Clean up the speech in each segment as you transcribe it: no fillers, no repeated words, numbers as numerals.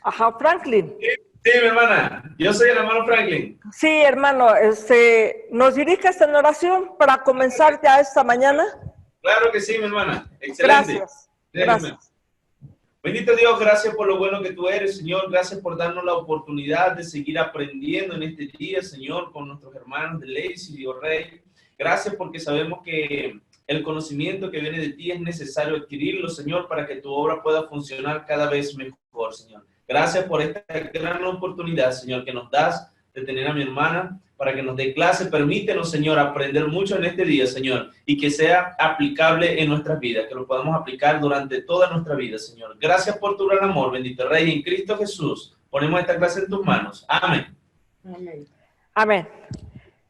Ajá, Franklin. Sí, mi hermana. Yo soy el hermano Franklin. Sí, hermano, ¿nos diriges en oración para comenzar ya esta mañana? Claro que sí, mi hermana. Excelente. Gracias, Déjenme. gracias. Bendito Dios, gracias por lo bueno que tú eres, Señor. Gracias por darnos la oportunidad de seguir aprendiendo en este día, Señor, con nuestros hermanos de Lacey, Dios Rey. Gracias porque sabemos que el conocimiento que viene de ti es necesario adquirirlo, Señor, para que tu obra pueda funcionar cada vez mejor, Señor. Gracias por esta gran oportunidad, Señor, que nos das de tener a mi hermana para que nos dé clase. Permítenos, Señor, aprender mucho en este día, Señor, y que sea aplicable en nuestras vidas, que lo podamos aplicar durante toda nuestra vida, Señor. Gracias por tu gran amor, bendito Rey, en Cristo Jesús. Ponemos esta clase en tus manos. Amén. Amén. Amén.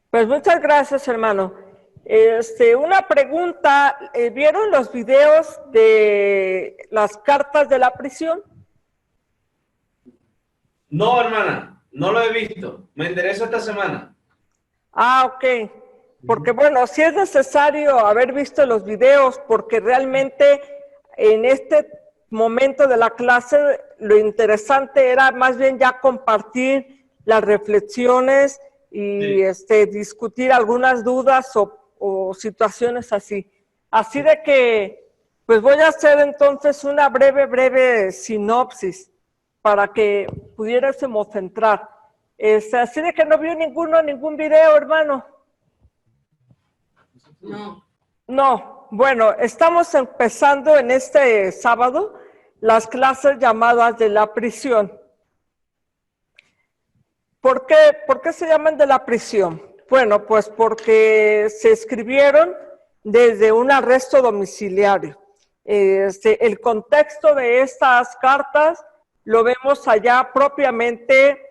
Pues muchas gracias, hermano. Una pregunta, ¿vieron los videos de las cartas de la prisión? No, hermana, no lo he visto. Me enderezo esta semana. Ah, ok. Porque bueno, sí es necesario haber visto los videos, porque realmente en este momento de la clase lo interesante era más bien ya compartir las reflexiones y discutir algunas dudas o situaciones así. Así de que, pues voy a hacer entonces una breve sinopsis para que pudiésemos entrar. Así de que no vio ningún video, hermano. No. No, bueno, estamos empezando en este sábado las clases llamadas de la prisión. ¿Por qué se llaman de la prisión? Bueno, pues porque se escribieron desde un arresto domiciliario. El contexto de estas cartas lo vemos allá propiamente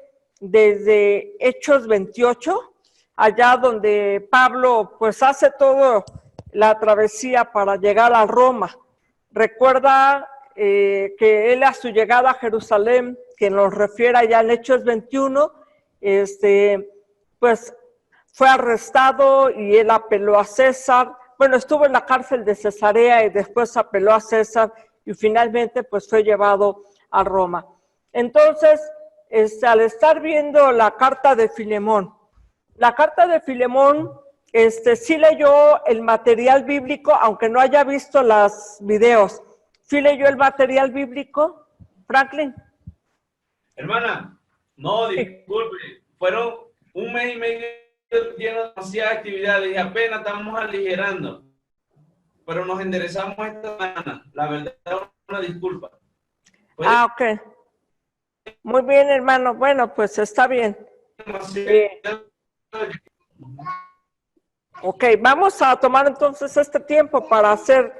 desde Hechos 28, allá donde Pablo pues hace toda la travesía para llegar a Roma. Recuerda que él a su llegada a Jerusalén, que nos refiere allá en Hechos 21, pues fue arrestado y él apeló a César. Bueno, estuvo en la cárcel de Cesarea y después apeló a César y finalmente pues fue llevado a Roma. Entonces, al estar viendo la carta de Filemón, sí leyó el material bíblico, aunque no haya visto los videos. ¿Sí leyó el material bíblico, Franklin? Hermana, no, disculpe. Fueron un mes y medio lleno de demasiadas actividades y apenas estamos aligerando. Pero nos enderezamos esta semana. La verdad, una disculpa. Ah, ok. Muy bien, hermano. Bueno, pues está bien. Ok, vamos a tomar entonces este tiempo para hacer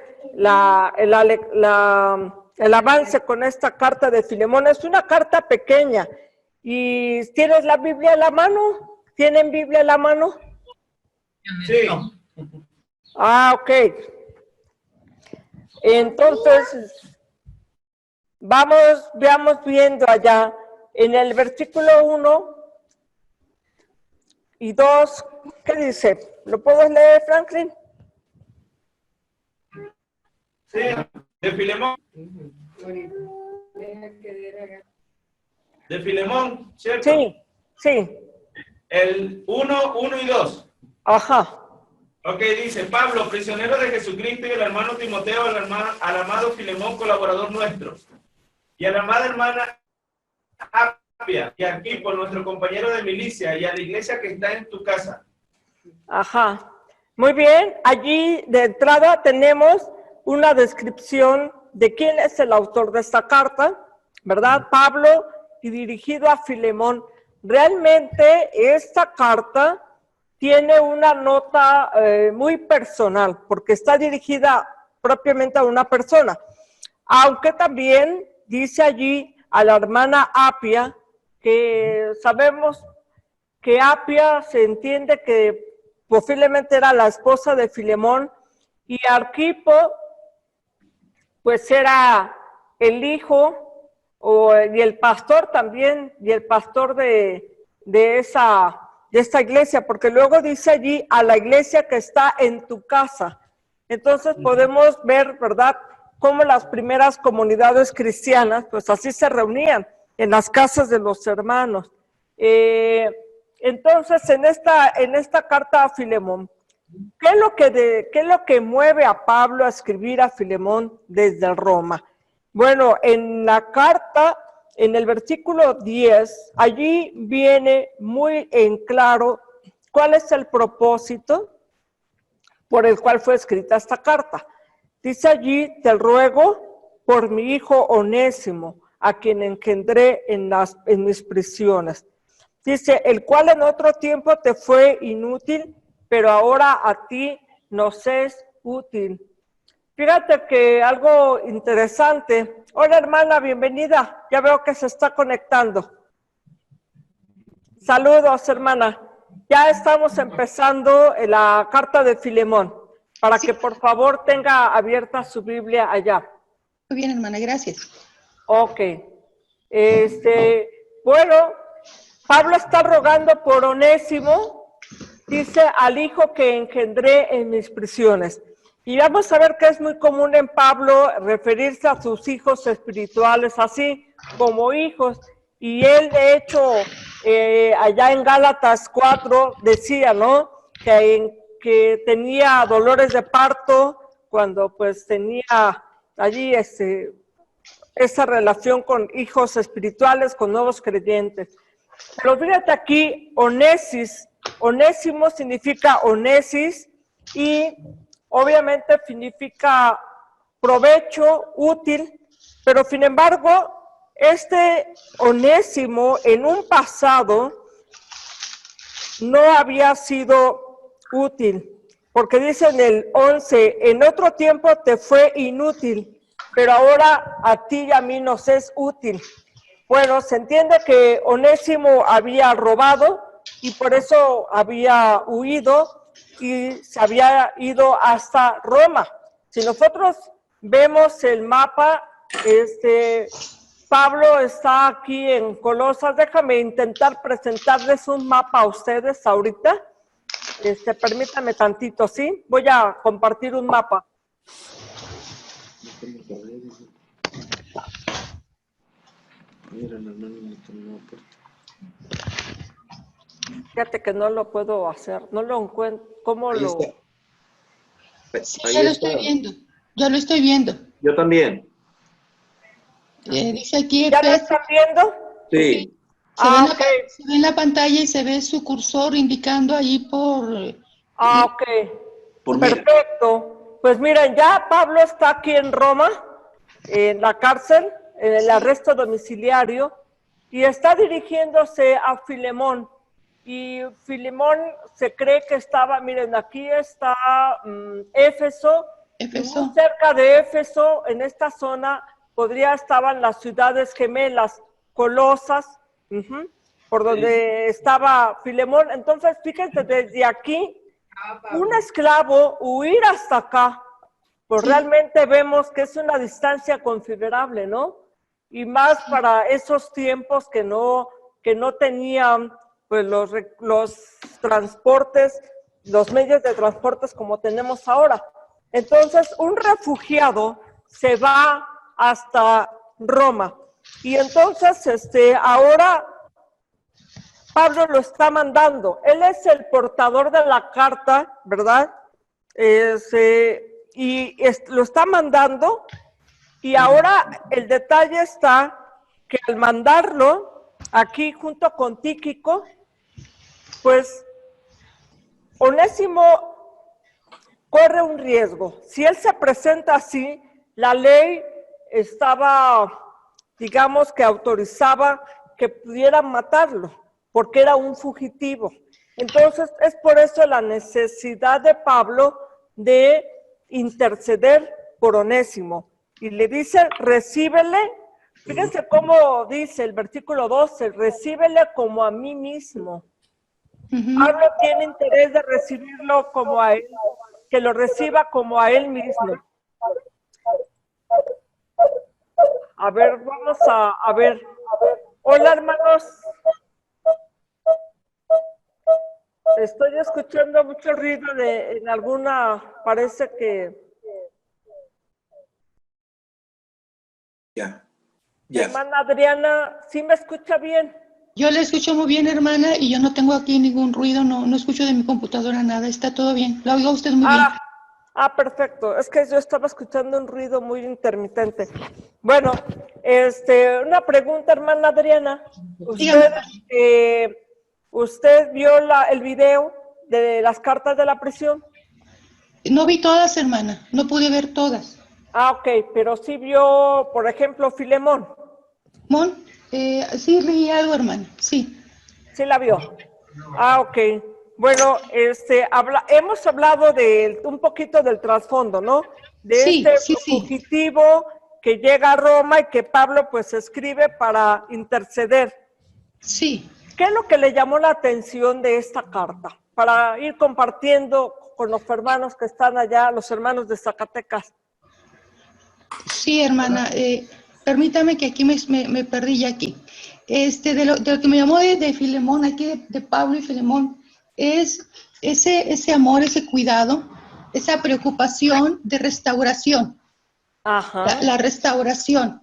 el avance con esta carta de Filemón. Es una carta pequeña. ¿Y tienes la Biblia en la mano? ¿Tienen Biblia en la mano? Sí. Ah, ok. Entonces, veamos viendo allá en el versículo 1 y 2, ¿qué dice? ¿Lo puedes leer, Franklin? Sí, de Filemón. De Filemón, ¿cierto? Sí. El 1 y 2. Ajá. Ok, dice, Pablo, prisionero de Jesucristo, y el hermano Timoteo, al amado Filemón, colaborador nuestro, y a la amada hermana Apia, y aquí por nuestro compañero de milicia, y a la iglesia que está en tu casa. Ajá. Muy bien, allí de entrada tenemos una descripción de quién es el autor de esta carta, ¿verdad? Pablo, y dirigido a Filemón. Realmente esta carta tiene una nota muy personal, porque está dirigida propiamente a una persona, aunque también dice allí a la hermana Apia, que sabemos que Apia se entiende que posiblemente era la esposa de Filemón, y Arquipo pues era el hijo y el pastor también, y el pastor de esta iglesia, porque luego dice allí a la iglesia que está en tu casa. Entonces podemos ver, ¿verdad?, cómo las primeras comunidades cristianas, pues así se reunían. en las casas de los hermanos. Entonces, en esta carta a Filemón, ¿qué es lo que mueve a Pablo a escribir a Filemón desde Roma? Bueno, en la carta, en el versículo 10, allí viene muy en claro cuál es el propósito por el cual fue escrita esta carta. Dice allí, te ruego por mi hijo Onésimo, a quien engendré en mis prisiones. Dice, el cual en otro tiempo te fue inútil, pero ahora a ti nos es útil. Fíjate que algo interesante. Hola hermana, bienvenida. Ya veo que se está conectando. Saludos hermana. Ya estamos empezando la carta de Filemón, para que por favor tenga abierta su Biblia allá. Muy bien hermana, gracias. Ok. Bueno, Pablo está rogando por Onésimo, dice, al hijo que engendré en mis prisiones. Y vamos a ver que es muy común en Pablo referirse a sus hijos espirituales así como hijos. Y él, de hecho, allá en Gálatas 4 decía, ¿no? Que tenía dolores de parto cuando pues tenía allí esa relación con hijos espirituales, con nuevos creyentes. Pero fíjate aquí, Onésimo significa onesis y obviamente significa provecho, útil, pero sin embargo, este Onésimo en un pasado no había sido útil, porque dice en el 11, en otro tiempo te fue inútil, pero ahora a ti y a mí nos es útil. Bueno, se entiende que Onésimo había robado y por eso había huido y se había ido hasta Roma. Si nosotros vemos el mapa, Pablo está aquí en Colosas. Déjame intentar presentarles un mapa a ustedes ahorita. Permítame tantito, ¿sí? Voy a compartir un mapa. Fíjate que no lo puedo hacer, no lo encuentro. ¿Cómo Ahí lo...? está. Sí, Ahí yo lo está. estoy viendo. Yo lo estoy viendo. Yo también. Dice aquí ¿Ya lo Efesios. están viendo? Sí. Ok. Se ve en la pantalla y se ve su cursor indicando ahí por... Ok. Por mira. Perfecto. Pues miren, ya Pablo está aquí en Roma, en la cárcel, en el arresto domiciliario, y está dirigiéndose a Filemón. Y Filemón se cree que estaba, miren, aquí está Éfeso, y muy Éfeso. cerca de Éfeso, en esta zona, estaban las ciudades gemelas, Colosas, por donde estaba Filemón. Entonces, fíjense, desde aquí, un esclavo huir hasta acá, pues Sí. realmente vemos que es una distancia considerable, ¿no? Y más para esos tiempos que no tenían pues los transportes, los medios de transportes como tenemos ahora. Entonces, un refugiado se va hasta Roma. Y entonces, ahora Pablo lo está mandando. Él es el portador de la carta, ¿verdad? Lo está mandando. Y ahora el detalle está que al mandarlo aquí junto con Tíquico, pues Onésimo corre un riesgo. Si él se presenta así, la ley estaba, digamos que autorizaba que pudieran matarlo, porque era un fugitivo. Entonces, es por eso la necesidad de Pablo de interceder por Onésimo. Y le dice, recíbele, fíjense cómo dice el versículo 12, recíbele como a mí mismo. Pablo tiene interés de recibirlo como a él, que lo reciba como a él mismo. A ver, vamos a ver. Hola, hermanos. Estoy escuchando mucho ruido en alguna, parece que... Ya. Yes. Hermana Adriana, ¿sí me escucha bien? Yo le escucho muy bien, hermana, y yo no tengo aquí ningún ruido, no escucho de mi computadora nada, está todo bien. La oigo a usted muy bien. Perfecto. Es que yo estaba escuchando un ruido muy intermitente. Bueno, una pregunta, hermana Adriana. Dígame. ¿Usted vio el video de las cartas de la prisión? No vi todas, hermana, no pude ver todas. Ok, pero sí vio, por ejemplo, Filemón. Sí leí algo, hermana, sí. Sí la vio. Ok. Bueno, hemos hablado un poquito del trasfondo, ¿no? De Sí, este sí, sí. fugitivo que llega a Roma y que Pablo pues escribe para interceder. Sí. ¿Qué es lo que le llamó la atención de esta carta? Para ir compartiendo con los hermanos que están allá, los hermanos de Zacatecas. Sí, hermana, permítame que aquí me perdí ya aquí. De lo que me llamó de Filemón, aquí de Pablo y Filemón, es ese amor, ese cuidado, esa preocupación de restauración, Ajá, la restauración.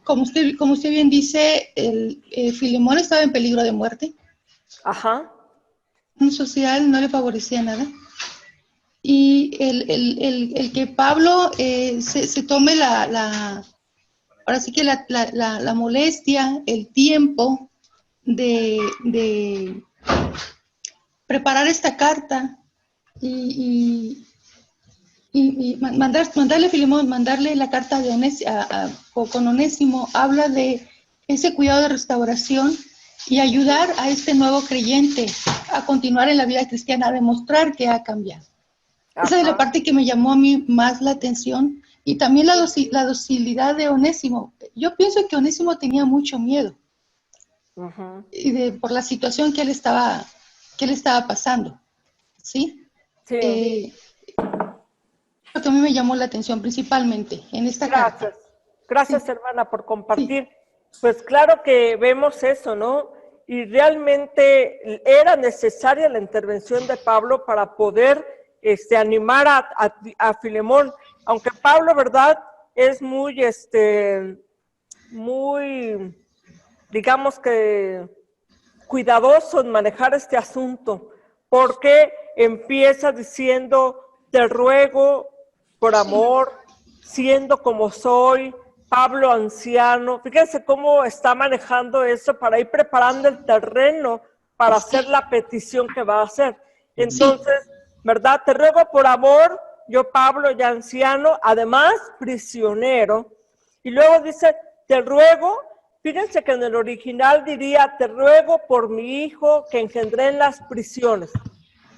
Como usted bien dice, Filemón estaba en peligro de muerte, ajá. un social no le favorecía nada. Y el que Pablo se tome ahora sí que la molestia, el tiempo de preparar esta carta y mandarle a Filemón, mandarle la carta de con Onésimo, habla de ese cuidado de restauración y ayudar a este nuevo creyente a continuar en la vida cristiana, a demostrar que ha cambiado. Esa es la parte que me llamó a mí más la atención y también la docilidad de Onésimo. Yo pienso que Onésimo tenía mucho miedo por la situación que él estaba pasando, ¿sí? Sí. Lo que a mí me llamó la atención principalmente en esta carta. Gracias, Sí. hermana, por compartir. Sí. Pues claro que vemos eso, ¿no? Y realmente era necesaria la intervención de Pablo para poder animar a Filemón, aunque Pablo, ¿verdad? Es muy, digamos que cuidadoso en manejar este asunto, porque empieza diciendo, te ruego por amor, siendo como soy, Pablo anciano. Fíjense cómo está manejando eso para ir preparando el terreno para hacer la petición que va a hacer. Entonces, ¿verdad? Te ruego por amor, yo Pablo ya anciano, además prisionero. Y luego dice, te ruego. Fíjense que en el original diría, te ruego por mi hijo que engendré en las prisiones,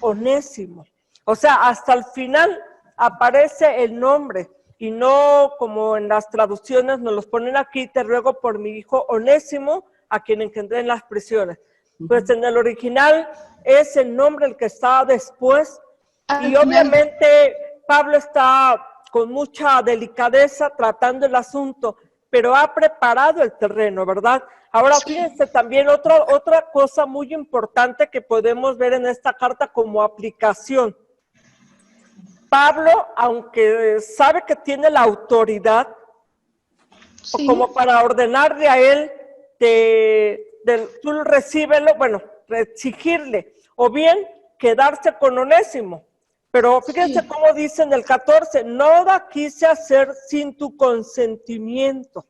Onésimo. O sea, hasta el final aparece el nombre y no como en las traducciones nos los ponen aquí, te ruego por mi hijo Onésimo, a quien engendré en las prisiones. Pues en el original es el nombre el que está después y obviamente Pablo está con mucha delicadeza tratando el asunto, pero ha preparado el terreno, ¿verdad? Ahora, fíjense también otra cosa muy importante que podemos ver en esta carta como aplicación. Pablo, aunque sabe que tiene la autoridad, como para ordenarle a él, tú recíbelo, bueno, exigirle, o bien quedarse con Onésimo. Pero fíjense cómo dice en el 14, no la quise hacer sin tu consentimiento.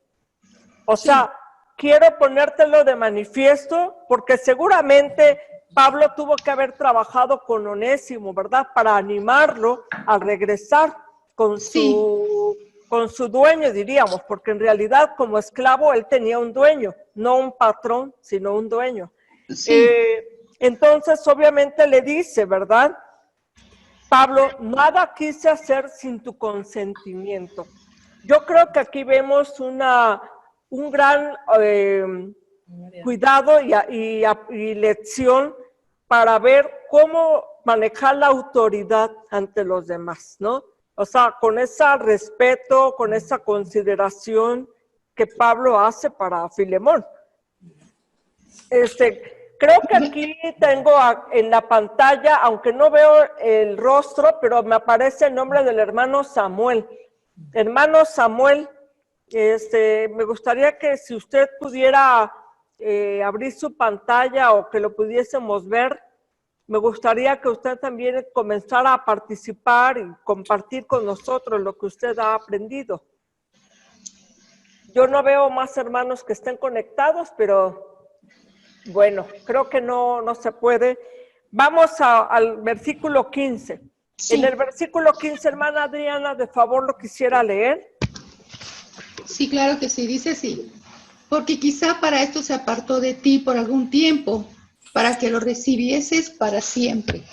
O sea, quiero ponértelo de manifiesto porque seguramente Pablo tuvo que haber trabajado con Onésimo, ¿verdad? Para animarlo a regresar con su dueño, diríamos, porque en realidad como esclavo él tenía un dueño, no un patrón, sino un dueño. Entonces, obviamente le dice, ¿verdad? Pablo, nada quise hacer sin tu consentimiento. Yo creo que aquí vemos un gran cuidado y lección para ver cómo manejar la autoridad ante los demás, ¿no? O sea, con ese respeto, con esa consideración que Pablo hace para Filemón. Creo que aquí tengo en la pantalla, aunque no veo el rostro, pero me aparece el nombre del hermano Samuel. Hermano Samuel, Me gustaría que si usted pudiera abrir su pantalla o que lo pudiésemos ver, me gustaría que usted también comenzara a participar y compartir con nosotros lo que usted ha aprendido. Yo no veo más hermanos que estén conectados, pero bueno, creo que no se puede. Vamos al versículo 15. Sí. En el versículo 15, hermana Adriana, de favor lo quisiera leer. Sí, claro que sí, dice así. Porque quizá para esto se apartó de ti por algún tiempo, para que lo recibieses para siempre.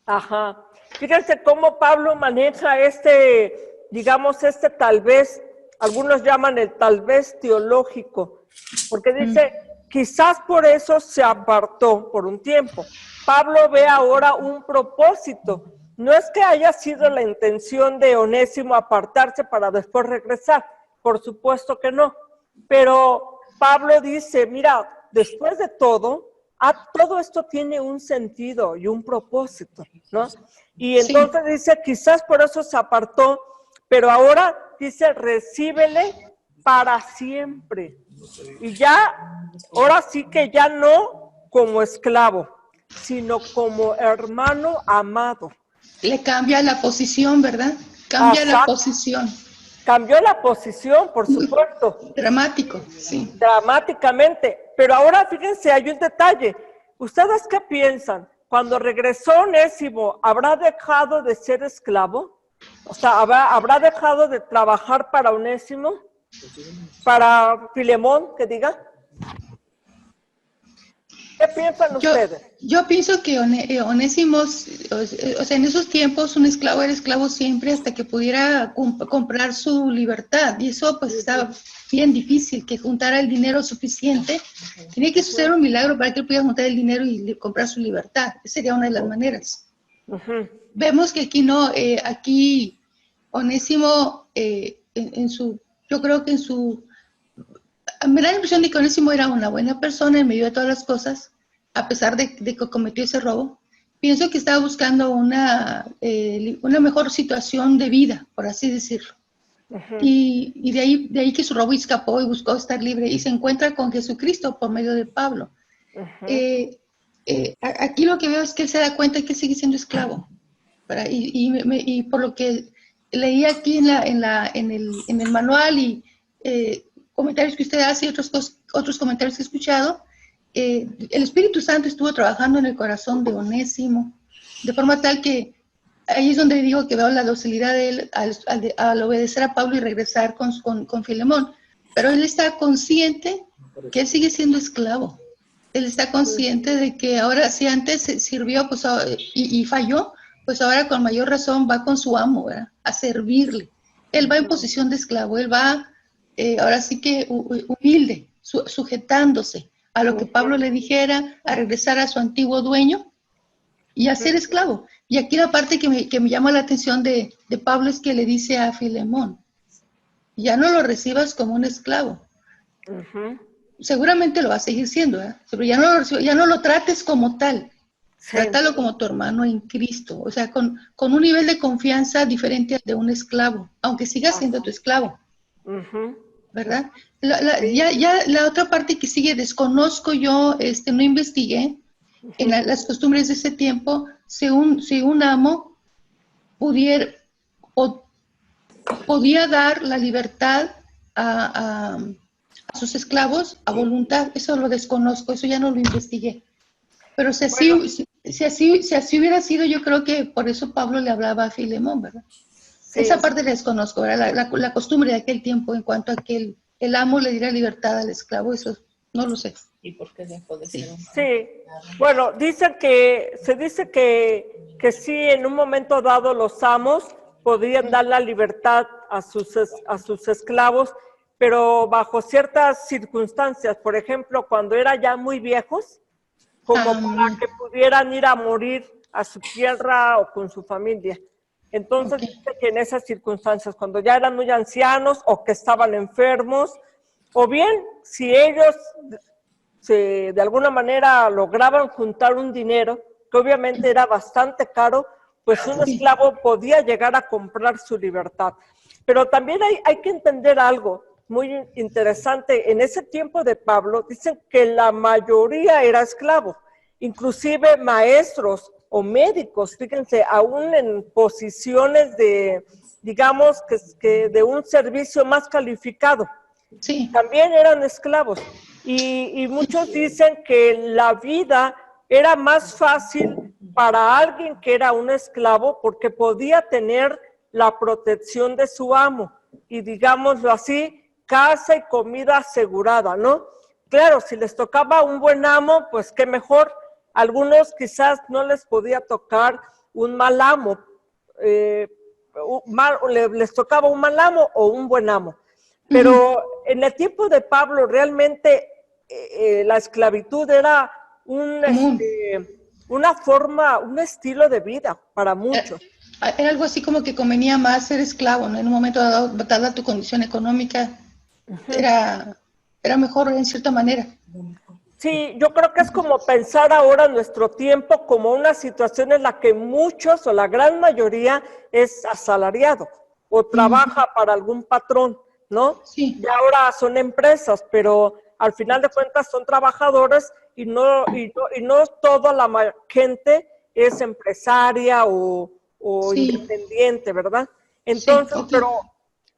Ajá. Fíjense cómo Pablo maneja digamos, tal vez, algunos llaman el tal vez teológico, porque dice, quizás por eso se apartó por un tiempo. Pablo ve ahora un propósito. No es que haya sido la intención de Onésimo apartarse para después regresar, por supuesto que no. Pero Pablo dice, mira, después de todo, todo esto tiene un sentido y un propósito, ¿no? Y entonces dice, quizás por eso se apartó, pero ahora dice, recíbele para siempre. Y ya, ahora sí que ya no como esclavo, sino como hermano amado. Le cambia la posición, ¿verdad? Cambia la posición. Cambió la posición, por supuesto. Dramático, sí. Dramáticamente. Pero ahora fíjense, hay un detalle. ¿Ustedes qué piensan? Cuando regresó Onésimo, ¿habrá dejado de ser esclavo? O sea, ¿habrá dejado de trabajar para Onésimo? ¿Para Filemón, que diga? ¿Qué piensan ustedes? Yo pienso que Onésimo, o sea, en esos tiempos un esclavo era esclavo siempre hasta que pudiera comprar su libertad. Y eso pues estaba bien difícil, que juntara el dinero suficiente. Tenía que suceder un milagro para que él pudiera juntar el dinero y comprar su libertad. Esa sería una de las maneras. Vemos que aquí no, aquí Onésimo, yo creo que me da la impresión de que Onésimo era una buena persona en medio de todas las cosas, a pesar de que cometió ese robo. Pienso que estaba buscando una mejor situación de vida, por así decirlo. Y de ahí que su robo escapó y buscó estar libre y se encuentra con Jesucristo por medio de Pablo. Aquí lo que veo es que él se da cuenta que él sigue siendo esclavo. Y por lo que leí aquí en el manual y comentarios que usted hace y otros comentarios que he escuchado, el Espíritu Santo estuvo trabajando en el corazón de Onésimo, de forma tal que ahí es donde digo que veo la docilidad de él al obedecer a Pablo y regresar con Filemón. Pero él está consciente que él sigue siendo esclavo. Él está consciente de que ahora, si antes sirvió pues, y falló, pues ahora con mayor razón va con su amo, ¿verdad?, a servirle. Él va en posición de esclavo, él va ahora sí que humilde, sujetándose a lo que Pablo le dijera, a regresar a su antiguo dueño y a ser esclavo. Y aquí la parte que me llama la atención de Pablo es que le dice a Filemón, ya no lo recibas como un esclavo. Seguramente lo va a seguir siendo, pero ya no lo trates como tal. Sí. Trátalo como tu hermano en Cristo, o sea, con un nivel de confianza diferente al de un esclavo, aunque siga siendo tu esclavo. ¿Verdad? La otra parte que sigue, desconozco yo, no investigué en las costumbres de ese tiempo, si un amo podía dar la libertad a sus esclavos a voluntad. Eso lo desconozco, eso ya no lo investigué. Pero si así hubiera sido, yo creo que por eso Pablo le hablaba a Filemón, ¿verdad? Sí, esa parte la desconozco, ¿verdad? La costumbre de aquel tiempo en cuanto a que el amo le diera libertad al esclavo, eso no lo sé. ¿Y por qué dejó de ser? Sí, bueno, se dice que sí, en un momento dado los amos podrían dar la libertad a sus esclavos, pero bajo ciertas circunstancias, por ejemplo, cuando eran ya muy viejos, como para que pudieran ir a morir a su tierra o con su familia. Entonces, dice que en esas circunstancias, cuando ya eran muy ancianos o que estaban enfermos, o bien si ellos de alguna manera lograban juntar un dinero, que obviamente era bastante caro, pues un esclavo podía llegar a comprar su libertad. Pero también hay que entender algo. muy interesante. En ese tiempo de Pablo, dicen que la mayoría era esclavo, inclusive maestros o médicos, fíjense, aún en posiciones de, digamos, que de un servicio más calificado, Sí, también eran esclavos. Y muchos dicen que la vida era más fácil para alguien que era un esclavo porque podía tener la protección de su amo y, digámoslo así, casa y comida asegurada, ¿no? Claro, si les tocaba un buen amo, pues qué mejor. Algunos quizás no les podía tocar un mal amo, les tocaba un mal amo o un buen amo. Pero en el tiempo de Pablo realmente la esclavitud era común. una forma, un estilo de vida para muchos. Era algo así como que convenía más ser esclavo, ¿no? En un momento dado, dada tu condición económica, era mejor en cierta manera. Sí, yo creo que es como pensar ahora nuestro tiempo como una situación en la que muchos o la gran mayoría es asalariado o trabaja para algún patrón, ¿no? Sí. Y ahora son empresas, pero al final de cuentas son trabajadores y no toda la gente es empresaria o Sí. independiente, ¿verdad? Entonces, Sí, ok.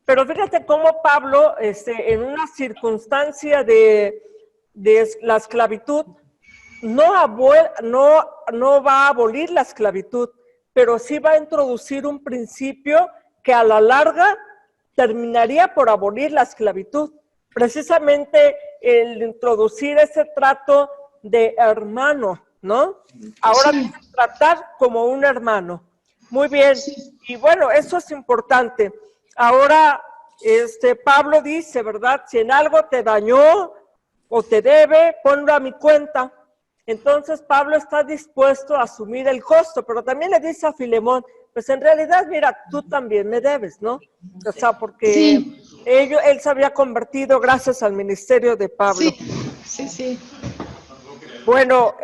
pero fíjate cómo Pablo, en una circunstancia de la esclavitud, no va a abolir la esclavitud, pero sí va a introducir un principio que a la larga terminaría por abolir la esclavitud. Precisamente el introducir ese trato de hermano, ¿no? Ahora Sí. dice tratar como un hermano. Muy bien. Sí. Y bueno, eso es importante. Ahora, Pablo dice, ¿verdad? Si en algo te dañó o te debe, ponlo a mi cuenta. Entonces Pablo está dispuesto a asumir el costo, pero también le dice a Filemón, pues en realidad, mira, tú también me debes, ¿no? O sea, porque Sí. él se había convertido gracias al ministerio de Pablo. Sí, sí. Bueno,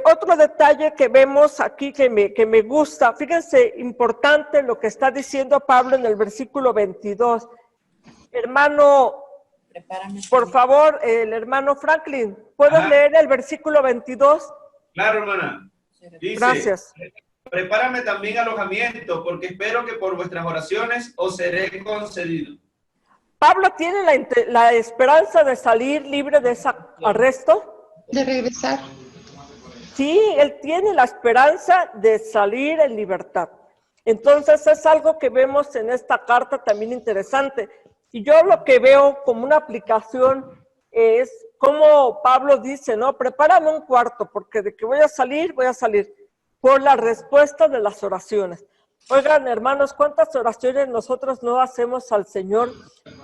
otro detalle que vemos aquí que me gusta, fíjense, importante lo que está diciendo Pablo en el versículo 22. Hermano, por favor, el hermano Franklin, ¿puedes Ajá. leer el versículo 22? Claro, hermana. Dice, Gracias. prepárame también alojamiento, porque espero que por vuestras oraciones os seré concedido. Pablo tiene la esperanza de salir libre de ese arresto. De regresar. Sí, él tiene la esperanza de salir en libertad. Entonces es algo que vemos en esta carta también interesante. Y yo lo que veo como una aplicación es como Pablo dice, ¿no? Prepárame un cuarto, porque de que voy a salir por la respuesta de las oraciones. Oigan, hermanos, ¿cuántas oraciones nosotros no hacemos al Señor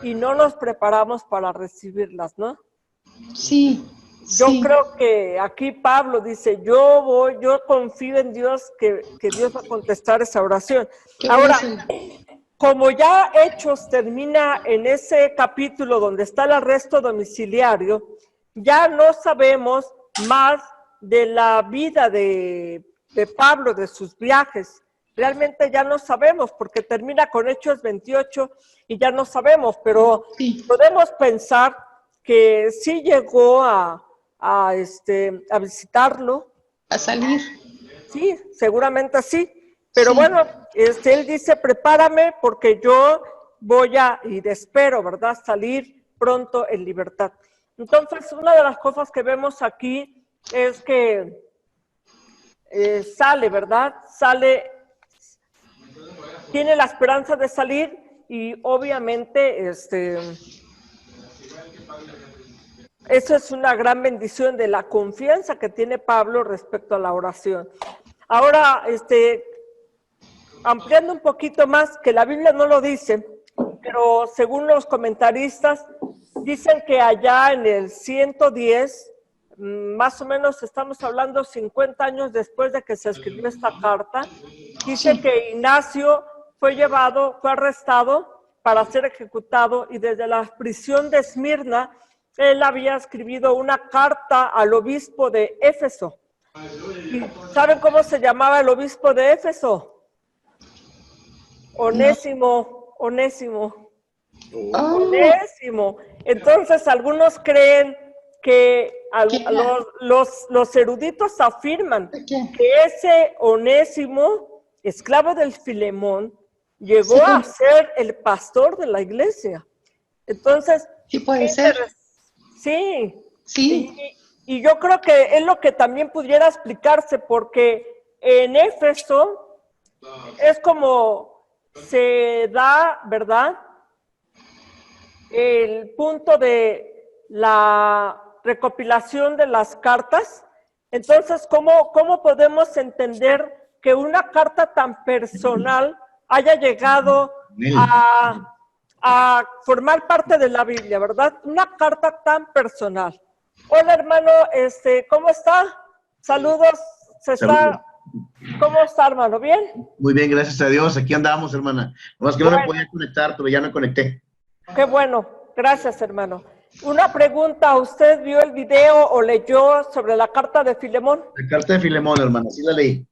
y no nos preparamos para recibirlas, no? Sí. Yo Sí. creo que aquí Pablo dice, yo confío en Dios que Dios va a contestar esa oración. Qué Ahora, bueno. como ya Hechos termina en ese capítulo donde está el arresto domiciliario, ya no sabemos más de la vida de Pablo, de sus viajes. Realmente ya no sabemos porque termina con Hechos 28 y ya no sabemos, pero Sí. podemos pensar que sí llegó a visitarlo. A salir. Sí, seguramente sí. Pero Sí. bueno, él dice, prepárame porque yo voy a, y espero, ¿verdad?, salir pronto en libertad. Entonces, una de las cosas que vemos aquí es que sale, ¿verdad? Sale, tiene la esperanza de salir y obviamente, eso es una gran bendición de la confianza que tiene Pablo respecto a la oración. Ahora, ampliando un poquito más, que la Biblia no lo dice, pero según los comentaristas, dicen que allá en el 110, más o menos estamos hablando 50 años después de que se escribió esta carta, dice Sí. que Ignacio fue arrestado para ser ejecutado y desde la prisión de Esmirna, él había escrito una carta al obispo de Éfeso. ¿Y saben cómo se llamaba el obispo de Éfeso? Onésimo. Oh. Onésimo. Entonces, algunos creen que los eruditos afirman ¿Quién? que ese Onésimo, esclavo del Filemón, llegó Sí. a ser el pastor de la iglesia. Entonces, Sí, puede qué ser. sí. Sí. Y yo creo que es lo que también pudiera explicarse, porque en Éfeso es como se da, ¿verdad?, el punto de la recopilación de las cartas. Entonces, ¿cómo podemos entender que una carta tan personal haya llegado a formar parte de la Biblia, ¿verdad? Una carta tan personal. Hola, hermano, ¿cómo está? Saludos. Saludos. ¿Cómo está, hermano? ¿Bien? Muy bien, gracias a Dios. Aquí andamos, hermana. Nomás que no me podía conectar, pero ya me conecté. Qué bueno. Gracias, hermano. Una pregunta, ¿usted vio el video o leyó sobre la carta de Filemón? La carta de Filemón, hermana, sí la leí.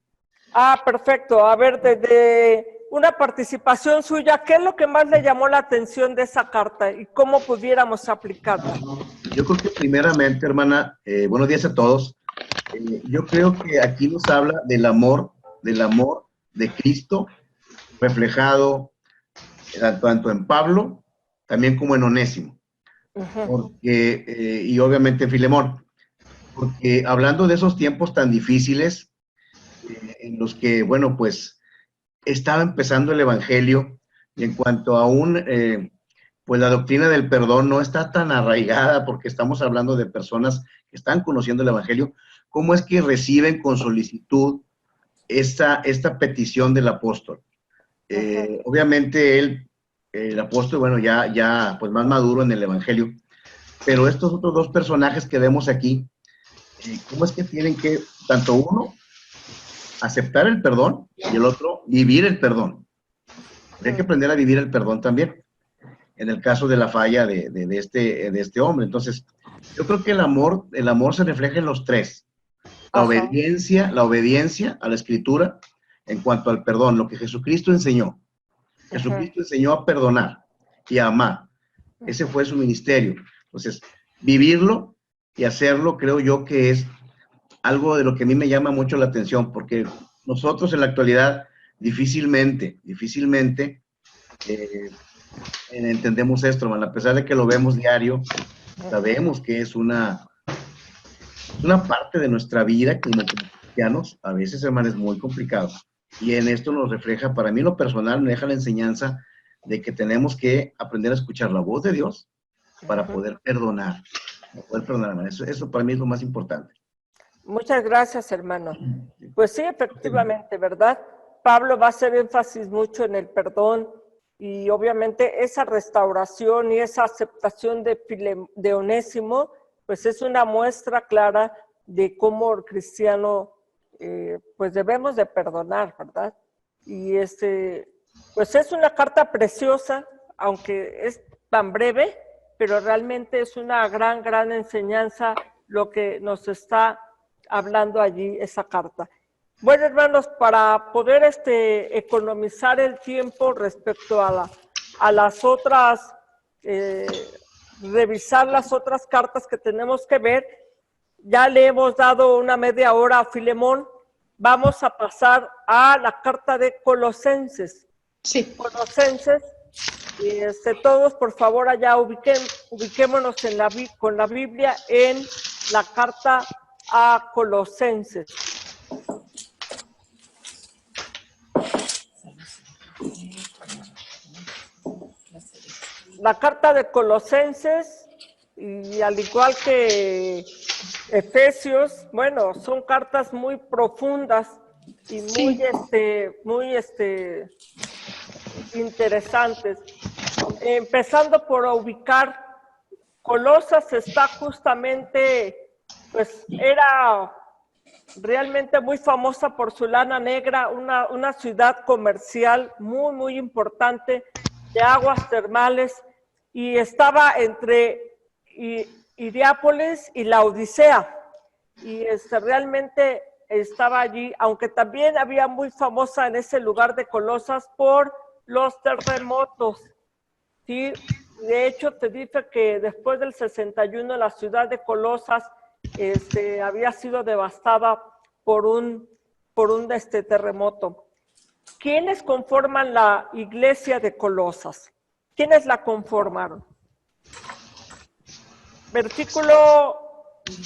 Ah, perfecto. A ver, desde una participación suya, ¿qué es lo que más le llamó la atención de esa carta y cómo pudiéramos aplicarla? Yo creo que primeramente, hermana, buenos días a todos. Yo creo que aquí nos habla del amor de Cristo reflejado tanto en Pablo, también como en Onésimo, porque, y obviamente en Filemón, porque hablando de esos tiempos tan difíciles, en los que, bueno, pues estaba empezando el Evangelio, y en cuanto a pues la doctrina del perdón no está tan arraigada, porque estamos hablando de personas que están conociendo el Evangelio, ¿cómo es que reciben con solicitud esta petición del apóstol? Obviamente el apóstol, bueno, ya pues más maduro en el Evangelio, pero estos otros dos personajes que vemos aquí, ¿cómo es que tienen que, tanto uno, aceptar el perdón y el otro, vivir el perdón? Hay que aprender a vivir el perdón también, en el caso de la falla de este hombre. Entonces, yo creo que el amor se refleja en los tres. La obediencia a la Escritura en cuanto al perdón, lo que Jesucristo enseñó. Jesucristo enseñó a perdonar y a amar. Ese fue su ministerio. Entonces, vivirlo y hacerlo, creo yo que es algo de lo que a mí me llama mucho la atención, porque nosotros en la actualidad difícilmente entendemos esto, hermano. A pesar de que lo vemos diario, sabemos que es una parte de nuestra vida como cristianos. A veces, hermano, es muy complicado. Y en esto nos refleja, para mí en lo personal, me deja la enseñanza de que tenemos que aprender a escuchar la voz de Dios para poder perdonar. Eso para mí es lo más importante. Muchas gracias, hermano. Pues sí, efectivamente, ¿verdad? Pablo va a hacer énfasis mucho en el perdón y obviamente esa restauración y esa aceptación de Onésimo, pues es una muestra clara de cómo el cristiano, pues debemos de perdonar, ¿verdad? Y pues es una carta preciosa, aunque es tan breve, pero realmente es una gran enseñanza lo que nos está hablando allí esa carta. Bueno, hermanos, para poder economizar el tiempo respecto a las otras, revisar las otras cartas que tenemos que ver, ya le hemos dado una media hora a Filemón, vamos a pasar a la carta de Colosenses. Sí. Colosenses, y todos por favor allá ubiquémonos con la Biblia en la carta a Colosenses. La carta de Colosenses, y al igual que Efesios, bueno, son cartas muy profundas y muy interesantes. Empezando por ubicar, Colosas está justamente, pues era realmente muy famosa por su lana negra, una ciudad comercial muy importante, de aguas termales, y estaba entre Hierápolis y la Odisea, y realmente estaba allí, aunque también había muy famosa en ese lugar de Colosas por los terremotos, ¿sí? de hecho te dice que después del 61 la ciudad de Colosas había sido devastada por un terremoto. ¿Quiénes conforman la iglesia de Colosas? ¿Quiénes la conformaron?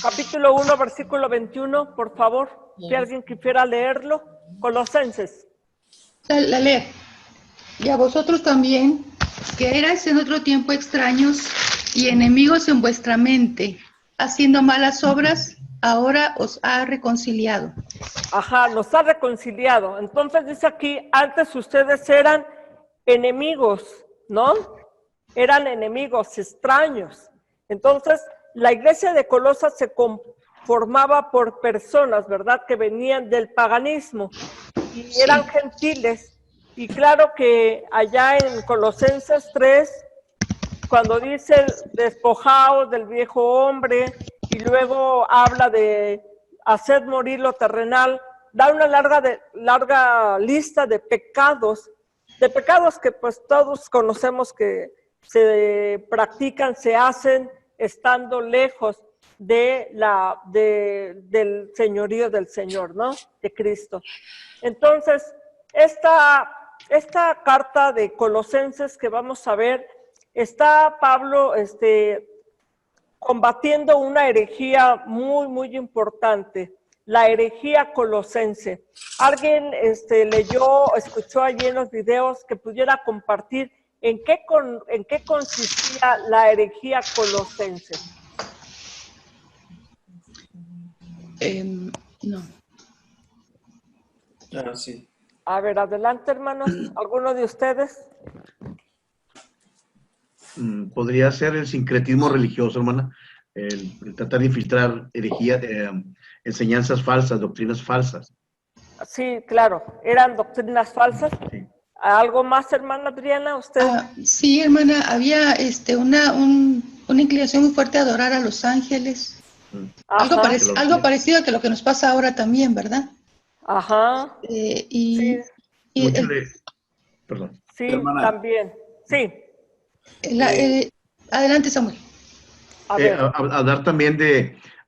Capítulo 1, versículo 21, por favor, si alguien quisiera leerlo. Colosenses. La leo. Y a vosotros también, que erais en otro tiempo extraños y enemigos en vuestra mente, haciendo malas obras, ahora os ha reconciliado. Ajá, nos ha reconciliado. Entonces dice aquí, antes ustedes eran enemigos, ¿no? Eran enemigos extraños. Entonces, la iglesia de Colosas se conformaba por personas, ¿verdad? Que venían del paganismo y eran gentiles. Y claro que allá en Colosenses 3, cuando dice despojaos del viejo hombre y luego habla de hacer morir lo terrenal, da una larga lista de pecados que pues todos conocemos que se practican, se hacen estando lejos del señorío del Señor, ¿no? De Cristo. Entonces, esta carta de Colosenses que vamos a ver, está Pablo combatiendo una herejía muy, muy importante, la herejía colosense. ¿Alguien escuchó allí en los videos que pudiera compartir en qué consistía la herejía colosense? No. Sí. A ver, adelante, hermanos. ¿Alguno de ustedes? Podría ser el sincretismo religioso, hermana, el tratar de infiltrar herejía, enseñanzas falsas, doctrinas falsas. Sí, claro, eran doctrinas falsas. Sí. ¿Algo más, hermana Adriana? ¿Usted? Sí, hermana, había una inclinación muy fuerte a adorar a los ángeles. Algo parecido a que lo que nos pasa ahora también, ¿verdad? Ajá. Sí, Perdón. sí, Hermana. también. Sí. Adelante, Samuel. Hablar también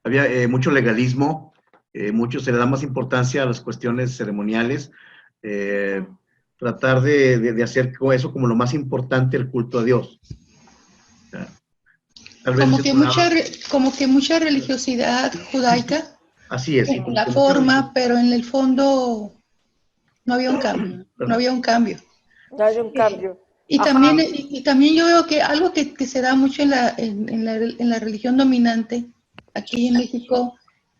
había mucho legalismo, se le da más importancia a las cuestiones ceremoniales, tratar de hacer eso como lo más importante, el culto a Dios. Tal vez como que mucha religiosidad judaica. Así es. En la forma, pero en el fondo no había un cambio. No había un cambio. No hay un cambio. Y también yo veo que algo que se da mucho en la religión dominante, aquí en México,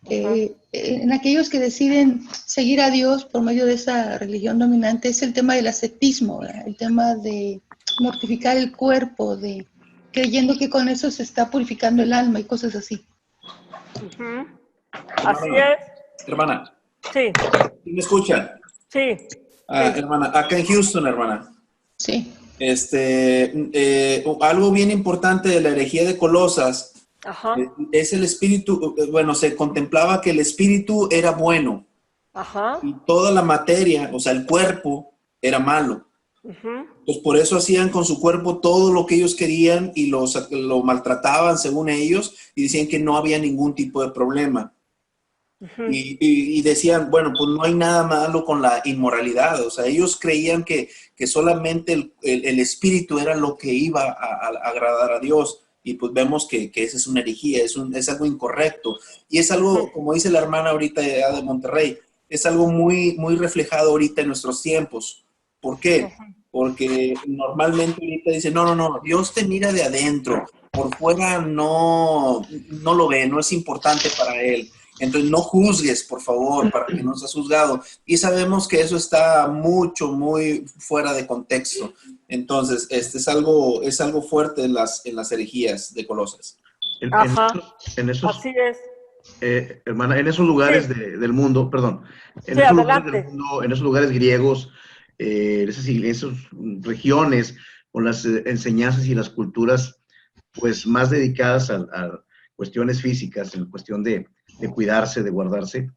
en aquellos que deciden seguir a Dios por medio de esa religión dominante, es el tema del ascetismo, ¿verdad? El tema de mortificar el cuerpo, creyendo que con eso se está purificando el alma y cosas así. Así es. Hermana. Sí. ¿Me escuchan? Sí. Hermana, acá en Houston, hermana. Sí. Algo bien importante de la herejía de Colosas. Ajá. Es el espíritu. Bueno, se contemplaba que el espíritu era bueno. Ajá. Y toda la materia, o sea, el cuerpo, era malo. Pues por eso hacían con su cuerpo todo lo que ellos querían y lo maltrataban según ellos y decían que no había ningún tipo de problema. Y decían, bueno, pues no hay nada malo con la inmoralidad. O sea, ellos creían que solamente el espíritu era lo que iba a agradar a Dios. Y pues vemos que esa es una herejía, es algo incorrecto. Y es algo, como dice la hermana ahorita de Monterrey, es algo muy, muy reflejado ahorita en nuestros tiempos. ¿Por qué? Porque normalmente ahorita dicen, no, Dios te mira de adentro. Por fuera no lo ve, no es importante para Él. Entonces no juzgues, por favor, para que no seas juzgado. Y sabemos que eso está muy fuera de contexto. Entonces, es algo fuerte en las herejías de Colosas. Así es. Hermana, en esos lugares del mundo, perdón, en esos lugares griegos, en esas regiones, con las enseñanzas y las culturas, pues más dedicadas a cuestiones físicas, en cuestión de cuidarse, de guardarse.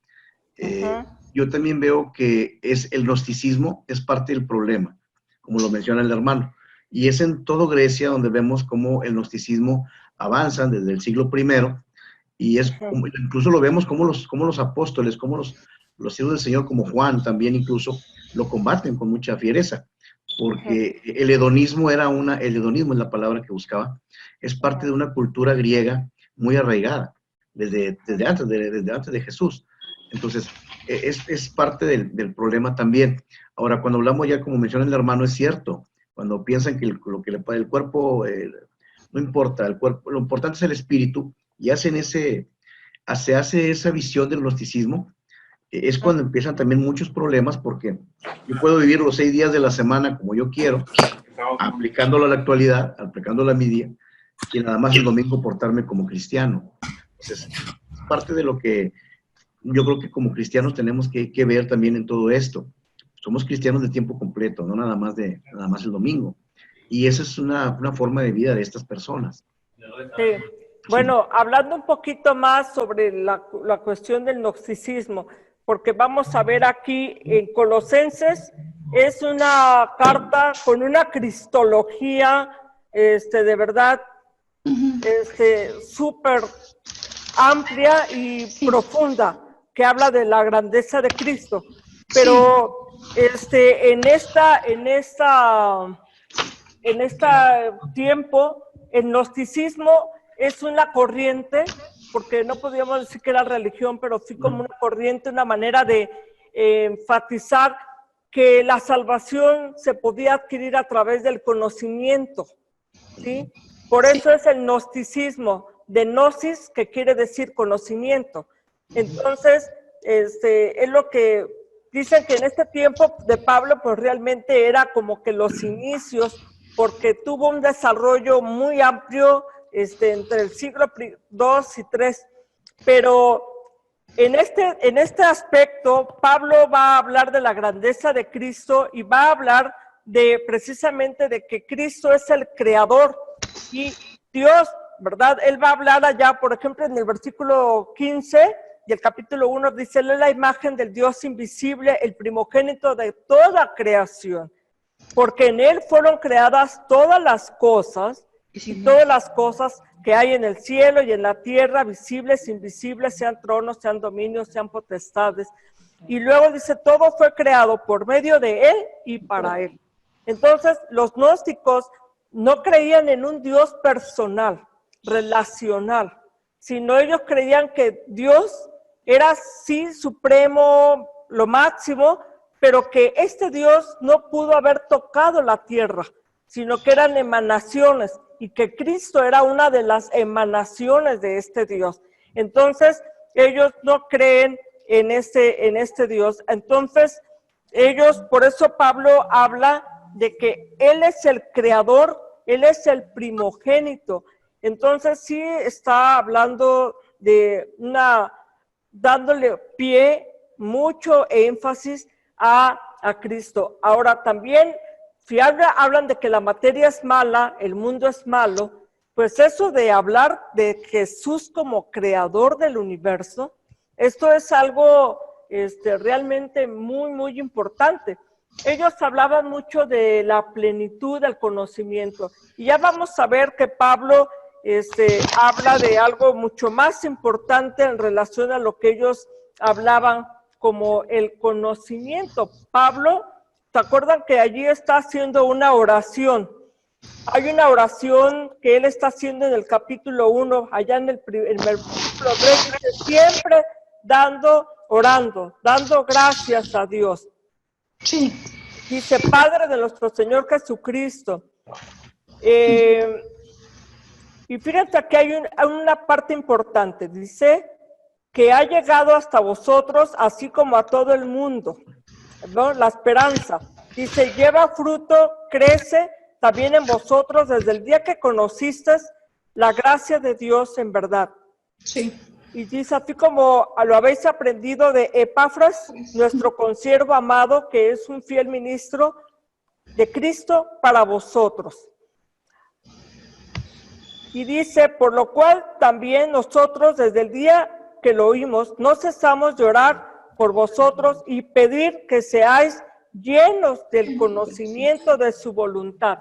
Yo también veo que el gnosticismo es parte del problema, como lo menciona el hermano. Y es en todo Grecia donde vemos cómo el gnosticismo avanza desde el siglo I, y es como, incluso lo vemos como los apóstoles, como los hijos del Señor, como Juan también incluso, lo combaten con mucha fiereza, porque el hedonismo el hedonismo es la palabra que buscaba, es parte de una cultura griega muy arraigada, desde antes de Jesús. Entonces, es parte del problema también. Ahora, cuando hablamos ya, como menciona el hermano, es cierto, cuando piensan que el cuerpo no importa, el cuerpo, lo importante es el espíritu, y se hace esa visión del gnosticismo, es cuando empiezan también muchos problemas, porque yo puedo vivir los 6 días de la semana como yo quiero, aplicándolo a la actualidad, aplicándolo a mi día, y nada más el domingo portarme como cristiano. Entonces, es parte de lo que yo creo que como cristianos tenemos que ver también en todo esto. Somos cristianos de tiempo completo, no nada más el domingo. Y esa es una forma de vida de estas personas. Sí. Bueno, hablando un poquito más sobre la cuestión del gnosticismo, porque vamos a ver aquí en Colosenses, es una carta con una cristología, de verdad, súper amplia y profunda, que habla de la grandeza de Cristo. Pero en este tiempo, el gnosticismo es una corriente, porque no podríamos decir que era religión, pero sí como una corriente, una manera de enfatizar que la salvación se podía adquirir a través del conocimiento, ¿sí? Por eso es el gnosticismo, de gnosis, que quiere decir conocimiento. Entonces, es lo que dicen que en este tiempo de Pablo, pues realmente era como que los inicios, porque tuvo un desarrollo muy amplio entre el siglo II y III, pero en este aspecto, Pablo va a hablar de la grandeza de Cristo y va a hablar precisamente de que Cristo es el creador y Dios, ¿verdad? Él va a hablar allá, por ejemplo, en el versículo 15 y el capítulo 1, dice, él es la imagen del Dios invisible, el primogénito de toda creación, porque en él fueron creadas todas las cosas, y todas las cosas que hay en el cielo y en la tierra, visibles, invisibles, sean tronos, sean dominios, sean potestades. Y luego dice, todo fue creado por medio de él y para él. Entonces, los gnósticos no creían en un Dios personal, relacional, sino ellos creían que Dios era sí supremo, lo máximo, pero que este Dios no pudo haber tocado la tierra, sino que eran emanaciones y que Cristo era una de las emanaciones de este Dios. Entonces, ellos no creen en este Dios. Entonces, ellos, por eso Pablo habla de que Él es el creador, Él es el primogénito. Entonces, sí está hablando de dándole pie, mucho énfasis a Cristo. Ahora, también, si hablan de que la materia es mala, el mundo es malo, pues eso de hablar de Jesús como creador del universo, esto es algo realmente muy, muy importante. Ellos hablaban mucho de la plenitud del conocimiento. Y ya vamos a ver que Pablo habla de algo mucho más importante en relación a lo que ellos hablaban como el conocimiento. Pablo, ¿se acuerdan que allí está haciendo una oración? Hay una oración que él está haciendo en el capítulo 1, allá en el versículo 3, dice, siempre orando, dando gracias a Dios. Sí. Dice, Padre de nuestro Señor Jesucristo. Y fíjense que hay una parte importante, dice que ha llegado hasta vosotros, así como a todo el mundo, ¿no? La esperanza. Dice, lleva fruto, crece también en vosotros desde el día que conocisteis la gracia de Dios en verdad. Sí. Y dice, así como lo habéis aprendido de Epafras, nuestro consiervo amado, que es un fiel ministro de Cristo para vosotros. Y dice, por lo cual también nosotros desde el día que lo oímos, no cesamos de orar por vosotros y pedir que seáis llenos del conocimiento de su voluntad.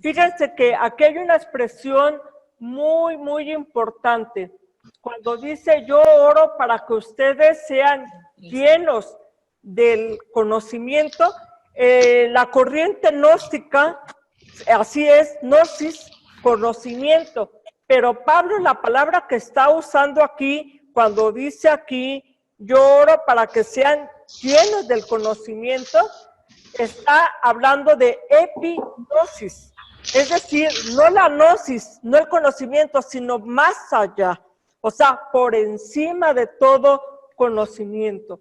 Fíjense que aquí hay una expresión muy, muy importante. Cuando dice yo oro para que ustedes sean llenos del conocimiento, la corriente gnóstica, así es, gnosis, conocimiento. Pero Pablo, la palabra que está usando aquí, cuando dice aquí, yo oro para que sean llenos del conocimiento, está hablando de epignosis. Es decir, no la gnosis, no el conocimiento, sino más allá. O sea, por encima de todo conocimiento.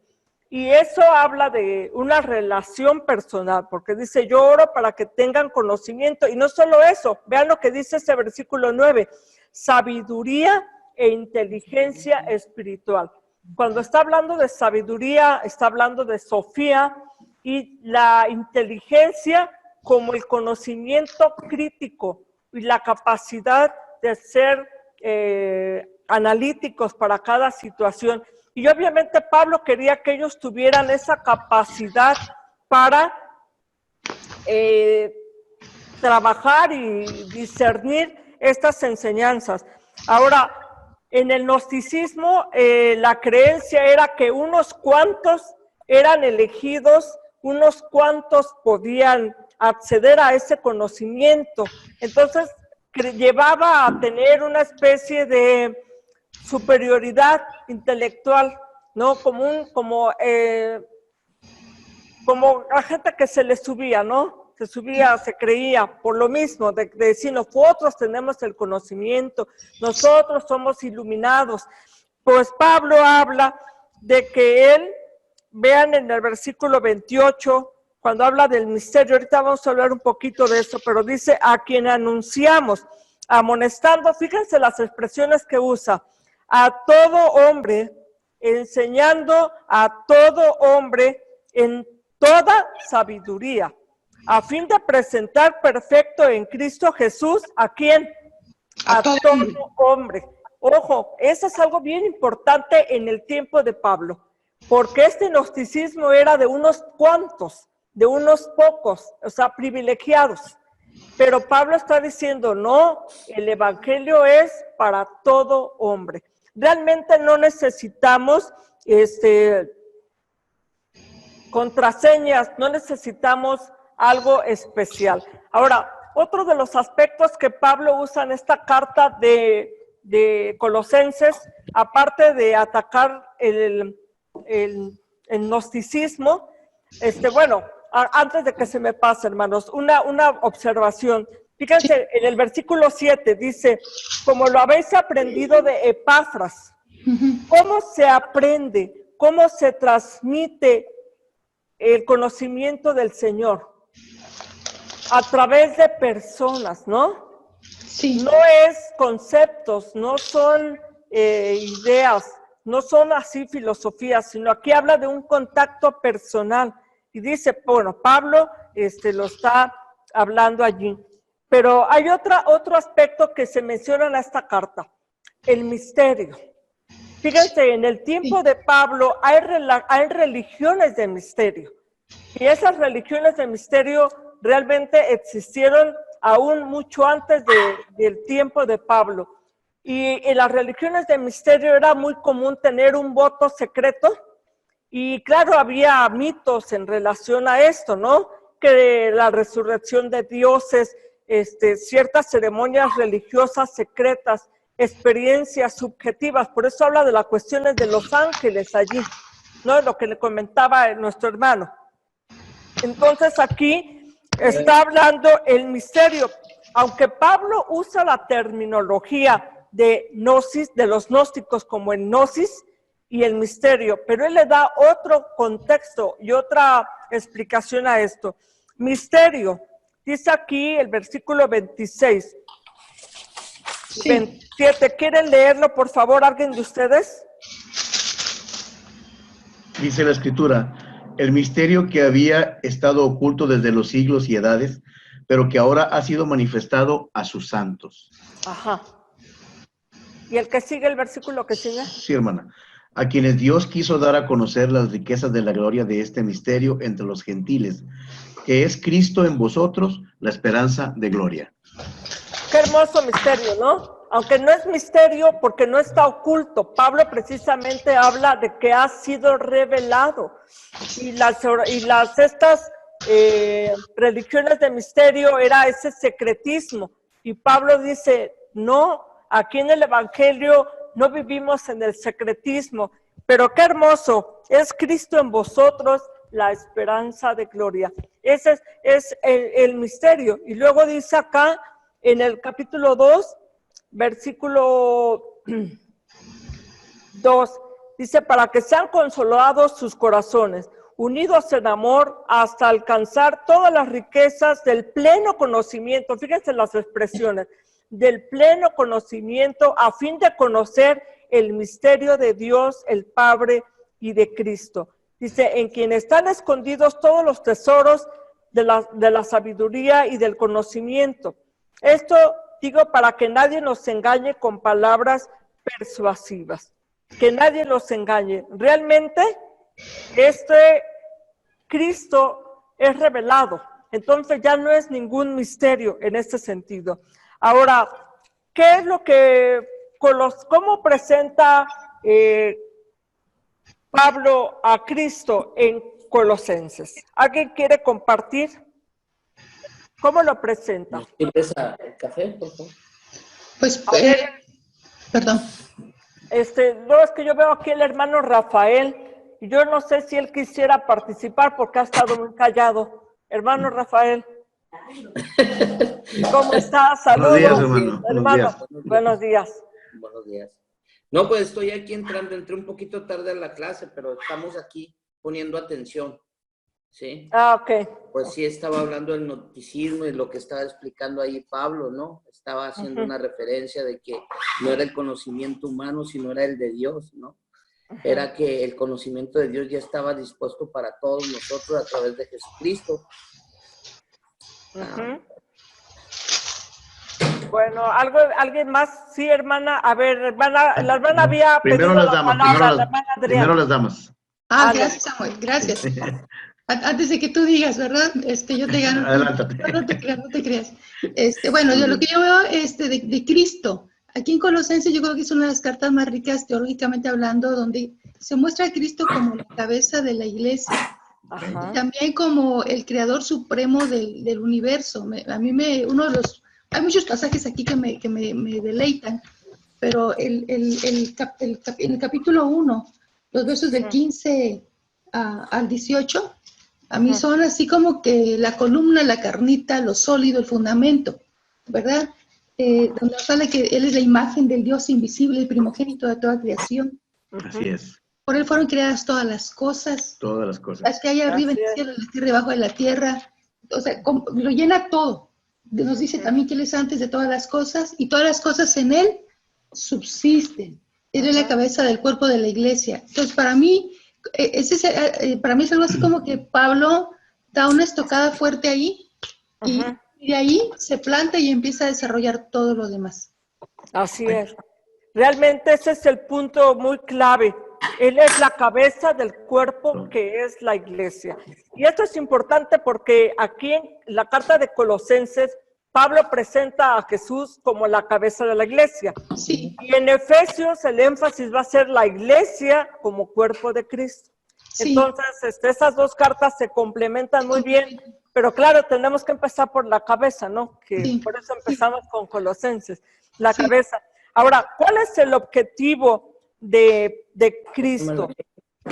Y eso habla de una relación personal, porque dice, yo oro para que tengan conocimiento. Y no solo eso, vean lo que dice ese versículo 9, sabiduría e inteligencia espiritual. Cuando está hablando de sabiduría, está hablando de Sofía, y la inteligencia como el conocimiento crítico y la capacidad de ser analíticos para cada situación. Y obviamente Pablo quería que ellos tuvieran esa capacidad para trabajar y discernir estas enseñanzas. Ahora, en el gnosticismo, la creencia era que unos cuantos eran elegidos, unos cuantos podían acceder a ese conocimiento. Entonces, llevaba a tener una especie de superioridad intelectual, ¿no? Como la gente que se le subía, ¿no? Se subía, se creía por lo mismo, de decir, nosotros tenemos el conocimiento, nosotros somos iluminados. Pues Pablo habla de que él, vean en el versículo 28, cuando habla del misterio, ahorita vamos a hablar un poquito de eso, pero dice, a quien anunciamos, amonestando, fíjense las expresiones que usa, a todo hombre, enseñando a todo hombre en toda sabiduría, a fin de presentar perfecto en Cristo Jesús, ¿a quién? A todo hombre. Ojo, eso es algo bien importante en el tiempo de Pablo, porque este gnosticismo era de unos cuantos, de unos pocos, o sea, privilegiados. Pero Pablo está diciendo, no, el evangelio es para todo hombre. Realmente no necesitamos contraseñas, no necesitamos algo especial. Ahora, otro de los aspectos que Pablo usa en esta carta de Colosenses, aparte de atacar el gnosticismo, bueno, antes de que se me pase, hermanos, una observación. Fíjense, en el versículo 7 dice, como lo habéis aprendido de Epafras, ¿cómo se aprende? ¿Cómo se transmite el conocimiento del Señor? A través de personas, ¿no? Sí. No es conceptos, no son ideas, no son así filosofías, sino aquí habla de un contacto personal. Y dice, bueno, Pablo lo está hablando allí. Pero hay otro aspecto que se menciona en esta carta, el misterio. Fíjense, en el tiempo de Pablo hay religiones de misterio. Y esas religiones de misterio realmente existieron aún mucho antes del tiempo de Pablo. Y en las religiones de misterio era muy común tener un voto secreto. Y claro, había mitos en relación a esto, ¿no? Que la resurrección de dioses, ciertas ceremonias religiosas secretas, experiencias subjetivas. Por eso habla de las cuestiones de los ángeles allí, ¿no? Lo que le comentaba nuestro hermano. Entonces aquí está hablando el misterio. Aunque Pablo usa la terminología de gnosis, de los gnósticos como el gnosis y el misterio, pero él le da otro contexto y otra explicación a esto. Misterio, dice aquí el versículo 26. Sí. 27, ¿quieren leerlo, por favor, alguien de ustedes? Dice la Escritura, el misterio que había estado oculto desde los siglos y edades, pero que ahora ha sido manifestado a sus santos. Ajá. ¿Y el que sigue, el versículo que sigue? Sí, hermana. A quienes Dios quiso dar a conocer las riquezas de la gloria de este misterio entre los gentiles, que es Cristo en vosotros, la esperanza de gloria. Qué hermoso misterio, ¿no? Aunque no es misterio porque no está oculto. Pablo precisamente habla de que ha sido revelado. Y estas predicciones de misterio era ese secretismo. Y Pablo dice, no, aquí en el Evangelio no vivimos en el secretismo. Pero qué hermoso, es Cristo en vosotros, la esperanza de gloria. Ese es el misterio. Y luego dice acá, en el capítulo 2, versículo 2, dice, para que sean consolados sus corazones, unidos en amor, hasta alcanzar todas las riquezas del pleno conocimiento, fíjense las expresiones, del pleno conocimiento, a fin de conocer el misterio de Dios, el Padre y de Cristo. Dice, en quien están escondidos todos los tesoros de la sabiduría y del conocimiento. Esto digo para que nadie nos engañe con palabras persuasivas, que nadie los engañe. Realmente, este Cristo es revelado, entonces ya no es ningún misterio en este sentido. Ahora, ¿qué es lo que, cómo presenta Pablo a Cristo en Colosenses? ¿Alguien quiere compartir? ¿Cómo lo presenta? ¿Nos sirves el café, por favor? Pues, perdón. No, es que yo veo aquí el hermano Rafael, y yo no sé si él quisiera participar porque ha estado muy callado. Hermano Rafael, ¿cómo estás? Saludos. Buenos días, hermano. Hermano, buenos días. Buenos días. No, pues estoy aquí entré un poquito tarde a la clase, pero estamos aquí poniendo atención, ¿sí? Ah, ok. Pues sí, estaba hablando del noticismo y lo que estaba explicando ahí Pablo, ¿no? Estaba haciendo una referencia de que no era el conocimiento humano, sino era el de Dios, ¿no? Era que el conocimiento de Dios ya estaba dispuesto para todos nosotros a través de Jesucristo. Bueno, ¿alguien más? Sí, hermana. A ver, hermana, la hermana había Primero pedido las la damas, palabra, la hermana Adriana. primero las damas. Gracias, Samuel, gracias. Antes de que tú digas, ¿verdad? Yo te gano. Adelántate. No te creas. Bueno, yo lo que yo veo de Cristo, aquí en Colosenses yo creo que es una de las cartas más ricas teológicamente hablando, donde se muestra a Cristo como la cabeza de la iglesia. Ajá. Y también como el creador supremo del universo. Hay muchos pasajes aquí que me deleitan, pero en el capítulo 1, los versos del 15 al 18, a mí son así como que la columna, la carnita, lo sólido, el fundamento, ¿verdad? Donde sale que Él es la imagen del Dios invisible, el primogénito de toda creación. Así es. Por Él fueron creadas todas las cosas. Todas las cosas. Las que hay arriba en el cielo, las que hay debajo de la tierra. O sea, lo llena todo. Nos dice también que Él es antes de todas las cosas y todas las cosas en Él subsisten. Él es la cabeza del cuerpo de la iglesia. Entonces, para mí es algo así como que Pablo da una estocada fuerte ahí y de ahí se planta y empieza a desarrollar todo lo demás. Así es. Realmente ese es el punto muy clave. Él es la cabeza del cuerpo que es la iglesia. Y esto es importante porque aquí en la carta de Colosenses, Pablo presenta a Jesús como la cabeza de la iglesia. Sí. Y en Efesios el énfasis va a ser la iglesia como cuerpo de Cristo. Sí. Entonces, esas dos cartas se complementan muy bien, pero claro, tenemos que empezar por la cabeza, ¿no? Que Sí. por eso empezamos con Colosenses, la cabeza. Ahora, ¿cuál es el objetivo de Cristo?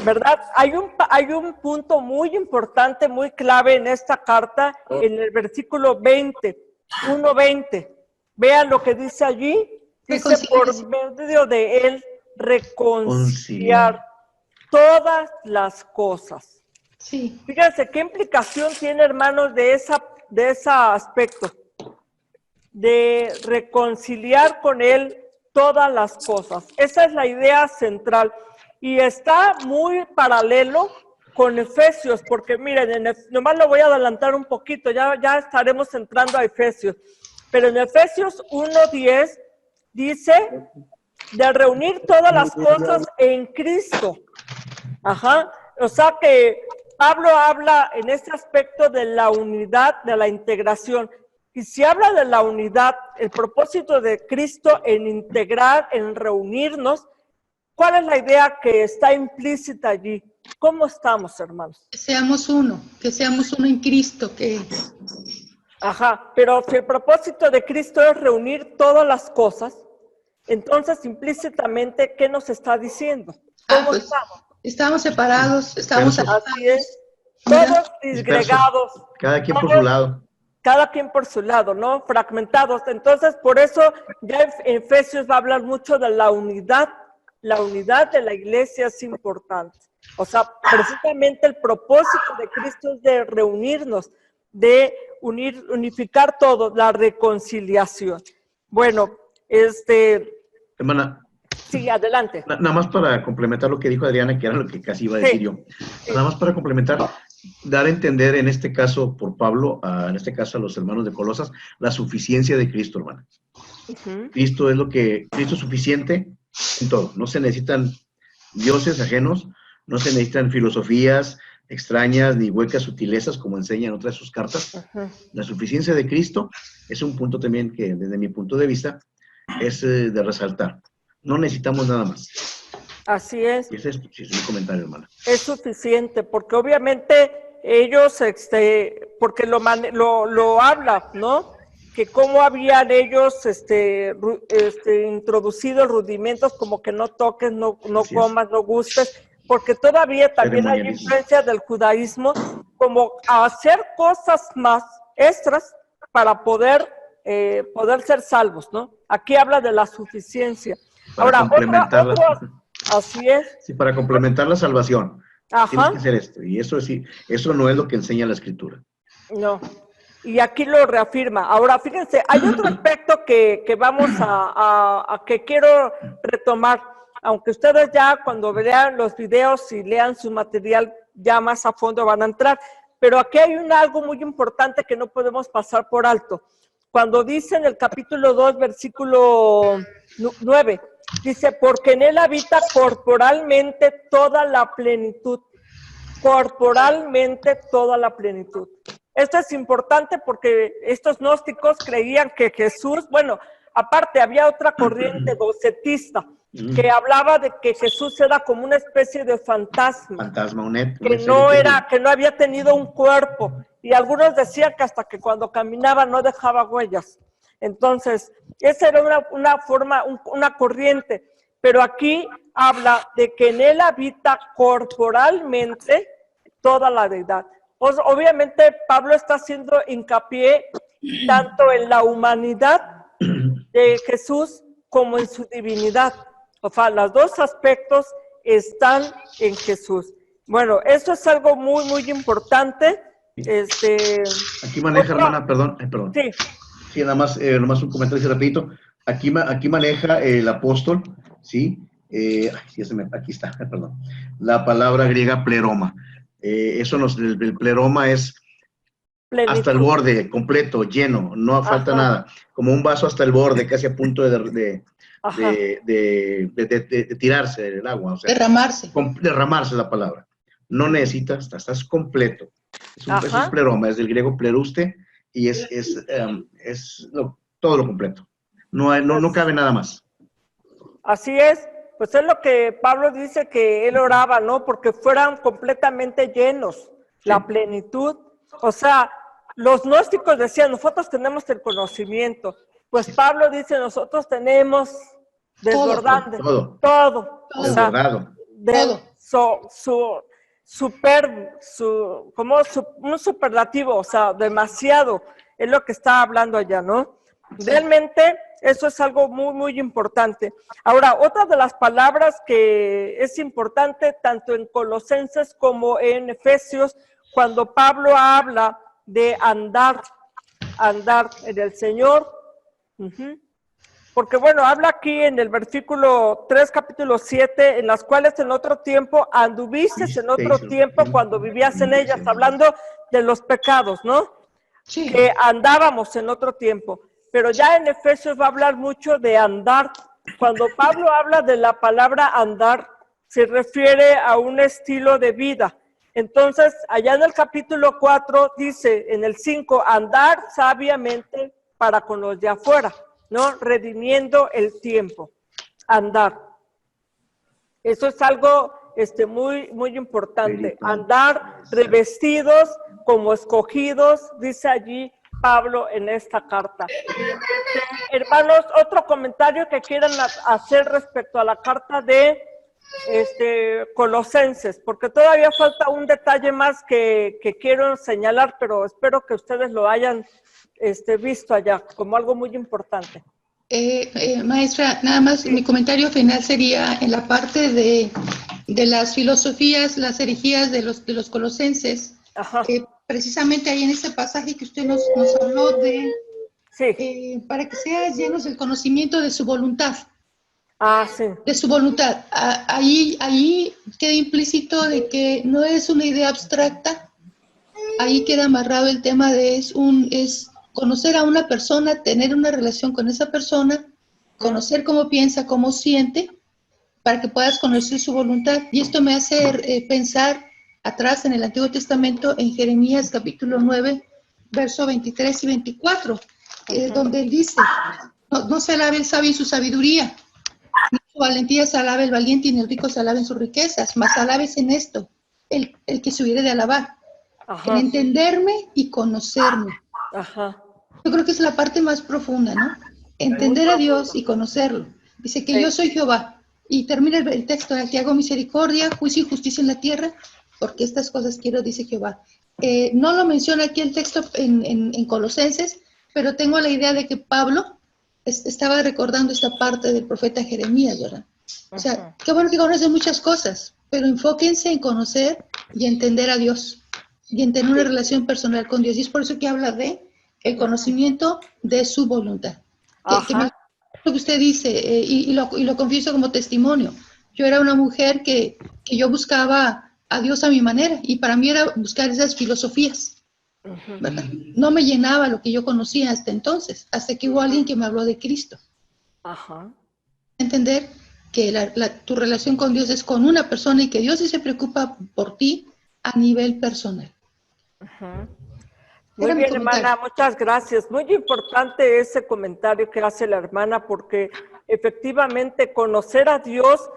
¿Verdad? Hay un punto muy importante, muy clave en esta carta, en el versículo 1:20. Vean lo que dice allí. Dice, por medio de Él, reconciliar todas las cosas. Sí. Fíjense, ¿qué implicación tiene, hermanos, de ese aspecto? De reconciliar con Él todas las cosas. Esa es la idea central. Y está muy paralelo con Efesios, porque miren, nomás lo voy a adelantar un poquito, ya estaremos entrando a Efesios. Pero en Efesios 1:10 dice de reunir todas las cosas en Cristo. Ajá. O sea que Pablo habla en este aspecto de la unidad, de la integración. Y si habla de la unidad, el propósito de Cristo en integrar, en reunirnos, ¿cuál es la idea que está implícita allí? ¿Cómo estamos, hermanos? Que seamos uno en Cristo, que Ajá, pero si el propósito de Cristo es reunir todas las cosas, entonces implícitamente, ¿qué nos está diciendo? ¿Cómo pues, estamos? estamos separados, estamos Dispersos. Así es, Mira, todos disgregados, Cada quien por todos- su lado. cada quien por su lado, ¿no? Fragmentados. Entonces, por eso ya en Efesios va a hablar mucho de la unidad. La unidad de la iglesia es importante. O sea, precisamente el propósito de Cristo es de reunirnos, de unificar todo, la reconciliación. Bueno, Hermana, sí, adelante. nada más para complementar lo que dijo Adriana, que era lo que casi iba a decir Sí. yo. Nada más para complementar, dar a entender en este caso por Pablo, en este caso a los hermanos de Colosas, la suficiencia de Cristo, hermana. Ujú. Cristo es suficiente en todo. No se necesitan dioses ajenos, no se necesitan filosofías extrañas ni huecas sutilezas como enseña en otras de sus cartas. Ujú. La suficiencia de Cristo es un punto también que desde mi punto de vista es de resaltar. No necesitamos nada más. Así es. Y ese es mi comentario, hermana. Es suficiente, porque obviamente ellos, porque lo habla, ¿no? Que cómo habían ellos, introducido rudimentos como que no toques, no Así es. comas, no gustes, porque todavía también hay Ceremonialismo. influencia del judaísmo, como a hacer cosas más extras para poder ser salvos, ¿no? Aquí habla de la suficiencia. Para Ahora, complementarla. así es. Sí, para complementar la salvación. Tiene Ajá. que ser esto. Y eso sí, eso no es lo que enseña la Escritura. No, y aquí lo reafirma. Ahora, fíjense, hay otro aspecto que vamos a que quiero retomar, aunque ustedes ya cuando vean los videos y lean su material ya más a fondo van a entrar, pero aquí hay algo muy importante que no podemos pasar por alto. Cuando dice en el capítulo 2, versículo 9, dice, porque en él habita corporalmente toda la plenitud. Corporalmente toda la plenitud. Esto es importante porque estos gnósticos creían que Jesús, bueno, aparte había otra corriente docetista que hablaba de que Jesús era como una especie de fantasma, Fantasma, que no había tenido un cuerpo, y algunos decían que hasta que cuando caminaba no dejaba huellas. Entonces, esa era una corriente, pero aquí habla de que en él habita corporalmente toda la deidad. Pues, obviamente Pablo está haciendo hincapié tanto en la humanidad de Jesús como en su divinidad. O sea, los dos aspectos están en Jesús. Bueno, eso es algo muy, muy importante. Aquí maneja, hermana, perdón. Sí. Sí, nada más un comentario rapidito. Aquí maneja el apóstol, ¿sí? Aquí está, perdón. La palabra griega pleroma. El pleroma es Plenitud. hasta el borde, completo, lleno, no falta nada. Como un vaso hasta el borde, casi a punto de tirarse del agua. O sea, derramarse la palabra. No necesitas, estás completo. Es un pleroma, es del griego pleruste y es todo lo completo. No cabe nada más. Así es. Pues es lo que Pablo dice que él oraba, ¿no? Porque fueran completamente llenos, la plenitud. O sea, los gnósticos decían, nosotros tenemos el conocimiento. Pues Pablo dice, nosotros tenemos desbordante. Todo. O sea, un superlativo, o sea, demasiado. Es lo que está hablando allá, ¿no? Realmente eso es algo muy, muy importante. Ahora, otra de las palabras que es importante tanto en Colosenses como en Efesios, cuando Pablo habla de andar en el Señor, porque bueno, habla aquí en el versículo 3, capítulo 7, en las cuales en otro tiempo anduviste en otro tiempo cuando vivías en ellas, hablando de los pecados, ¿no? Sí. Que andábamos en otro tiempo. Pero ya en Efesios va a hablar mucho de andar. Cuando Pablo habla de la palabra andar, se refiere a un estilo de vida. Entonces, allá en el capítulo 4 dice, en el 5, andar sabiamente para con los de afuera, ¿no? Redimiendo el tiempo, andar. Eso es algo muy, muy importante. Andar revestidos como escogidos, dice allí Pablo en esta carta. Hermanos, otro comentario que quieran hacer respecto a la carta de Colosenses, porque todavía falta un detalle más que quiero señalar, pero espero que ustedes lo hayan visto allá como algo muy importante. Maestra, nada más mi comentario final sería en la parte de las filosofías, las herejías de los colosenses. Ajá. Precisamente ahí en este pasaje que usted nos habló de, Sí. para que seas llenos del conocimiento de su voluntad. Ah, sí. De su voluntad. Ahí queda implícito de que no es una idea abstracta. Ahí queda amarrado el tema de es conocer a una persona, tener una relación con esa persona, conocer cómo piensa, cómo siente, para que puedas conocer su voluntad. Y esto me hace pensar atrás en el Antiguo Testamento, en Jeremías capítulo 9, verso 23 y 24, donde él dice, no se alabe el sabio en su sabiduría, ni su valentía se alabe el valiente, ni el rico se alabe en sus riquezas, mas alabes en esto, el que se hubiere de alabar, en entenderme y conocerme. Ajá. Yo creo que es la parte más profunda, ¿no? Entender a Dios y conocerlo. Dice que yo soy Jehová. Y termina el texto, que hago misericordia, juicio y justicia en la tierra, porque estas cosas quiero, dice Jehová. No lo menciona aquí el texto en Colosenses, pero tengo la idea de que Pablo estaba recordando esta parte del profeta Jeremías, ¿verdad? O sea, qué bueno que conocen muchas cosas, pero enfóquense en conocer y entender a Dios y en tener una relación personal con Dios. Y es por eso que habla de el conocimiento de su voluntad. Que lo que usted dice, y lo confieso como testimonio. Yo era una mujer que yo buscaba a Dios a mi manera, y para mí era buscar esas filosofías, ¿verdad? No me llenaba lo que yo conocía hasta entonces, hasta que hubo alguien que me habló de Cristo. Ajá. Entender que tu relación con Dios es con una persona y que Dios sí se preocupa por ti a nivel personal. Ajá. Muy bien, hermana, muchas gracias. Muy importante ese comentario que hace la hermana, porque efectivamente conocer a Dios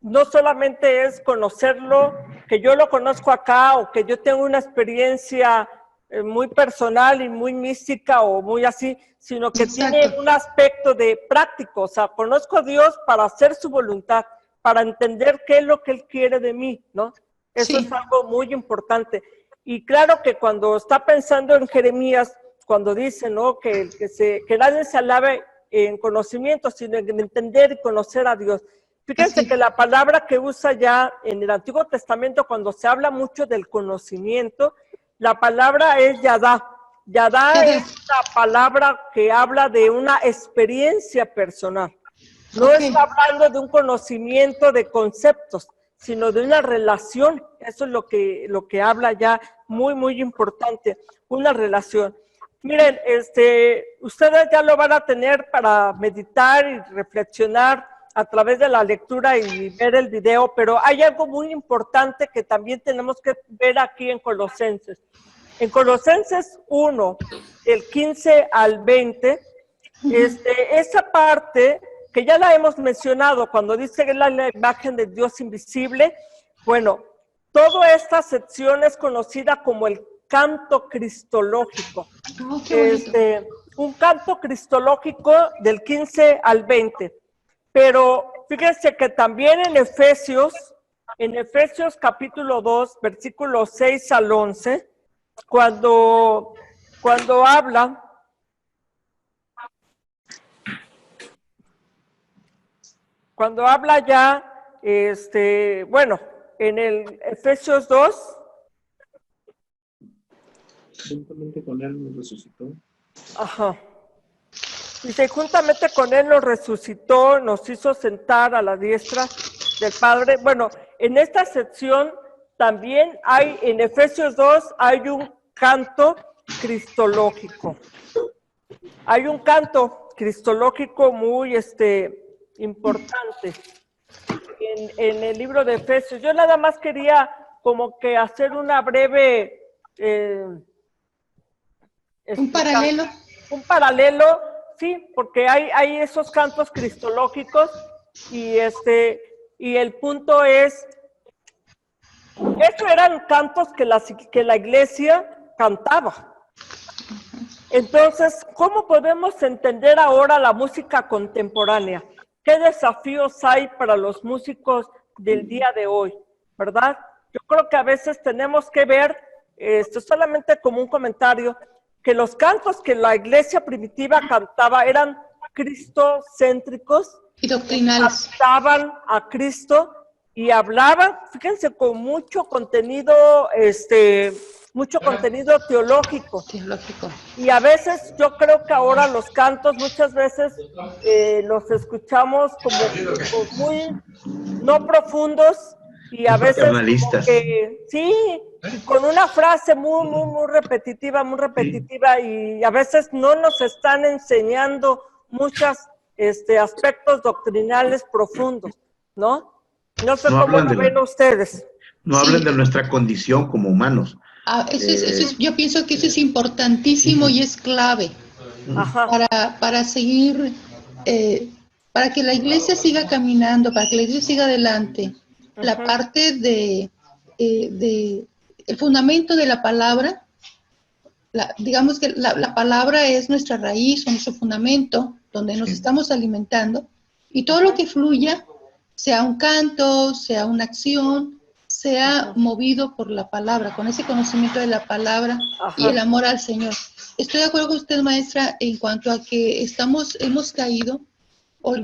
no solamente es conocerlo, que yo lo conozco acá o que yo tengo una experiencia muy personal y muy mística o muy así, sino que tiene un aspecto de práctico. O sea, conozco a Dios para hacer su voluntad, para entender qué es lo que Él quiere de mí, ¿no? Eso es algo muy importante. Y claro que cuando está pensando en Jeremías, cuando dice, ¿no?, que nadie se alabe en conocimiento, sino en entender y conocer a Dios. Fíjense que la palabra que usa ya en el Antiguo Testamento, cuando se habla mucho del conocimiento, la palabra es yadá. Yadá es una palabra que habla de una experiencia personal. No está hablando de un conocimiento de conceptos, sino de una relación. Eso es lo que habla ya, muy, muy importante, una relación. Miren, ustedes ya lo van a tener para meditar y reflexionar a través de la lectura y ver el video, pero hay algo muy importante que también tenemos que ver aquí en Colosenses. En Colosenses 1, del 15 al 20, esa parte que ya la hemos mencionado, cuando dice que es la imagen de Dios invisible, bueno, toda esta sección es conocida como el canto cristológico. Un canto cristológico del 15 al 20. Pero fíjense que también en Efesios capítulo 2, versículos 6 al 11, cuando habla ya, bueno, en el Efesios 2. Juntamente con él nos resucitó. Ajá. Dice, juntamente con él nos resucitó, nos hizo sentar a la diestra del Padre. Bueno, en esta sección también hay, en Efesios 2, hay un canto cristológico. Hay un canto cristológico muy importante en el libro de Efesios. Yo nada más quería como que hacer una breve... Un paralelo. Un paralelo, sí, porque hay esos cantos cristológicos y el punto es, esos eran cantos que la iglesia cantaba. Entonces, ¿cómo podemos entender ahora la música contemporánea? ¿Qué desafíos hay para los músicos del día de hoy? ¿Verdad? Yo creo que a veces tenemos que ver, solamente como un comentario, que los cantos que la iglesia primitiva cantaba eran cristocéntricos, Y doctrinales. cantaban a Cristo y hablaban, fíjense, con mucho contenido teológico. Teológico. Y a veces yo creo que ahora los cantos muchas veces los escuchamos como muy no profundos y a veces Paternalistas. como que, sí, y con una frase muy repetitiva y a veces no nos están enseñando muchos aspectos doctrinales profundos, ¿no? No sé No cómo hablan lo de la- ven ustedes. No Sí. hablen de nuestra condición como humanos. Yo pienso que eso es importantísimo y es clave Ajá. para seguir, para que la iglesia siga caminando, para que la iglesia siga adelante. La Ujú. parte de el fundamento de la palabra, digamos que la palabra es nuestra raíz o nuestro fundamento, donde nos Sí. estamos alimentando, y todo lo que fluya, sea un canto, sea una acción, sea movido por la palabra, con ese conocimiento de la palabra y Ajá. el amor al Señor. Estoy de acuerdo con usted, maestra, en cuanto a que hemos caído, o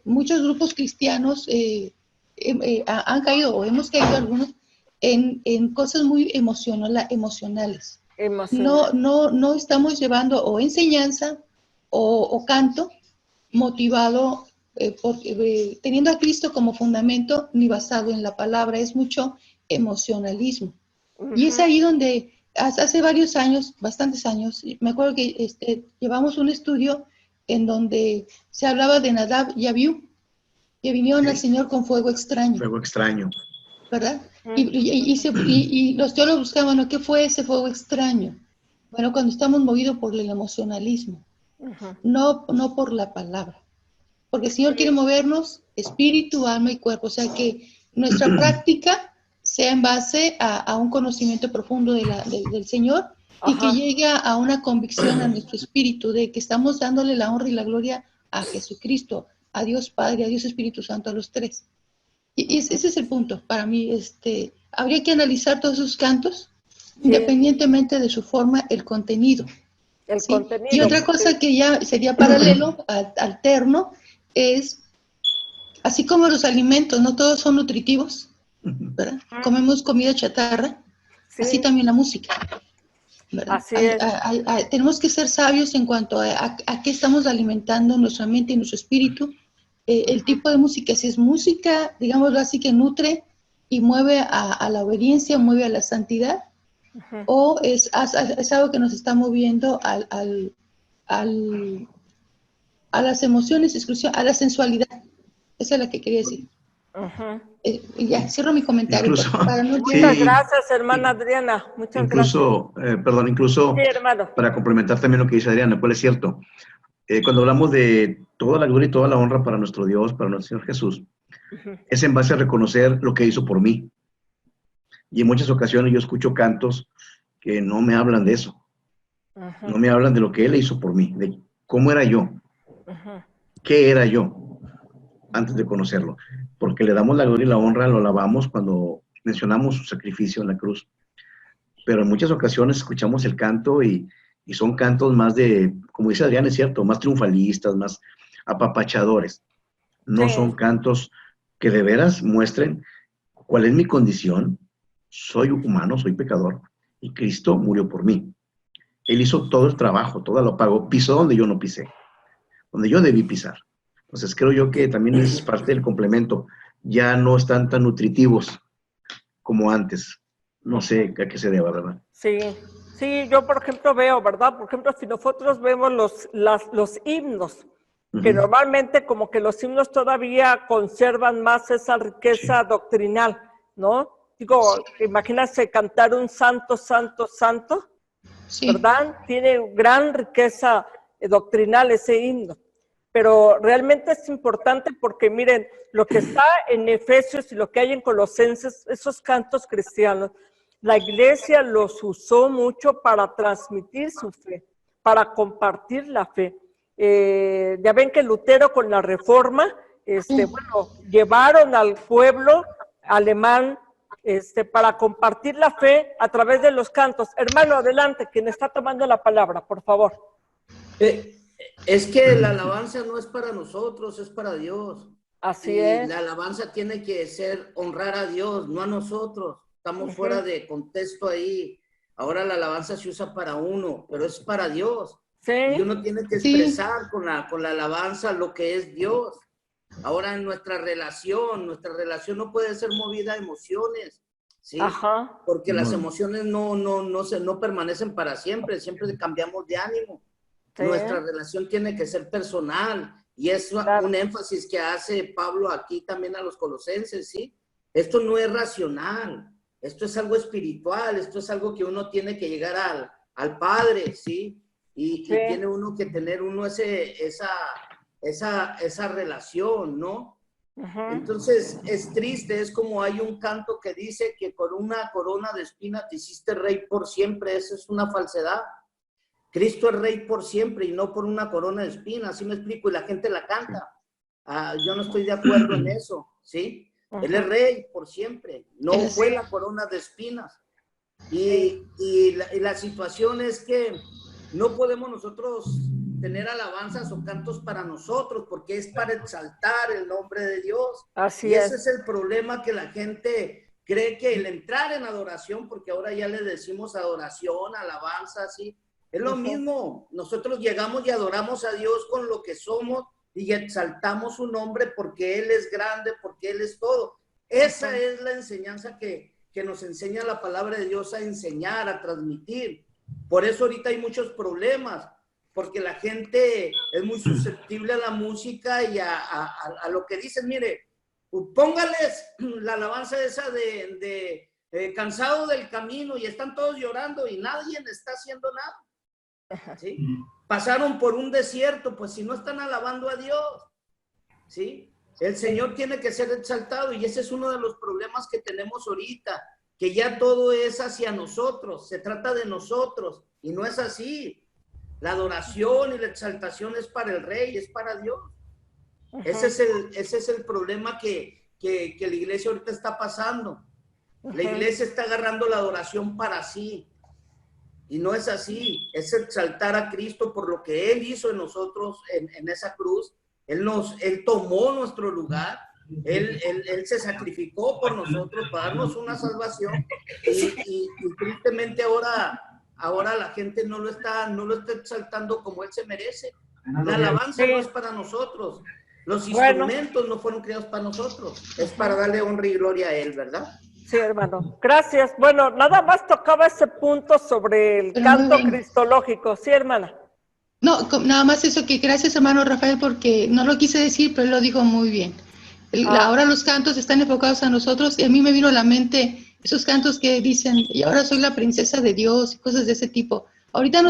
muchos grupos cristianos han caído, o hemos caído algunos, en cosas muy emocionales. Emocional. No estamos llevando o enseñanza o canto motivado teniendo a Cristo como fundamento ni basado en la palabra, es mucho emocionalismo. Y es ahí donde hace varios años, bastantes años, me acuerdo que llevamos un estudio en donde se hablaba de Nadab y Abiú, que vinieron al Señor con fuego extraño, Fuego extraño. ¿verdad? Y los teólogos buscaban, bueno, ¿qué fue ese fuego extraño? Bueno, cuando estamos movidos por el emocionalismo, no por la palabra. Porque el Señor quiere movernos espíritu, alma y cuerpo. O sea, que nuestra práctica sea en base a un conocimiento profundo del Señor y que llegue a una convicción a nuestro espíritu de que estamos dándole la honra y la gloria a Jesucristo, a Dios Padre, a Dios Espíritu Santo, a los tres. Y ese es el punto. Para mí, habría que analizar todos esos cantos, independientemente de su forma, el contenido. El ¿sí? contenido. Y otra cosa que ya sería paralelo, alterno, es, así como los alimentos, no todos son nutritivos, ¿verdad? Comemos comida chatarra, así también la música, ¿verdad? Así es. Tenemos que ser sabios en cuanto a qué estamos alimentando nuestra mente y nuestro espíritu. El tipo de música, si es música, digámoslo así, que nutre y mueve a la obediencia, mueve a la santidad, o es algo que nos está moviendo a las emociones, a la sensualidad. Esa es la que quería decir. Ya, cierro mi comentario. Incluso, Muchas gracias, hermana Adriana. Muchas incluso, incluso Sí, hermano. para complementar también lo que dice Adriana, pues es cierto. Cuando hablamos de toda la gloria y toda la honra para nuestro Dios, para nuestro Señor Jesús, es en base a reconocer lo que hizo por mí. Y en muchas ocasiones yo escucho cantos que no me hablan de eso. No me hablan de lo que Él hizo por mí, de cómo era yo, qué era yo antes de conocerlo. Porque le damos la gloria y la honra, lo alabamos cuando mencionamos su sacrificio en la cruz. Pero en muchas ocasiones escuchamos el canto y son cantos más de, como dice Adrián, es cierto, más triunfalistas, más apapachadores. No son cantos que de veras muestren cuál es mi condición. Soy humano, soy pecador, y Cristo murió por mí. Él hizo todo el trabajo, todo lo pagó, pisó donde yo no pisé, donde yo debí pisar. Entonces creo yo que también es parte del complemento. Ya no están tan nutritivos como antes. No sé a qué se deba, ¿verdad? Sí, yo por ejemplo veo, ¿verdad? Por ejemplo, si nosotros vemos los himnos, que normalmente como que los himnos todavía conservan más esa riqueza doctrinal. ¿no? Digo, imagínate cantar un santo, santo, santo, Sí. ¿verdad? Tiene gran riqueza doctrinal ese himno. Pero realmente es importante porque miren, lo que está en Efesios y lo que hay en Colosenses, esos cantos cristianos, la iglesia los usó mucho para transmitir su fe, para compartir la fe. Ya ven que Lutero con la Reforma, bueno, llevaron al pueblo alemán para compartir la fe a través de los cantos. Hermano, adelante, quien está tomando la palabra, por favor. Es que la alabanza no es para nosotros, es para Dios. Así Y es. la alabanza tiene que ser honrar a Dios, no a nosotros. Estamos fuera de contexto ahí. Ahora la alabanza se usa para uno, pero es para Dios. Sí. Y uno tiene que expresar con la alabanza lo que es Dios. Ahora en nuestra relación no puede ser movida a emociones, ¿sí? Ajá. Porque las emociones no permanecen para siempre, siempre cambiamos de ánimo. Sí. Nuestra relación tiene que ser personal y es Claro. un énfasis que hace Pablo aquí también a los colosenses, ¿sí? Esto no es racional, esto es algo espiritual, esto es algo que uno tiene que llegar al Padre, ¿sí? Y tiene uno que tener esa relación, ¿no? Ajá. Entonces es triste, es como hay un canto que dice que con una corona de espinas te hiciste rey por siempre. Eso es una falsedad. Cristo es rey por siempre y no por una corona de espinas, ¿sí me explico? Y la gente la canta. Yo no estoy de acuerdo en eso, ¿sí? Ajá. Él es rey por siempre, no fue la corona de espinas. Y la situación es que no podemos nosotros tener alabanzas o cantos para nosotros, porque es para exaltar el nombre de Dios. Así y es. ese es el problema, que la gente cree que el entrar en adoración, porque ahora ya le decimos adoración, alabanza, ¿sí? Es lo mismo. Nosotros llegamos y adoramos a Dios con lo que somos y exaltamos su nombre porque Él es grande, porque Él es todo. Esa es la enseñanza que nos enseña la palabra de Dios a enseñar, a transmitir. Por eso ahorita hay muchos problemas, porque la gente es muy susceptible a la música y a lo que dicen. Mire, póngales la alabanza esa de cansado del camino y están todos llorando y nadie está haciendo nada. ¿Sí? Pasaron por un desierto, pues si no están alabando a Dios, ¿sí? El Señor tiene que ser exaltado y ese es uno de los problemas que tenemos ahorita, que ya todo es hacia nosotros, se trata de nosotros y no es así. La adoración y la exaltación es para el Rey, es para Dios. Ese es el problema que la iglesia ahorita está pasando. La iglesia está agarrando la adoración para sí. Y no es así, es exaltar a Cristo por lo que Él hizo en nosotros en esa cruz. Él tomó nuestro lugar, Él se sacrificó por nosotros para darnos una salvación y tristemente ahora la gente no lo está exaltando como Él se merece. La alabanza no es para nosotros, los instrumentos no fueron creados para nosotros, es para darle honra y gloria a Él, ¿verdad? Sí, hermano. Gracias. Bueno, nada más tocaba ese punto sobre el canto cristológico. Sí, hermana. No, nada más eso, que gracias, hermano Rafael, porque no lo quise decir, pero él lo dijo muy bien. Ahora los cantos están enfocados a nosotros y a mí me vino a la mente esos cantos que dicen, y ahora soy la princesa de Dios y cosas de ese tipo. Ahorita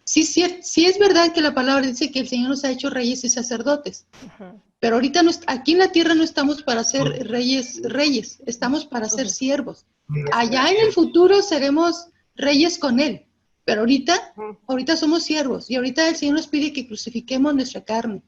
sí es verdad que la palabra dice que el Señor nos ha hecho reyes y sacerdotes. Pero ahorita aquí en la tierra no estamos para ser reyes, estamos para ser siervos. Allá en el futuro seremos reyes con Él, pero ahorita somos siervos y ahorita el Señor nos pide que crucifiquemos nuestra carne,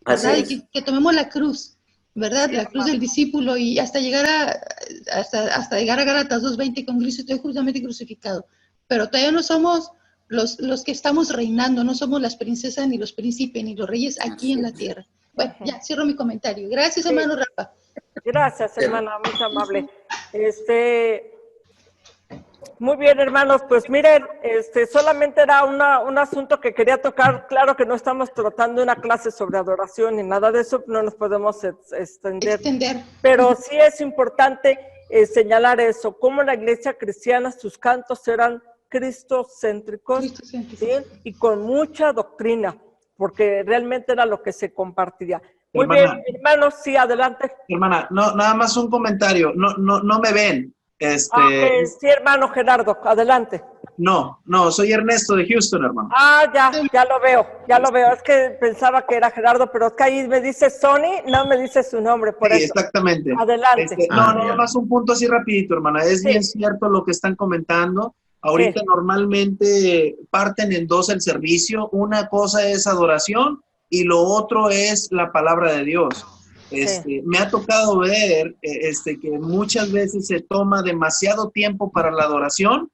¿verdad? Y que tomemos la cruz, ¿verdad? La cruz del discípulo y hasta llegar a Gálatas 2:20, con Cristo estoy justamente crucificado. Pero todavía no somos los que estamos reinando, no somos las princesas ni los príncipes ni los reyes aquí en la tierra. Bueno, ya cierro mi comentario. Gracias, hermano Rafa. Gracias, hermana, muy amable. Muy bien, hermanos, pues miren, solamente era un asunto que quería tocar. Claro que no estamos tratando una clase sobre adoración ni nada de eso, no nos podemos extender. Pero sí es importante señalar eso, cómo la iglesia cristiana, sus cantos eran cristocéntricos, ¿sí? Y con mucha doctrina, porque realmente era lo que se compartía. Muy Hermana. bien, hermanos, sí, adelante. Hermana, no, nada más un comentario. No me ven. Ok, sí, hermano Gerardo, adelante. No, soy Ernesto de Houston, hermano. Ah, ya lo veo. Es que pensaba que era Gerardo, pero es que ahí me dice Sony, no me dice su nombre, por Sí, eso. exactamente. Adelante. Nada ya. más un punto así rapidito, hermana. Es Sí. bien cierto lo que están comentando. Ahorita Sí. normalmente parten en dos el servicio. Una cosa es adoración y lo otro es la palabra de Dios. Me ha tocado ver que muchas veces se toma demasiado tiempo para la adoración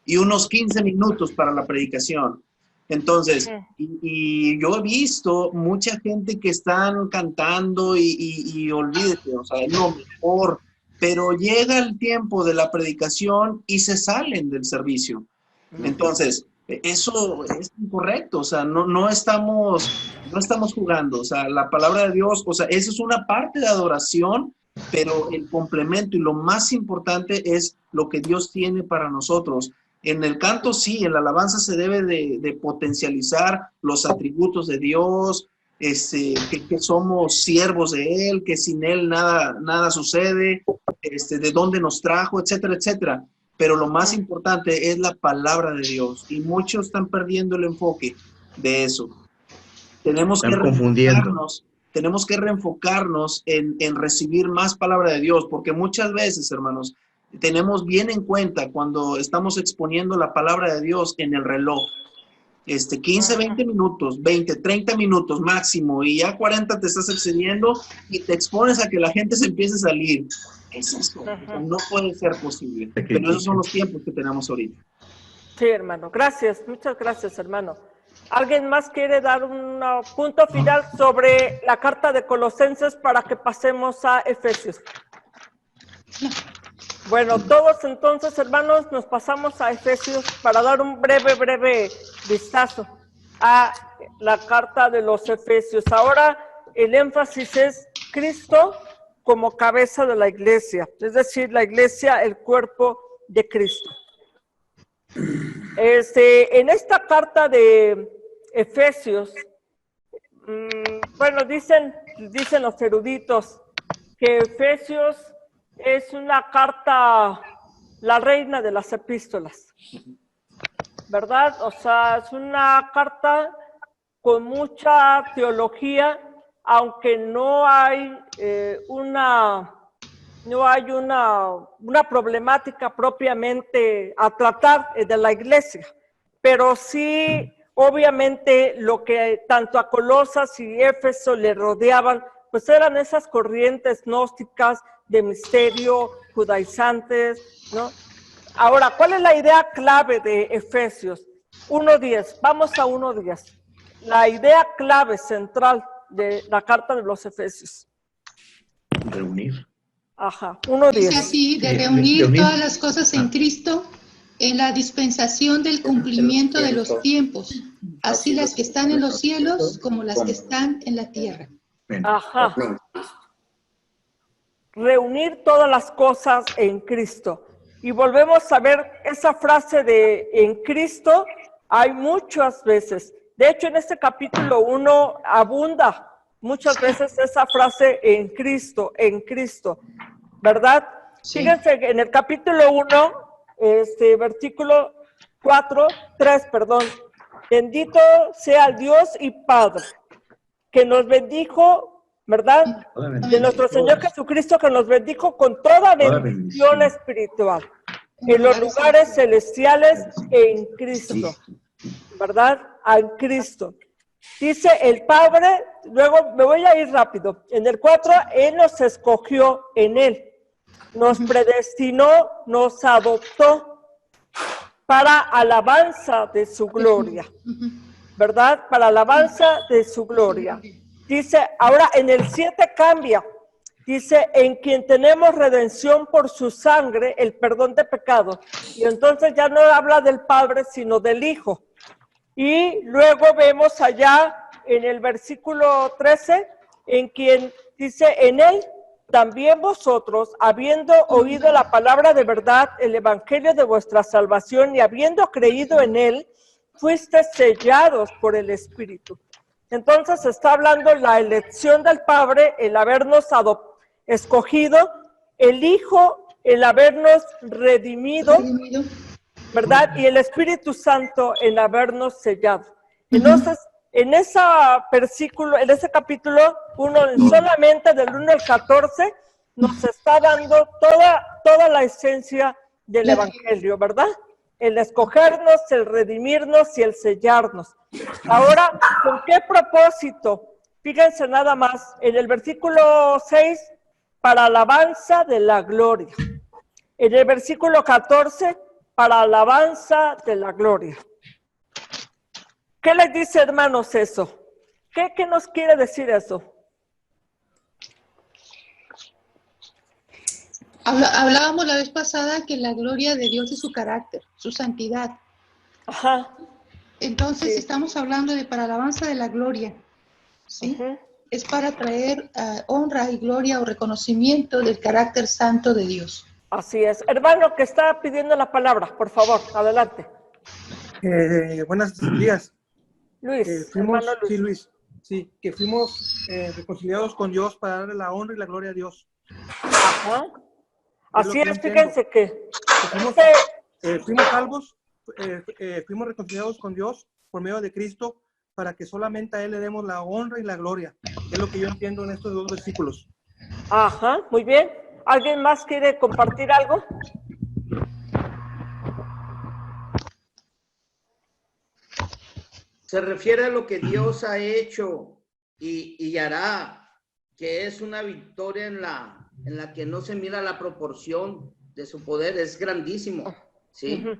y unos 15 minutos para la predicación. Entonces, y yo he visto mucha gente que están cantando y olvídate, o sea, es lo mejor, pero llega el tiempo de la predicación y se salen del servicio. Entonces, eso es incorrecto, o sea, no estamos jugando, o sea, la palabra de Dios, o sea, eso es una parte de adoración, pero el complemento y lo más importante es lo que Dios tiene para nosotros. En el canto sí, en la alabanza se debe de potencializar los atributos de Dios, que somos siervos de Él, que sin Él nada sucede, de dónde nos trajo, etcétera, etcétera. Pero lo más importante es la palabra de Dios y muchos están perdiendo el enfoque de eso. Tenemos que reenfocarnos en recibir más palabra de Dios, porque muchas veces, hermanos, tenemos bien en cuenta cuando estamos exponiendo la palabra de Dios en el reloj. 15, 20 minutos, 20, 30 minutos máximo, y ya 40 te estás excediendo y te expones a que la gente se empiece a salir. Es esto, no puede ser posible. Pero esos son los tiempos que tenemos ahorita. Sí, hermano, gracias, muchas gracias, hermano. ¿Alguien más quiere dar un punto final sobre la carta de Colosenses para que pasemos a Efesios? Bueno, todos entonces, hermanos, nos pasamos a Efesios para dar un breve vistazo a la carta de los Efesios. Ahora el énfasis es Cristo como cabeza de la iglesia, es decir, la iglesia, el cuerpo de Cristo. En esta carta de Efesios, bueno, dicen los eruditos que Efesios es una carta, la reina de las epístolas, ¿verdad? O sea, es una carta con mucha teología, aunque no hay una problemática propiamente a tratar de la iglesia, pero sí, obviamente, lo que tanto a Colosas y Éfeso le rodeaban, pues eran esas corrientes gnósticas de misterio, judaizantes, ¿no? Ahora, ¿cuál es la idea clave de Efesios? 1:10, vamos a 1:10. La idea clave central de la carta de los Efesios. Reunir. Ajá, Es 1:10. así, de reunir todas las cosas en Cristo en la dispensación del cumplimiento de los tiempos, así las que están en los cielos como las que están en la tierra. Ajá. Reunir todas las cosas en Cristo. Y volvemos a ver esa frase de en Cristo, hay muchas veces. De hecho, en este capítulo 1 abunda muchas veces esa frase en Cristo, ¿verdad? Sí. Fíjense en el capítulo 1, versículo 3, bendito sea el Dios y Padre, que nos bendijo, ¿verdad? De nuestro Señor Jesucristo, que nos bendijo con toda bendición espiritual en los lugares celestiales en Cristo, ¿verdad? En Cristo. Dice el Padre, luego me voy a ir rápido. En el 4, Él nos escogió en Él, nos predestinó, nos adoptó para alabanza de su gloria, ¿verdad? Para alabanza de su gloria. Dice, ahora en el 7 cambia, dice, en quien tenemos redención por su sangre, el perdón de pecados. Y entonces ya no habla del Padre, sino del Hijo. Y luego vemos allá en el versículo 13, en quien dice, en él también vosotros, habiendo oído la palabra de verdad, el evangelio de vuestra salvación, y habiendo creído en él, fuisteis sellados por el Espíritu. Entonces está hablando la elección del Padre, el habernos escogido, el Hijo, el habernos redimido, ¿verdad? Y el Espíritu Santo, el habernos sellado. Entonces, en ese versículo, en ese capítulo, solamente del 1 al 14, nos está dando toda la esencia del Evangelio, ¿verdad? El escogernos, el redimirnos y el sellarnos. Ahora, ¿con qué propósito? Fíjense nada más, en el versículo 6, para alabanza de la gloria. En el versículo 14, para alabanza de la gloria. ¿Qué les dice, hermanos, eso? ¿Qué nos quiere decir eso? Hablábamos la vez pasada que la gloria de Dios es su carácter, su santidad. Ajá. Entonces Sí. estamos hablando de para alabanza de la gloria, ¿sí? Ujú. Es para traer honra y gloria o reconocimiento del carácter santo de Dios. Así es. Hermano que está pidiendo la palabra, por favor, adelante. Buenos días. Luis, Fuimos, hermano Luis. sí, Luis, sí, que fuimos reconciliados con Dios para darle la honra y la gloria a Dios. Ajá. Así lo que es, yo fíjense que Fuimos salvos, fuimos reconciliados con Dios por medio de Cristo para que solamente a Él le demos la honra y la gloria. Es lo que yo entiendo en estos dos versículos. Ajá, muy bien. ¿Alguien más quiere compartir algo? Se refiere a lo que Dios ha hecho y hará, que es una victoria en la que no se mira la proporción de su poder, es grandísimo, ¿sí? Ujú.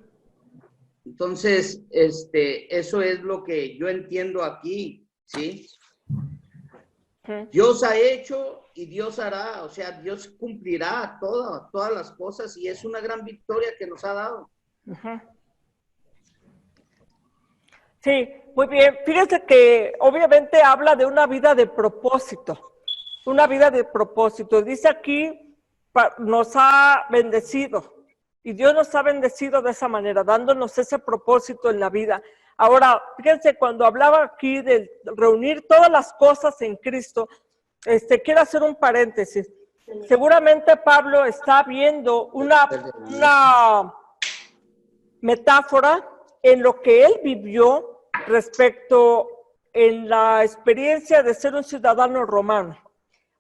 Entonces, eso es lo que yo entiendo aquí, ¿sí? Ujú. Dios ha hecho y Dios hará, o sea, Dios cumplirá todas las cosas y es una gran victoria que nos ha dado. Ujú. Sí, muy bien. Fíjense que obviamente habla de una vida de propósito, una vida de propósito. Dice aquí, nos ha bendecido y Dios nos ha bendecido de esa manera, dándonos ese propósito en la vida. Ahora, fíjense, cuando hablaba aquí de reunir todas las cosas en Cristo, quiero hacer un paréntesis. Seguramente Pablo está viendo una metáfora en lo que él vivió respecto en la experiencia de ser un ciudadano romano.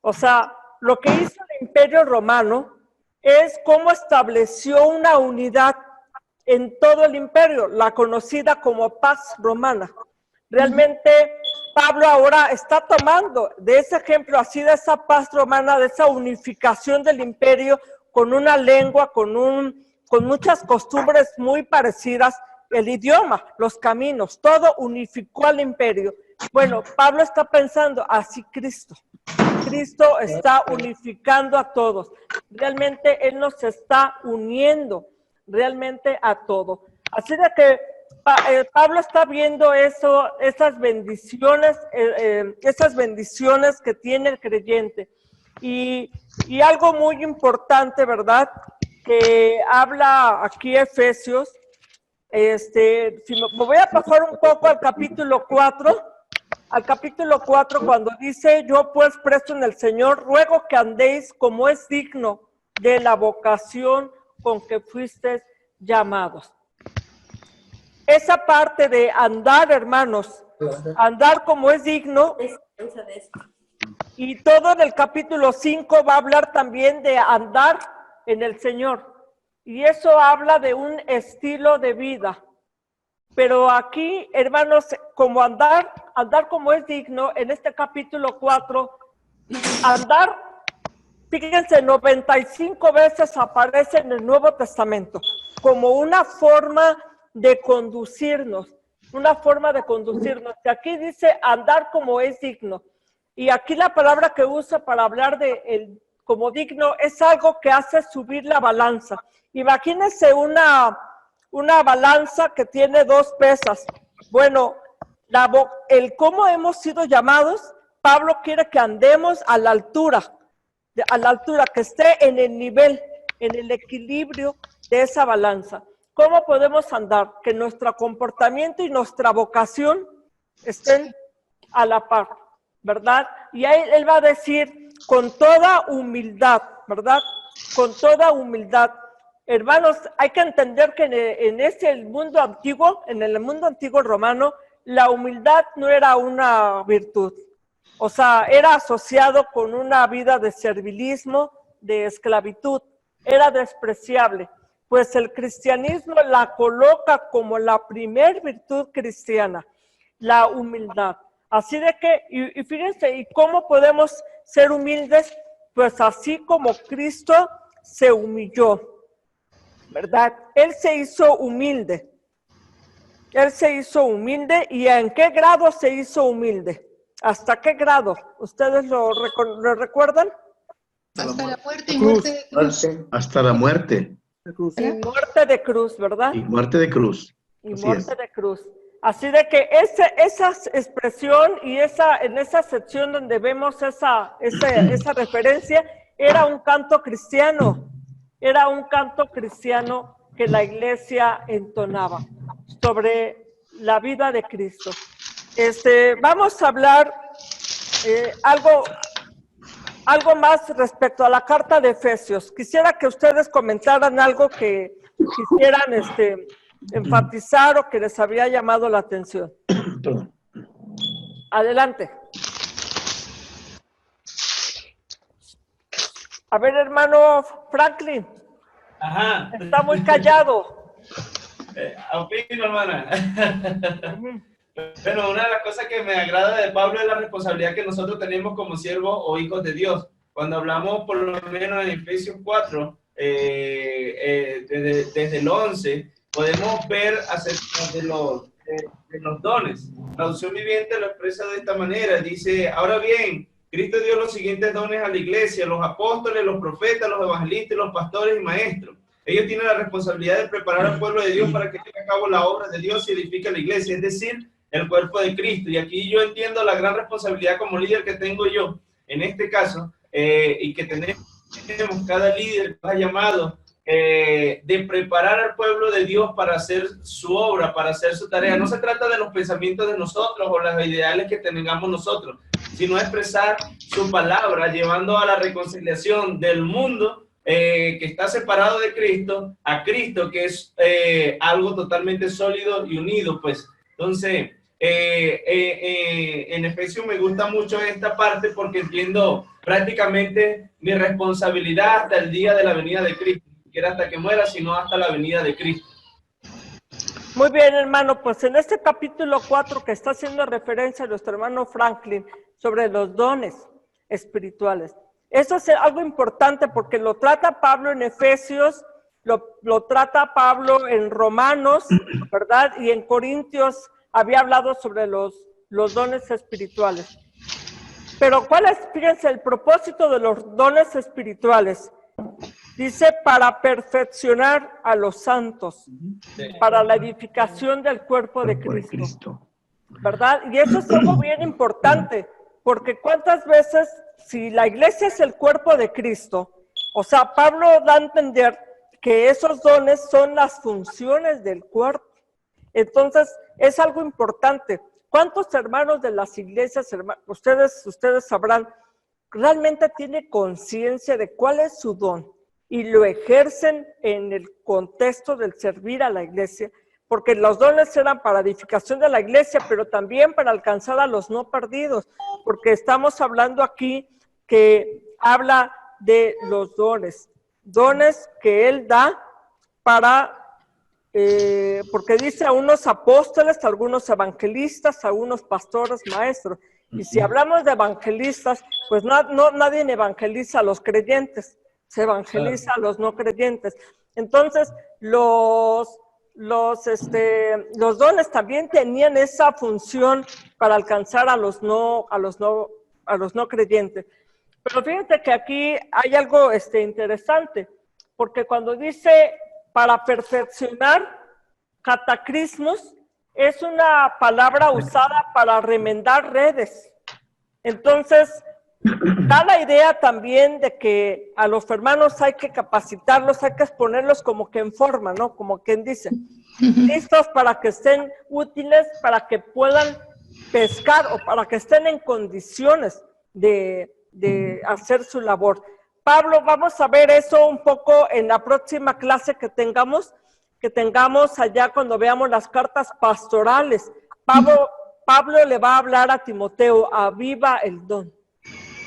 O sea, lo que hizo el Imperio Romano es cómo estableció una unidad en todo el imperio, la conocida como Paz Romana. Realmente Pablo ahora está tomando de ese ejemplo, así de esa paz romana, de esa unificación del imperio con una lengua, con muchas costumbres muy parecidas, el idioma, los caminos, todo unificó al imperio. Bueno, Pablo está pensando, así Cristo está unificando a todos. Realmente Él nos está uniendo realmente a todo. Así de que Pablo está viendo esas bendiciones que tiene el creyente. Y algo muy importante, ¿verdad? Que habla aquí Efesios. Me voy a pasar un poco al capítulo 4. Al capítulo 4, cuando dice, yo pues presto en el Señor, ruego que andéis como es digno de la vocación con que fuisteis llamados. Esa parte de andar, hermanos, andar como es digno, y todo en el capítulo 5 va a hablar también de andar en el Señor. Y eso habla de un estilo de vida. Pero aquí, hermanos, como andar como es digno, en este capítulo 4, andar, fíjense, 95 veces aparece en el Nuevo Testamento como una forma de conducirnos, Y aquí dice andar como es digno. Y aquí la palabra que usa para hablar de como digno es algo que hace subir la balanza. Imagínense una balanza que tiene dos pesas. Bueno, el cómo hemos sido llamados, Pablo quiere que andemos a la altura, que esté en el nivel, en el equilibrio de esa balanza. ¿Cómo podemos andar? Que nuestro comportamiento y nuestra vocación estén a la par, ¿verdad? Y ahí él va a decir con toda humildad, ¿verdad? Con toda humildad. Hermanos, hay que entender que en el mundo antiguo romano, la humildad no era una virtud. O sea, era asociado con una vida de servilismo, de esclavitud. Era despreciable. Pues el cristianismo la coloca como la primer virtud cristiana, la humildad. Así de que, y fíjense, ¿y cómo podemos ser humildes? Pues así como Cristo se humilló, ¿verdad? Él se hizo humilde. Él se hizo humilde. ¿Y en qué grado se hizo humilde? ¿Hasta qué grado? ¿Ustedes lo recuerdan? Hasta la muerte y muerte de cruz. Hasta la muerte. Y muerte de cruz, ¿verdad? Y muerte de cruz. Y Así muerte es. de cruz. Así de que esa expresión y en esa sección donde vemos esa referencia, era un canto cristiano. Era un canto cristiano que la iglesia entonaba sobre la vida de Cristo. Vamos a hablar algo más respecto a la carta de Efesios. Quisiera que ustedes comentaran algo que quisieran enfatizar o que les había llamado la atención. Adelante. A ver, hermano Franklin. Ajá. Está muy callado. Opino, hermana. Pero una de las cosas que me agrada de Pablo es la responsabilidad que nosotros tenemos como siervos o hijos de Dios. Cuando hablamos, por lo menos en Efesios 4, desde el 11, podemos ver acerca de los dones. La traducción viviente lo expresa de esta manera. Dice, ahora bien, Cristo dio los siguientes dones a la iglesia: los apóstoles, los profetas, los evangelistas, los pastores y maestros. Ellos tienen la responsabilidad de preparar al pueblo de Dios para que lleve a cabo la obra de Dios y edifique la iglesia, es decir, el cuerpo de Cristo. Y aquí yo entiendo la gran responsabilidad como líder que tengo yo, en este caso, y que tenemos cada líder que ha llamado, de preparar al pueblo de Dios para hacer su obra, para hacer su tarea. No se trata de los pensamientos de nosotros o los ideales que tengamos nosotros, sino expresar su palabra, llevando a la reconciliación del mundo que está separado de Cristo, a Cristo, que es algo totalmente sólido y unido, pues. Entonces, en Efesios me gusta mucho esta parte porque entiendo prácticamente mi responsabilidad hasta el día de la venida de Cristo, ni siquiera hasta que muera, sino hasta la venida de Cristo. Muy bien, hermano, pues en este capítulo 4 que está haciendo referencia a nuestro hermano Franklin sobre los dones espirituales. Eso es algo importante porque lo trata Pablo en Efesios, lo trata Pablo en Romanos, ¿verdad? Y en Corintios había hablado sobre los dones espirituales. Pero ¿cuál es, fíjense, el propósito de los dones espirituales? Dice, para perfeccionar a los santos, para la edificación del cuerpo de Cristo, ¿verdad? Y eso es algo bien importante, porque ¿cuántas veces, si la iglesia es el cuerpo de Cristo, o sea, Pablo da a entender que esos dones son las funciones del cuerpo? Entonces, es algo importante. ¿Cuántos hermanos de las iglesias, ustedes sabrán, realmente tienen conciencia de cuál es su don y lo ejercen en el contexto del servir a la iglesia? Porque los dones eran para edificación de la iglesia, pero también para alcanzar a los no perdidos, porque estamos hablando aquí que habla de los dones que él da para, porque dice a unos apóstoles, a algunos evangelistas, a unos pastores, maestros. Y si hablamos de evangelistas, pues nadie evangeliza a los creyentes, se evangeliza a los no creyentes. Entonces, los dones también tenían esa función para alcanzar a los no creyentes. Pero fíjate que aquí hay algo interesante, porque cuando dice para perfeccionar, catacrismos, es una palabra usada para remendar redes. Entonces, da la idea también de que a los hermanos hay que capacitarlos, hay que exponerlos como que en forma, ¿no? Como quien dice, listos para que estén útiles, para que puedan pescar o para que estén en condiciones de hacer su labor. Pablo, vamos a ver eso un poco en la próxima clase que tengamos allá cuando veamos las cartas pastorales. Pablo le va a hablar a Timoteo, aviva el don.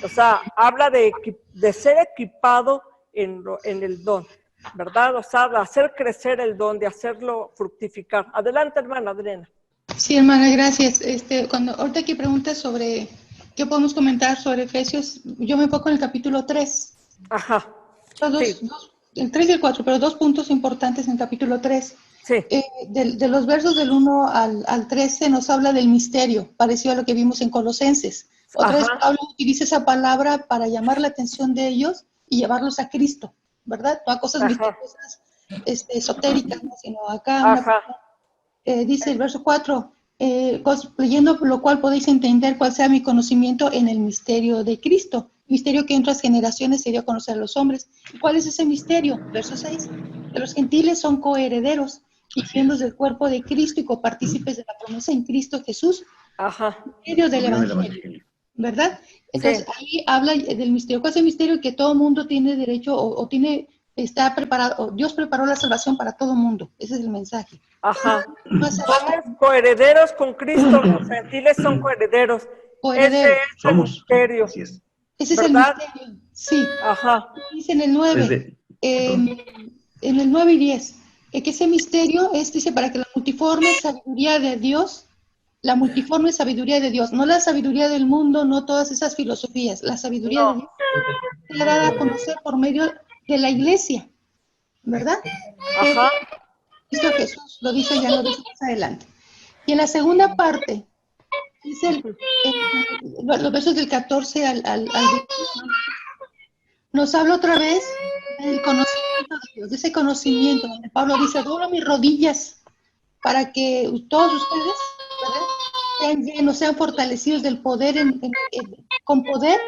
O sea, habla de ser equipado en el don, ¿verdad? O sea, de hacer crecer el don, de hacerlo fructificar. Adelante, hermana Adriana. Sí, hermana, gracias. Ahorita que preguntas sobre qué podemos comentar sobre Efesios, yo me enfoco en el capítulo 3. Ajá. El 3 y el 4, pero 2 puntos importantes en el capítulo 3. Sí. De los versos del 1 al 13 nos habla del misterio, parecido a lo que vimos en Colosenses. Otra vez Pablo utiliza esa palabra para llamar la atención de ellos y llevarlos a Cristo, ¿verdad? No a cosas misteriosas, esotéricas, ¿no? Sino acá dice el verso 4, leyendo lo cual podéis entender cuál sea mi conocimiento en el misterio de Cristo, misterio que en otras generaciones se dio a conocer a los hombres. ¿Y cuál es ese misterio? Verso 6, que los gentiles son coherederos y miembros del cuerpo de Cristo y copartícipes de la promesa en Cristo Jesús, misterio del Evangelio, ¿verdad? Entonces ahí habla del misterio. ¿Cuál es el misterio? Que todo mundo tiene derecho está preparado, Dios preparó la salvación para todo mundo. Ese es el mensaje. Somos coherederos con Cristo, los gentiles son coherederos. Ese es el misterio. Ese es el misterio, sí. Dice en el 9, en el 9 y 10, que ese misterio dice, para que la multiforme sabiduría de Dios, no la sabiduría del mundo, no todas esas filosofías, la sabiduría de Dios se dada a conocer por medio de la iglesia, ¿verdad? Cristo Jesús lo dice más adelante. Y en la segunda parte, dice los versos del 14 al 20, nos habla otra vez del conocimiento de Dios, de ese conocimiento, donde Pablo dice, doblo mis rodillas para que todos ustedes, ¿verdad?, sean llenos, sean fortalecidos del poder, con poder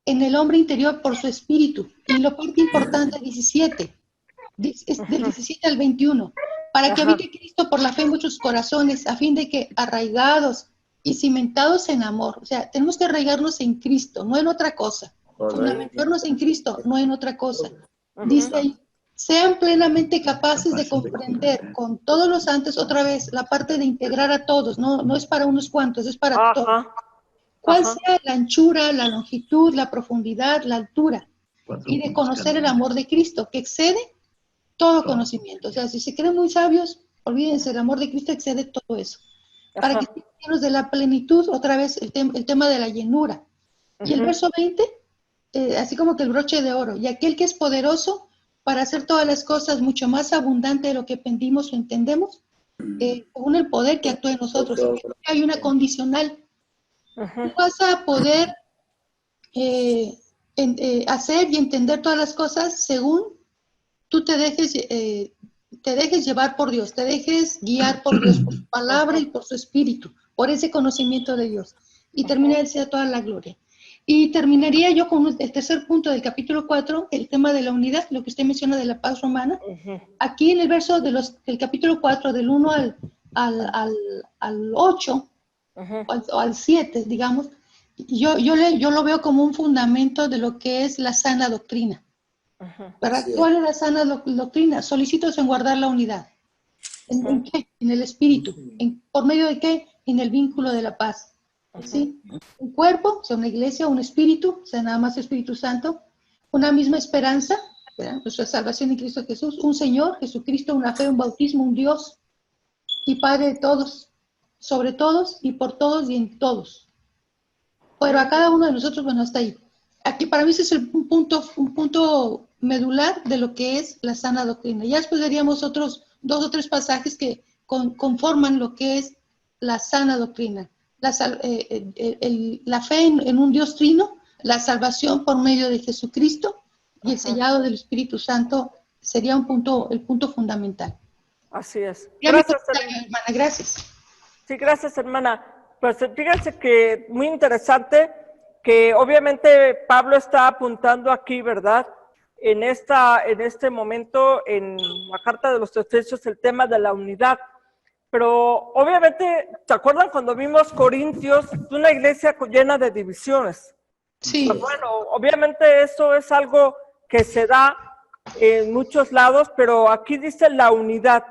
en el hombre interior por su espíritu. Y lo parte importante, 17, del 17 al 21, para que habite Cristo por la fe en vuestros corazones, a fin de que arraigados y cimentados en amor, o sea, tenemos que arraigarnos en Cristo, no en otra cosa, fundamentarnos en Cristo, no en otra cosa. Dice ahí, sean plenamente capaces de comprender con todos los santos, otra vez, la parte de integrar a todos, no es para unos cuantos, es para todos. ¿Cuál sea la anchura, la longitud, la profundidad, la altura? Y de conocer el amor de Cristo, que excede todo conocimiento. O sea, si se creen muy sabios, olvídense, el amor de Cristo excede todo eso. Para que estén llenos de la plenitud, otra vez el tema de la llenura. Y el verso 20, así como que el broche de oro, y aquel que es poderoso para hacer todas las cosas mucho más abundante de lo que pedimos o entendemos, según el poder que actúa en nosotros. Hay una condicional. Tú vas a poder hacer y entender todas las cosas según tú te dejes llevar por Dios, te dejes guiar por Dios, por su palabra y por su espíritu, por ese conocimiento de Dios. Y termina de ser toda la gloria. Y terminaría yo con el tercer punto del capítulo 4, el tema de la unidad, lo que usted menciona de la paz romana. Aquí en el verso del capítulo 4, del 1 al 8, o al 7, digamos, yo lo veo como un fundamento de lo que es la sana doctrina. ¿Verdad? ¿Cuál es la sana doctrina? Solícitos en guardar la unidad. ¿En qué? En el espíritu. ¿Por medio de qué? En el vínculo de la paz. ¿Sí? Un cuerpo, o sea, una iglesia, un espíritu, o sea, nada más Espíritu Santo, una misma esperanza, ¿verdad? Nuestra salvación en Cristo Jesús, un Señor, Jesucristo, una fe, un bautismo, un Dios y Padre de todos, sobre todos y por todos y en todos. Pero a cada uno de nosotros, bueno, hasta ahí. Aquí para mí ese es un punto medular de lo que es la sana doctrina. Ya después veríamos otros 2 o 3 pasajes que conforman lo que es la sana doctrina. La fe en un Dios trino, la salvación por medio de Jesucristo y el sellado del Espíritu Santo sería el punto fundamental. Así es. Gracias, hermana. Gracias. Sí, gracias, hermana. Pues fíjense que muy interesante que obviamente Pablo está apuntando aquí, ¿verdad? En este momento, en la carta de los Efesios, el tema de la unidad. Pero obviamente, ¿te acuerdan cuando vimos Corintios? Una iglesia llena de divisiones. Sí. Pues bueno, obviamente eso es algo que se da en muchos lados, pero aquí dice la unidad.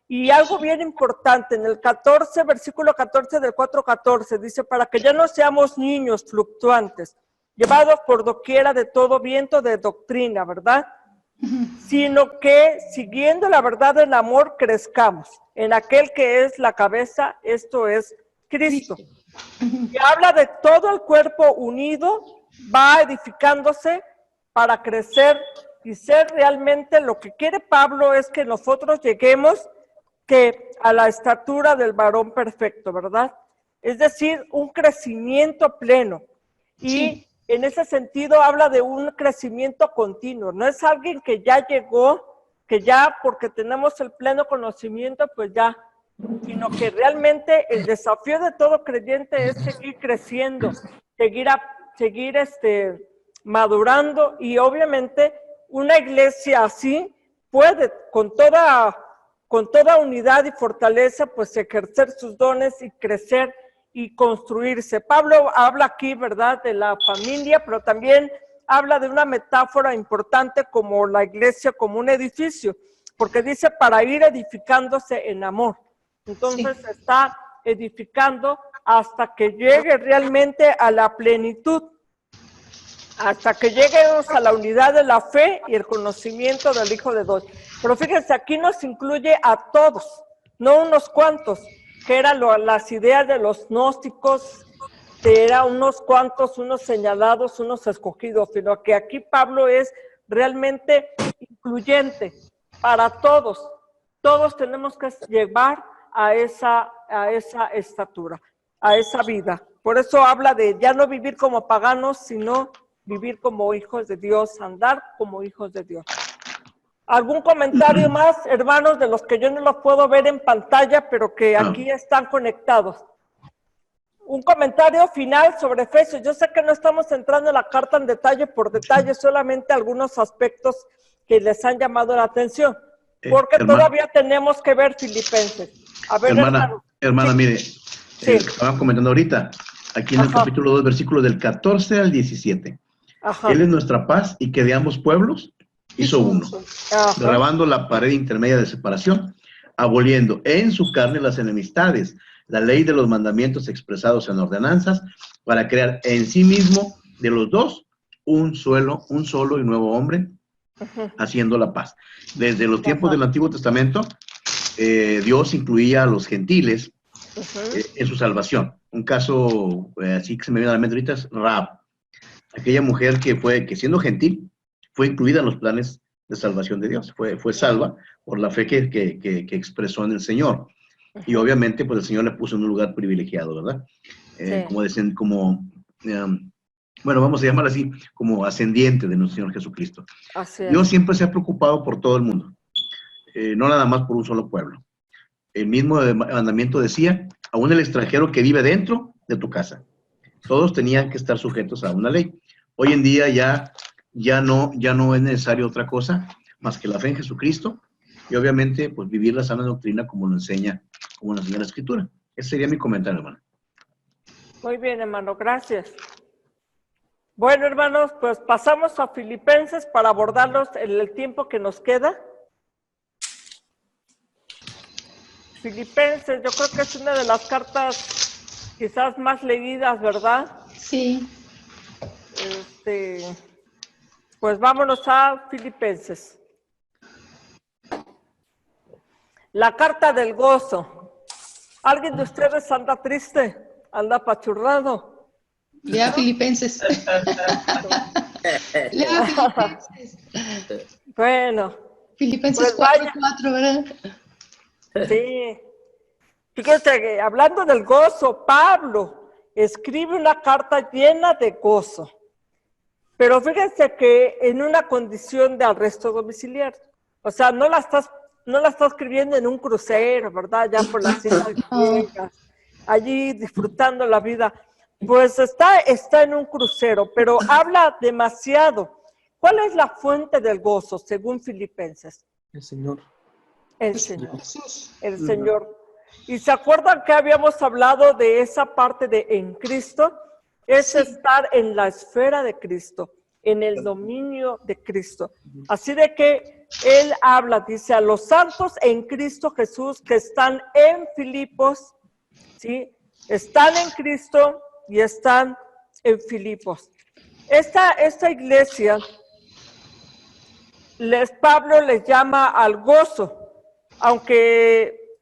Y algo bien importante, en el 14, versículo 14 del 4:14, dice, para que ya no seamos niños fluctuantes, llevados por doquiera de todo viento de doctrina, ¿verdad? Sino que, siguiendo la verdad del amor, crezcamos en aquel que es la cabeza, esto es Cristo. Y habla de todo el cuerpo unido, va edificándose para crecer y ser realmente lo que quiere Pablo es que nosotros lleguemos a la estatura del varón perfecto, ¿verdad? Es decir, un crecimiento pleno. Y Sí. en ese sentido habla de un crecimiento continuo. No es alguien que ya llegó, que ya porque tenemos el pleno conocimiento, pues ya, sino que realmente el desafío de todo creyente es seguir creciendo, seguir madurando, y obviamente una iglesia así puede con toda unidad y fortaleza pues ejercer sus dones y crecer y construirse. Pablo habla aquí, ¿verdad?, de la familia, pero también habla de una metáfora importante como la iglesia, como un edificio, porque dice para ir edificándose en amor. Entonces se está edificando hasta que llegue realmente a la plenitud, hasta que lleguemos a la unidad de la fe y el conocimiento del Hijo de Dios. Pero fíjense, aquí nos incluye a todos, no unos cuantos, que eran las ideas de los gnósticos, que eran unos cuantos, unos señalados, unos escogidos, sino que aquí Pablo es realmente incluyente para todos. Todos tenemos que llevar a esa estatura, a esa vida. Por eso habla de ya no vivir como paganos, sino vivir como hijos de Dios, andar como hijos de Dios. ¿Algún comentario más, hermanos, de los que yo no los puedo ver en pantalla, pero que aquí están conectados? Un comentario final sobre Efesios. Yo sé que no estamos entrando en la carta en detalle por detalle, solamente algunos aspectos que les han llamado la atención, porque todavía tenemos que ver Filipenses. A ver, hermana, sí. mire, Sí. estaban comentando ahorita, aquí en el capítulo 2, versículos del 14 al 17. Ajá. Él es nuestra paz y que de ambos pueblos hizo uno, derribando la pared intermedia de separación, aboliendo en su carne las enemistades, la ley de los mandamientos expresados en ordenanzas, para crear en sí mismo de los dos un solo y nuevo hombre, haciendo la paz. Desde los tiempos del Antiguo Testamento, Dios incluía a los gentiles en su salvación. Un caso así que se me viene a la mente ahorita es Rahab, aquella mujer que siendo gentil fue incluida en los planes de salvación de Dios, fue salva por la fe que expresó en el Señor. Y obviamente pues el Señor le puso en un lugar privilegiado, ¿verdad? Bueno, vamos a llamar así, como ascendiente de nuestro Señor Jesucristo. Dios siempre se ha preocupado por todo el mundo, no nada más por un solo pueblo. El mismo mandamiento decía, aún el extranjero que vive dentro de tu casa. Todos tenían que estar sujetos a una ley. Hoy en día ya no es necesario otra cosa más que la fe en Jesucristo y obviamente pues vivir la sana doctrina como lo enseña la Escritura. Ese sería mi comentario, hermano. Muy bien, hermano, gracias. Bueno, hermanos, pues pasamos a Filipenses para abordarlos en el tiempo que nos queda. Filipenses, yo creo que es una de las cartas quizás más leídas, ¿verdad? Sí. Pues vámonos a Filipenses. La carta del gozo. ¿Alguien de ustedes anda triste? ¿Anda apachurrado? Lea Filipenses. Lea Filipenses. Bueno. Filipenses pues 4:4, ¿verdad? Sí. Fíjense que hablando del gozo, Pablo escribe una carta llena de gozo. Pero fíjense que en una condición de arresto domiciliario. O sea, no la está escribiendo en un crucero, ¿verdad? Ya por las islas griegas, allí disfrutando la vida. Pues está en un crucero, pero habla demasiado. ¿Cuál es la fuente del gozo, según Filipenses? El Señor. El Señor. El Señor. Y se acuerdan que habíamos hablado de esa parte de en Cristo, es estar en la esfera de Cristo, en el dominio de Cristo. Así de que él habla, dice, a los santos en Cristo Jesús que están en Filipos, ¿sí? Están en Cristo y están en Filipos. Esta iglesia, Pablo les llama al gozo, aunque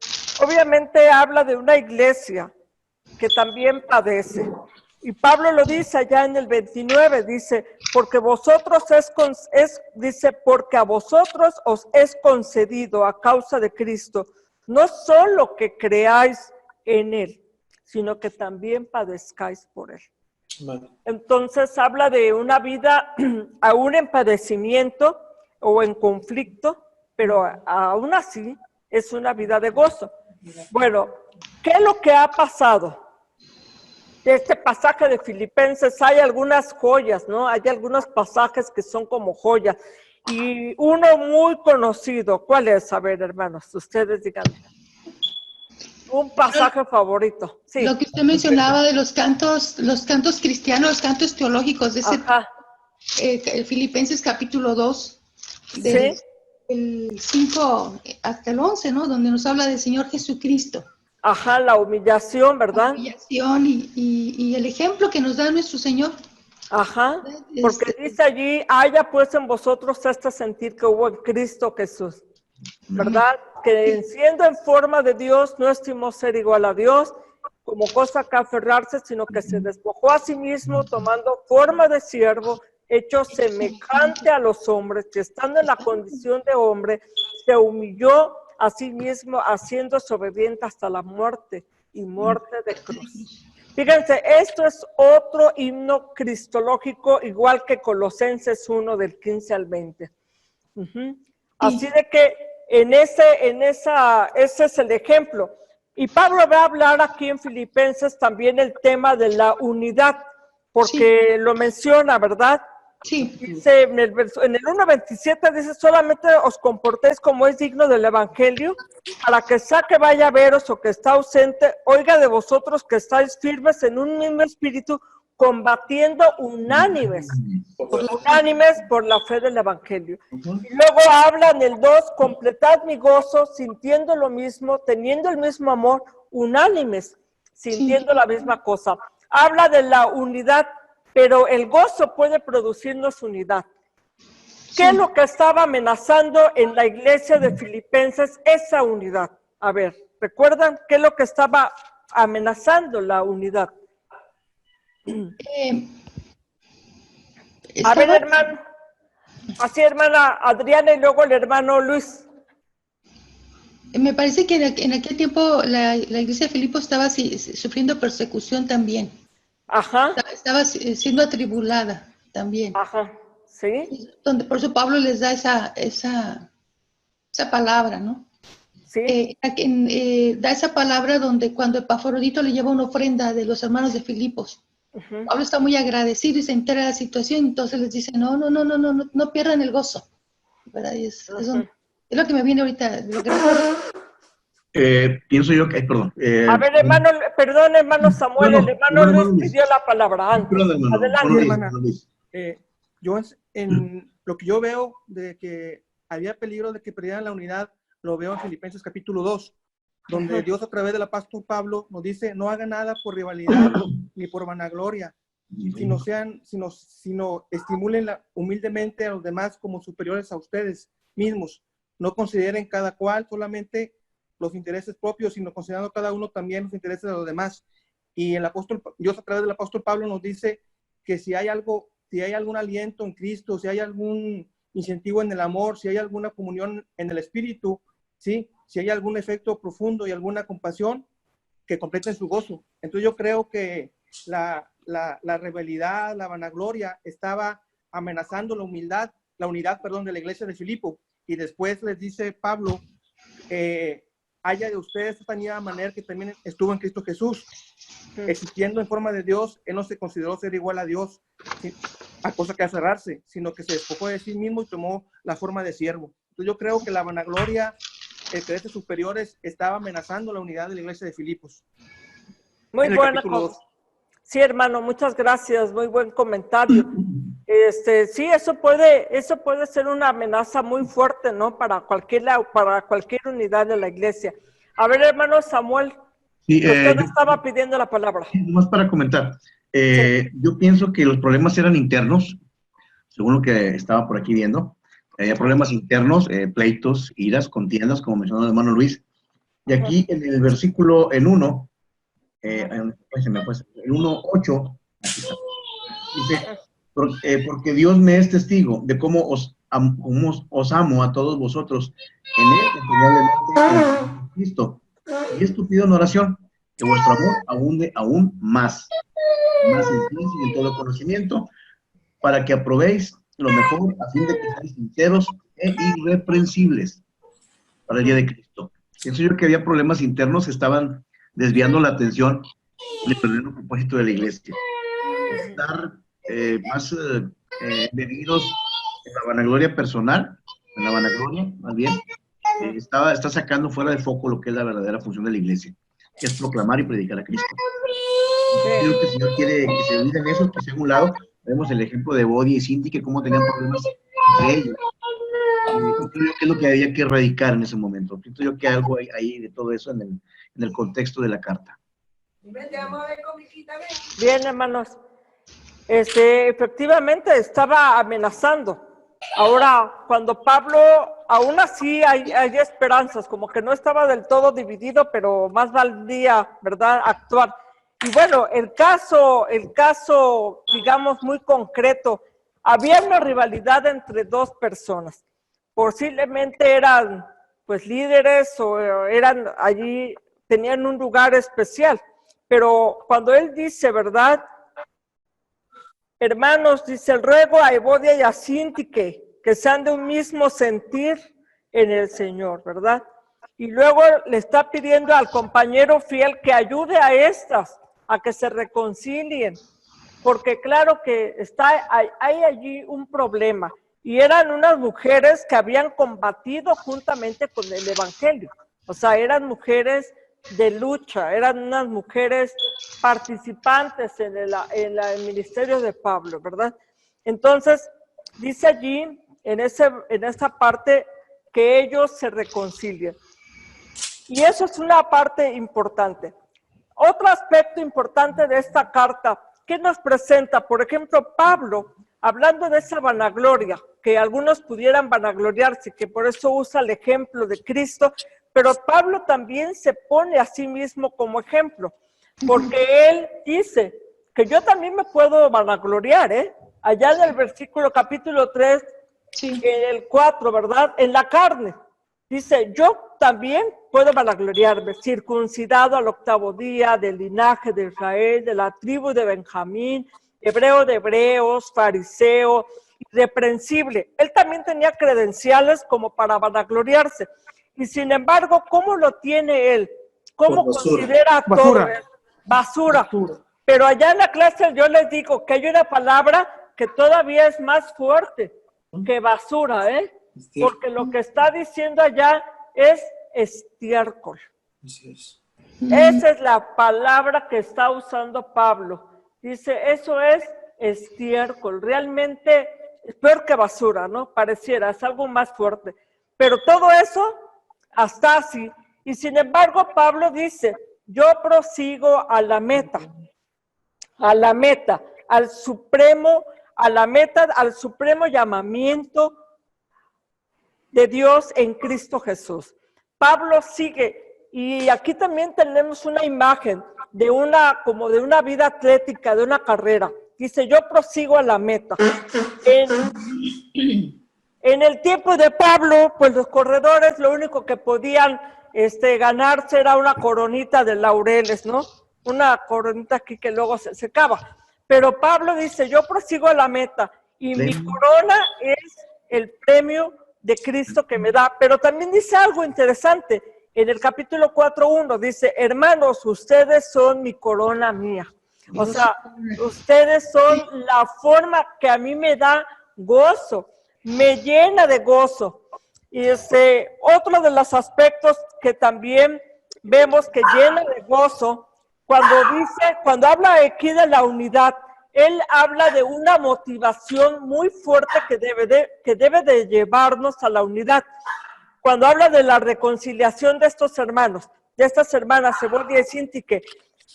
obviamente habla de una iglesia que también padece. Y Pablo lo dice allá en el 29, dice, porque porque a vosotros os es concedido a causa de Cristo, no solo que creáis en él, sino que también padezcáis por él. Entonces habla de una vida aún en padecimiento o en conflicto, pero aún así es una vida de gozo. Bueno, ¿qué es lo que ha pasado? De este pasaje de Filipenses hay algunas joyas, ¿no? Hay algunos pasajes que son como joyas. Y uno muy conocido, ¿cuál es? A ver, hermanos, ustedes díganme. Un pasaje favorito. Sí. Lo que usted mencionaba de los cantos cristianos, los cantos teológicos de ese Filipenses capítulo 2, del el 5 hasta el 11, ¿no? Donde nos habla del Señor Jesucristo. Ajá, la humillación, ¿verdad? La humillación y el ejemplo que nos da nuestro Señor. Ajá, porque dice allí, haya pues en vosotros este sentir que hubo en Cristo Jesús, ¿verdad? Que siendo en forma de Dios, no estimó ser igual a Dios, como cosa que aferrarse, sino que se despojó a sí mismo, tomando forma de siervo, hecho semejante a los hombres, que estando en la condición de hombre, se humilló a sí mismo, haciéndose obediente hasta la muerte y muerte de cruz. Fíjense, esto es otro himno cristológico, igual que Colosenses 1 del 15 al 20. Así de que ese es el ejemplo. Y Pablo va a hablar aquí en Filipenses también el tema de la unidad, porque lo menciona, ¿verdad? Sí. Dice en el 1.27 dice, solamente os comportéis como es digno del evangelio, para que sea que vaya a veros o que está ausente, oiga de vosotros que estáis firmes en un mismo espíritu, combatiendo unánimes por la fe del evangelio. Y luego habla en el 2, completad mi gozo, sintiendo lo mismo, teniendo el mismo amor, unánimes, sintiendo la misma cosa. Habla de la unidad, pero el gozo puede producirnos unidad. ¿Qué es lo que estaba amenazando en la iglesia de Filipenses? Esa unidad. A ver, ¿recuerdan qué es lo que estaba amenazando la unidad? A ver, hermano. Así, hermana Adriana, y luego el hermano Luis. Me parece que en aquel tiempo la iglesia de Filipos estaba sufriendo persecución también. Ajá. Estaba siendo atribulada también. Ajá, sí. Por eso Pablo les da esa palabra, ¿no? Sí. Da esa palabra donde cuando Epafrodito le lleva una ofrenda de los hermanos de Filipos, Pablo está muy agradecido y se entera de la situación, entonces les dice, no pierdan el gozo, ¿verdad? Y es lo que me viene ahorita. Pienso yo que, perdón. A ver, hermano, perdón, hermano Samuel, el hermano Luis pidió la palabra antes. Perdón, Adelante, hermana. Yo en lo que yo veo de que había peligro de que perdieran la unidad, lo veo en Filipenses capítulo 2, donde Dios a través del apóstol Pablo nos dice, no hagan nada por rivalidad ni por vanagloria, sino estimulen humildemente a los demás como superiores a ustedes mismos. No consideren cada cual solamente los intereses propios, sino considerando cada uno también los intereses de los demás. Y Dios a través del apóstol Pablo nos dice que si hay algún aliento en Cristo, si hay algún incentivo en el amor, si hay alguna comunión en el espíritu, ¿sí? Si hay algún efecto profundo y alguna compasión, que completen su gozo. Entonces yo creo que la rebelión, la vanagloria estaba amenazando la unidad de la iglesia de Filipo. Y después les dice Pablo, haya de ustedes esta misma manera que también estuvo en Cristo Jesús. Existiendo en forma de Dios, él no se consideró ser igual a Dios, a cosa que aferrarse, sino que se despojó de sí mismo y tomó la forma de siervo. Entonces yo creo que la vanagloria intereses superiores estaba amenazando la unidad de la iglesia de Filipos. Muy En el buena capítulo cosa. 2. Sí, hermano, muchas gracias. Muy buen comentario. Sí, eso puede ser una amenaza muy fuerte, ¿no? Para cualquier unidad de la iglesia. A ver, hermano Samuel, Sí, usted estaba pidiendo la palabra. Más para comentar. Yo pienso que los problemas eran internos, según lo que estaba por aquí viendo. Había problemas internos, pleitos, iras, contiendas, como mencionó el hermano Luis. Y aquí en el versículo, en 1, el 1:8, dice, porque Dios me es testigo de cómo os amo a todos vosotros en él, en Cristo. Y esto pido en oración, que vuestro amor abunde aún más en ciencia y en todo conocimiento, para que aprobéis lo mejor a fin de que seáis sinceros e irreprensibles para el día de Cristo. Pienso yo que había problemas internos que estaban desviando la atención del verdadero propósito de la iglesia. Estar más bebidos en la vanagloria personal, en la vanagloria, más bien, está sacando fuera de foco lo que es la verdadera función de la iglesia, que es proclamar y predicar a Cristo. Creo que el Señor quiere que se olviden eso, que sea a un lado. Vemos el ejemplo de Bodi y Cinti, que cómo tenían problemas entre ellos. Creo que es lo que había que erradicar en ese momento. Pienso yo que algo hay ahí de todo eso en el contexto de la carta. Bien, hermanos. Efectivamente estaba amenazando. Ahora, cuando Pablo, aún así hay esperanzas, como que no estaba del todo dividido, pero más valdría, ¿verdad?, actuar. Y bueno, el caso, digamos, muy concreto, había una rivalidad entre dos personas. Posiblemente eran, pues, líderes o eran allí, tenían un lugar especial. Pero cuando él dice, ¿verdad?, hermanos, dice, el ruego a Evodia y a Sintique, que sean de un mismo sentir en el Señor, ¿verdad? Y luego le está pidiendo al compañero fiel que ayude a estas a que se reconcilien, porque claro que hay allí un problema, y eran unas mujeres que habían combatido juntamente con el Evangelio, o sea, eran mujeres de lucha, eran unas mujeres participantes en el ministerio de Pablo, ¿verdad? Entonces, dice allí, en esa parte, que ellos se reconcilian. Y eso es una parte importante. Otro aspecto importante de esta carta, ¿qué nos presenta? Por ejemplo, Pablo, hablando de esa vanagloria, que algunos pudieran vanagloriarse, que por eso usa el ejemplo de Cristo, pero Pablo también se pone a sí mismo como ejemplo, porque él dice que yo también me puedo vanagloriar, allá en el versículo capítulo 3, Sí. en el 4, ¿verdad? En la carne. Dice, yo también puedo vanagloriarme, circuncidado al 8º día, del linaje de Israel, de la tribu de Benjamín, hebreo de hebreos, fariseo, irreprensible. Él también tenía credenciales como para vanagloriarse. Y sin embargo, ¿cómo lo tiene él? ¿Cómo considera todo? Basura. Pero allá en la clase yo les digo que hay una palabra que todavía es más fuerte que basura, porque lo que está diciendo allá es estiércol. Esa es la palabra que está usando Pablo. Dice, eso es estiércol. Realmente es peor que basura, ¿no? Pareciera, es algo más fuerte. Pero todo eso hasta así. Y sin embargo, Pablo dice, yo prosigo a la meta, al supremo llamamiento de Dios en Cristo Jesús. Pablo sigue, y aquí también tenemos una imagen de una vida atlética, de una carrera. Dice, yo prosigo a la meta. En el tiempo de Pablo, pues los corredores lo único que podían ganarse era una coronita de laureles, ¿no? Una coronita aquí que luego se secaba. Pero Pablo dice, yo prosigo a la meta y mi corona es el premio de Cristo que me da. Pero también dice algo interesante. En el capítulo 4:1 dice, hermanos, ustedes son mi corona mía. O sea, ustedes son la forma que a mí me da gozo, me llena de gozo. Y otro de los aspectos que también vemos que llena de gozo, cuando habla aquí de la unidad, él habla de una motivación muy fuerte que debe de llevarnos a la unidad. Cuando habla de la reconciliación de estos hermanos, de estas hermanas, Evodia y Síntique,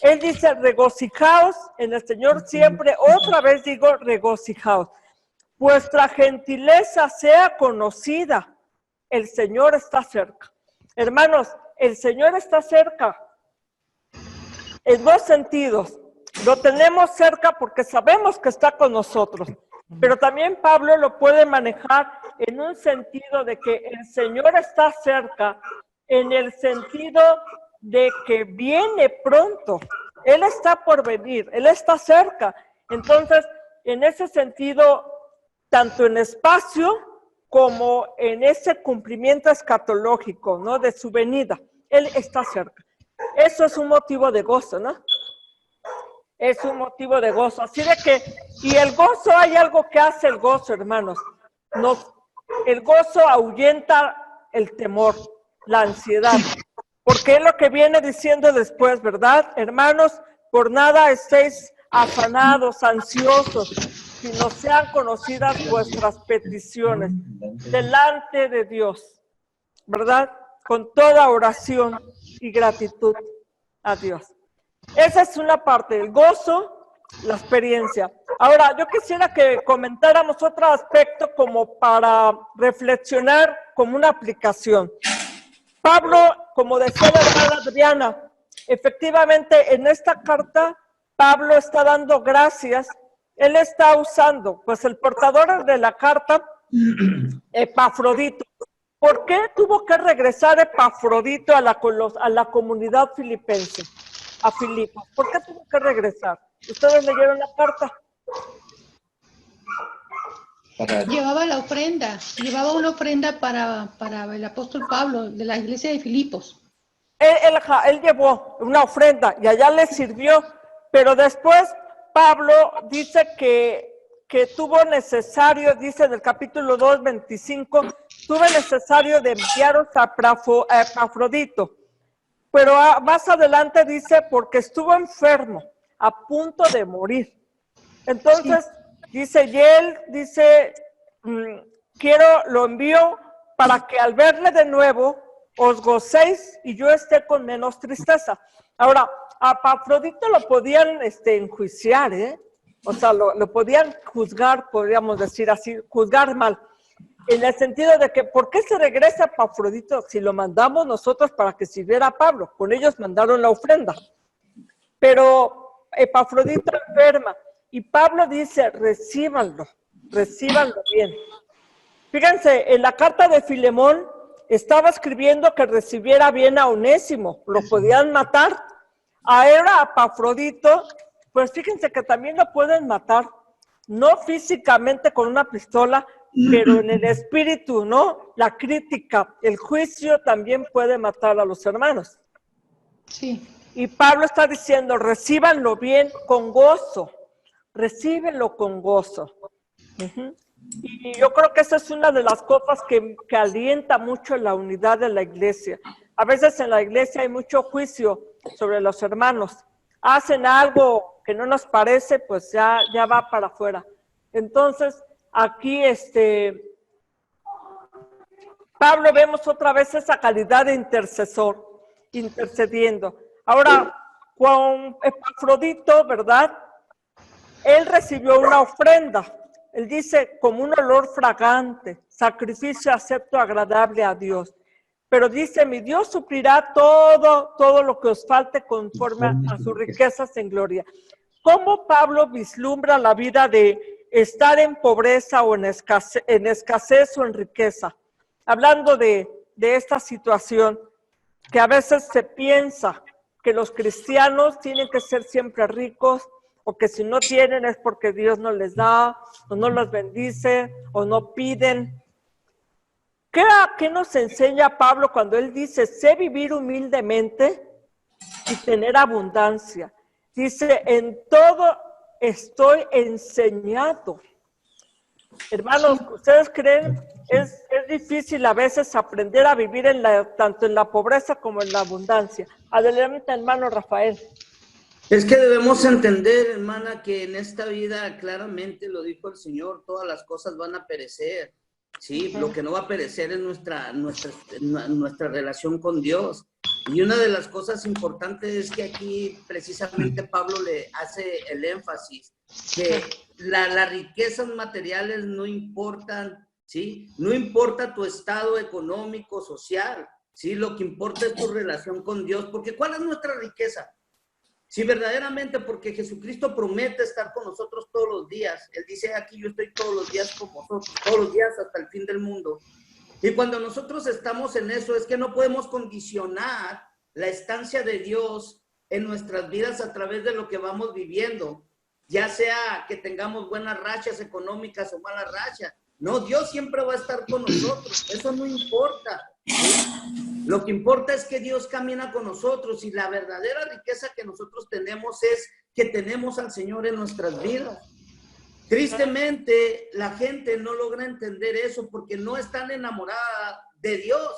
él dice, regocijaos en el Señor siempre. Otra vez digo, regocijaos. Vuestra gentileza sea conocida. El Señor está cerca. Hermanos, el Señor está cerca. En dos sentidos. Lo tenemos cerca porque sabemos que está con nosotros. Pero también Pablo lo puede manejar en un sentido de que el Señor está cerca, en el sentido de que viene pronto. Él está por venir, Él está cerca. Entonces, en ese sentido, tanto en espacio como en ese cumplimiento escatológico, ¿no? De su venida, Él está cerca. Eso es un motivo de gozo, ¿no? Es un motivo de gozo. Así de que, y el gozo, hay algo que hace el gozo, hermanos. El gozo ahuyenta el temor, la ansiedad. Porque es lo que viene diciendo después, ¿verdad? Hermanos, por nada estéis afanados, ansiosos, sino sean conocidas vuestras peticiones delante de Dios, ¿verdad? Con toda oración y gratitud a Dios. Esa es una parte, el gozo, la experiencia. Ahora, yo quisiera que comentáramos otro aspecto como para reflexionar como una aplicación. Pablo, como decía la hermana Adriana, efectivamente en esta carta Pablo está dando gracias, él está usando, pues el portador de la carta, Epafrodito. ¿Por qué tuvo que regresar Epafrodito a la comunidad filipense, a Filipos? ¿Por qué tuvo que regresar? ¿Ustedes leyeron la carta? Llevaba la ofrenda, llevaba una ofrenda para el apóstol Pablo de la iglesia de Filipos. Él llevó una ofrenda y allá le sirvió, pero después Pablo dice que tuvo necesario, dice en el capítulo 2, 25, tuve necesario de enviaros a Epafrodito, pero más adelante dice porque estuvo enfermo, a punto de morir. Entonces, dice, y él dice, lo envío para que al verle de nuevo os gocéis y yo esté con menos tristeza. Ahora, a Epafrodito lo podían enjuiciar, o sea, lo podían juzgar, podríamos decir así, juzgar mal, en el sentido de que, ¿por qué se regresa Epafrodito si lo mandamos nosotros para que sirviera a Pablo? Con ellos mandaron la ofrenda. Pero Epafrodito enferma, y Pablo dice, recíbanlo bien. Fíjense, en la carta de Filemón estaba escribiendo que recibiera bien a Onésimo, lo podían matar. Ahora a Epafrodito, pues fíjense que también lo pueden matar, no físicamente con una pistola, pero en el espíritu, ¿no? La crítica, el juicio también puede matar a los hermanos. Sí. Y Pablo está diciendo, recíbanlo bien con gozo, recíbenlo con gozo. Y yo creo que esa es una de las cosas que alienta mucho la unidad de la iglesia. A veces en la iglesia hay mucho juicio sobre los hermanos. Hacen algo que no nos parece, pues ya va para afuera. Entonces, aquí Pablo vemos otra vez esa calidad de intercesor, intercediendo. Ahora, con Epafrodito, ¿verdad? Él recibió una ofrenda. Él dice, como un olor fragante, sacrificio acepto agradable a Dios. Pero dice, mi Dios suplirá todo lo que os falte conforme a sus riquezas en gloria. ¿Cómo Pablo vislumbra la vida de estar en pobreza o en escasez o en riqueza? Hablando de esta situación, que a veces se piensa que los cristianos tienen que ser siempre ricos, o que si no tienen es porque Dios no les da, o no los bendice, o no piden. ¿Qué nos enseña Pablo cuando él dice, sé vivir humildemente y tener abundancia? Dice, en todo estoy enseñado. Hermanos, ¿ustedes creen es difícil a veces aprender a vivir tanto en la pobreza como en la abundancia. Adelante, hermano Rafael. Es que debemos entender, hermana, que en esta vida, claramente lo dijo el Señor, todas las cosas van a perecer, ¿sí? Lo que no va a perecer es nuestra relación con Dios. Y una de las cosas importantes es que aquí precisamente Pablo le hace el énfasis, que las riquezas materiales no importan, ¿sí? No importa tu estado económico, social, ¿sí? Lo que importa es tu relación con Dios, porque ¿cuál es nuestra riqueza? Si verdaderamente, porque Jesucristo promete estar con nosotros todos los días. Él dice aquí, yo estoy todos los días con vosotros, todos los días hasta el fin del mundo. Y cuando nosotros estamos en eso, es que no podemos condicionar la estancia de Dios en nuestras vidas a través de lo que vamos viviendo. Ya sea que tengamos buenas rachas económicas o malas rachas. No, Dios siempre va a estar con nosotros. Eso no importa. Lo que importa es que Dios camina con nosotros y la verdadera riqueza que nosotros tenemos es que tenemos al Señor en nuestras vidas. Tristemente, la gente no logra entender eso porque no están enamorada de Dios.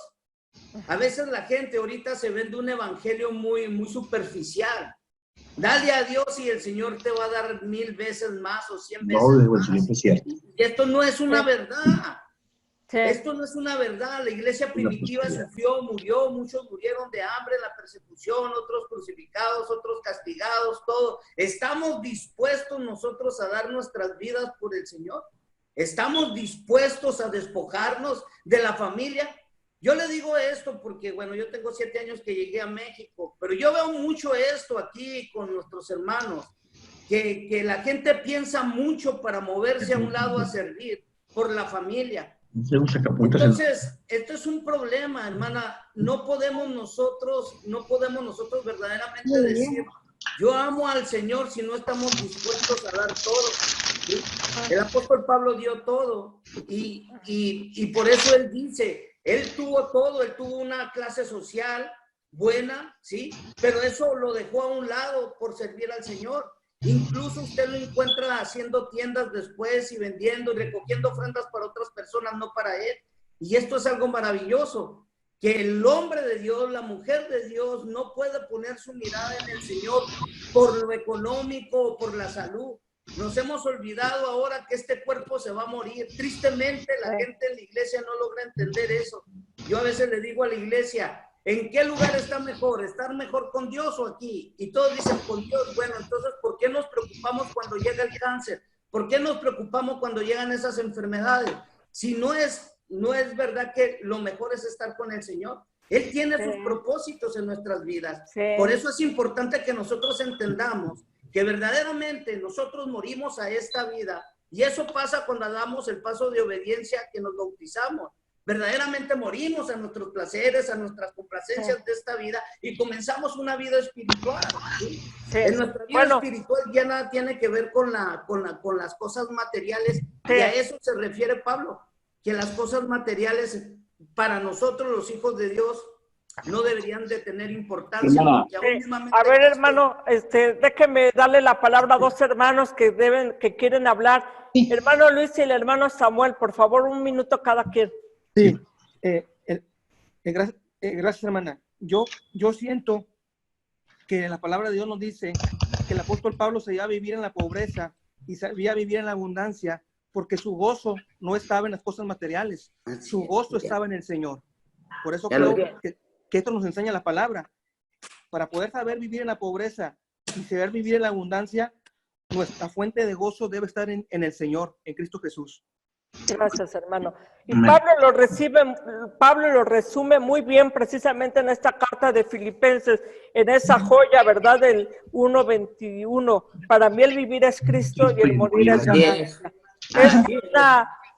A veces la gente ahorita se vende un evangelio muy superficial. Dale a Dios y el Señor te va a dar 1000 veces más o 100 veces más. Es cierto. Y esto no es una verdad. Sí. Esto no es una verdad. La iglesia primitiva sufrió, murió, muchos murieron de hambre, la persecución, otros crucificados, otros castigados, todo. ¿Estamos dispuestos nosotros a dar nuestras vidas por el Señor? ¿Estamos dispuestos a despojarnos de la familia? Yo le digo esto porque, bueno, yo tengo 7 años que llegué a México, pero yo veo mucho esto aquí con nuestros hermanos, que la gente piensa mucho para moverse a un lado a servir por la familia. Entonces, esto es un problema, hermana. No podemos nosotros verdaderamente decir, yo amo al Señor si no estamos dispuestos a dar todo. ¿Sí? El apóstol Pablo dio todo y por eso él dice, él tuvo todo, él tuvo una clase social buena, ¿sí? Pero eso lo dejó a un lado por servir al Señor. Incluso usted lo encuentra haciendo tiendas después y vendiendo y recogiendo ofrendas para otras personas, no para él. Y esto es algo maravilloso, que el hombre de Dios, la mujer de Dios, no puede poner su mirada en el Señor por lo económico o por la salud. Nos hemos olvidado ahora que este cuerpo se va a morir. Tristemente, la gente en la iglesia no logra entender eso. Yo a veces le digo a la iglesia, ¿en qué lugar está mejor? ¿Estar mejor con Dios o aquí? Y todos dicen con Dios. Bueno, entonces, ¿por qué nos preocupamos cuando llega el cáncer? ¿Por qué nos preocupamos cuando llegan esas enfermedades? Si no es verdad que lo mejor es estar con el Señor. Él tiene sus propósitos en nuestras vidas. Sí. Por eso es importante que nosotros entendamos que verdaderamente nosotros morimos a esta vida. Y eso pasa cuando damos el paso de obediencia que nos bautizamos. Verdaderamente morimos a nuestros placeres, a nuestras complacencias de esta vida y comenzamos una vida espiritual. ¿Sí? Sí. En nuestra vida espiritual ya nada tiene que ver con las cosas materiales. Sí. Y a eso se refiere Pablo, que las cosas materiales para nosotros los hijos de Dios no deberían de tener importancia. A ver, hermano, déjeme darle la palabra a 2 hermanos que quieren hablar. Sí. Hermano Luis y el hermano Samuel, por favor, 1 minuto cada quien. Sí, gracias, hermana. Yo siento que la palabra de Dios nos dice que el apóstol Pablo sabía vivir en la pobreza y sabía vivir en la abundancia porque su gozo no estaba en las cosas materiales, su gozo estaba en el Señor. Por eso creo que esto nos enseña la palabra. Para poder saber vivir en la pobreza y saber vivir en la abundancia, nuestra fuente de gozo debe estar en el Señor, en Cristo Jesús. Gracias, hermano. Y Pablo lo resume muy bien precisamente en esta carta de Filipenses, en esa joya, ¿verdad? Del 1:21. Para mí el vivir es Cristo y el morir es ganancia.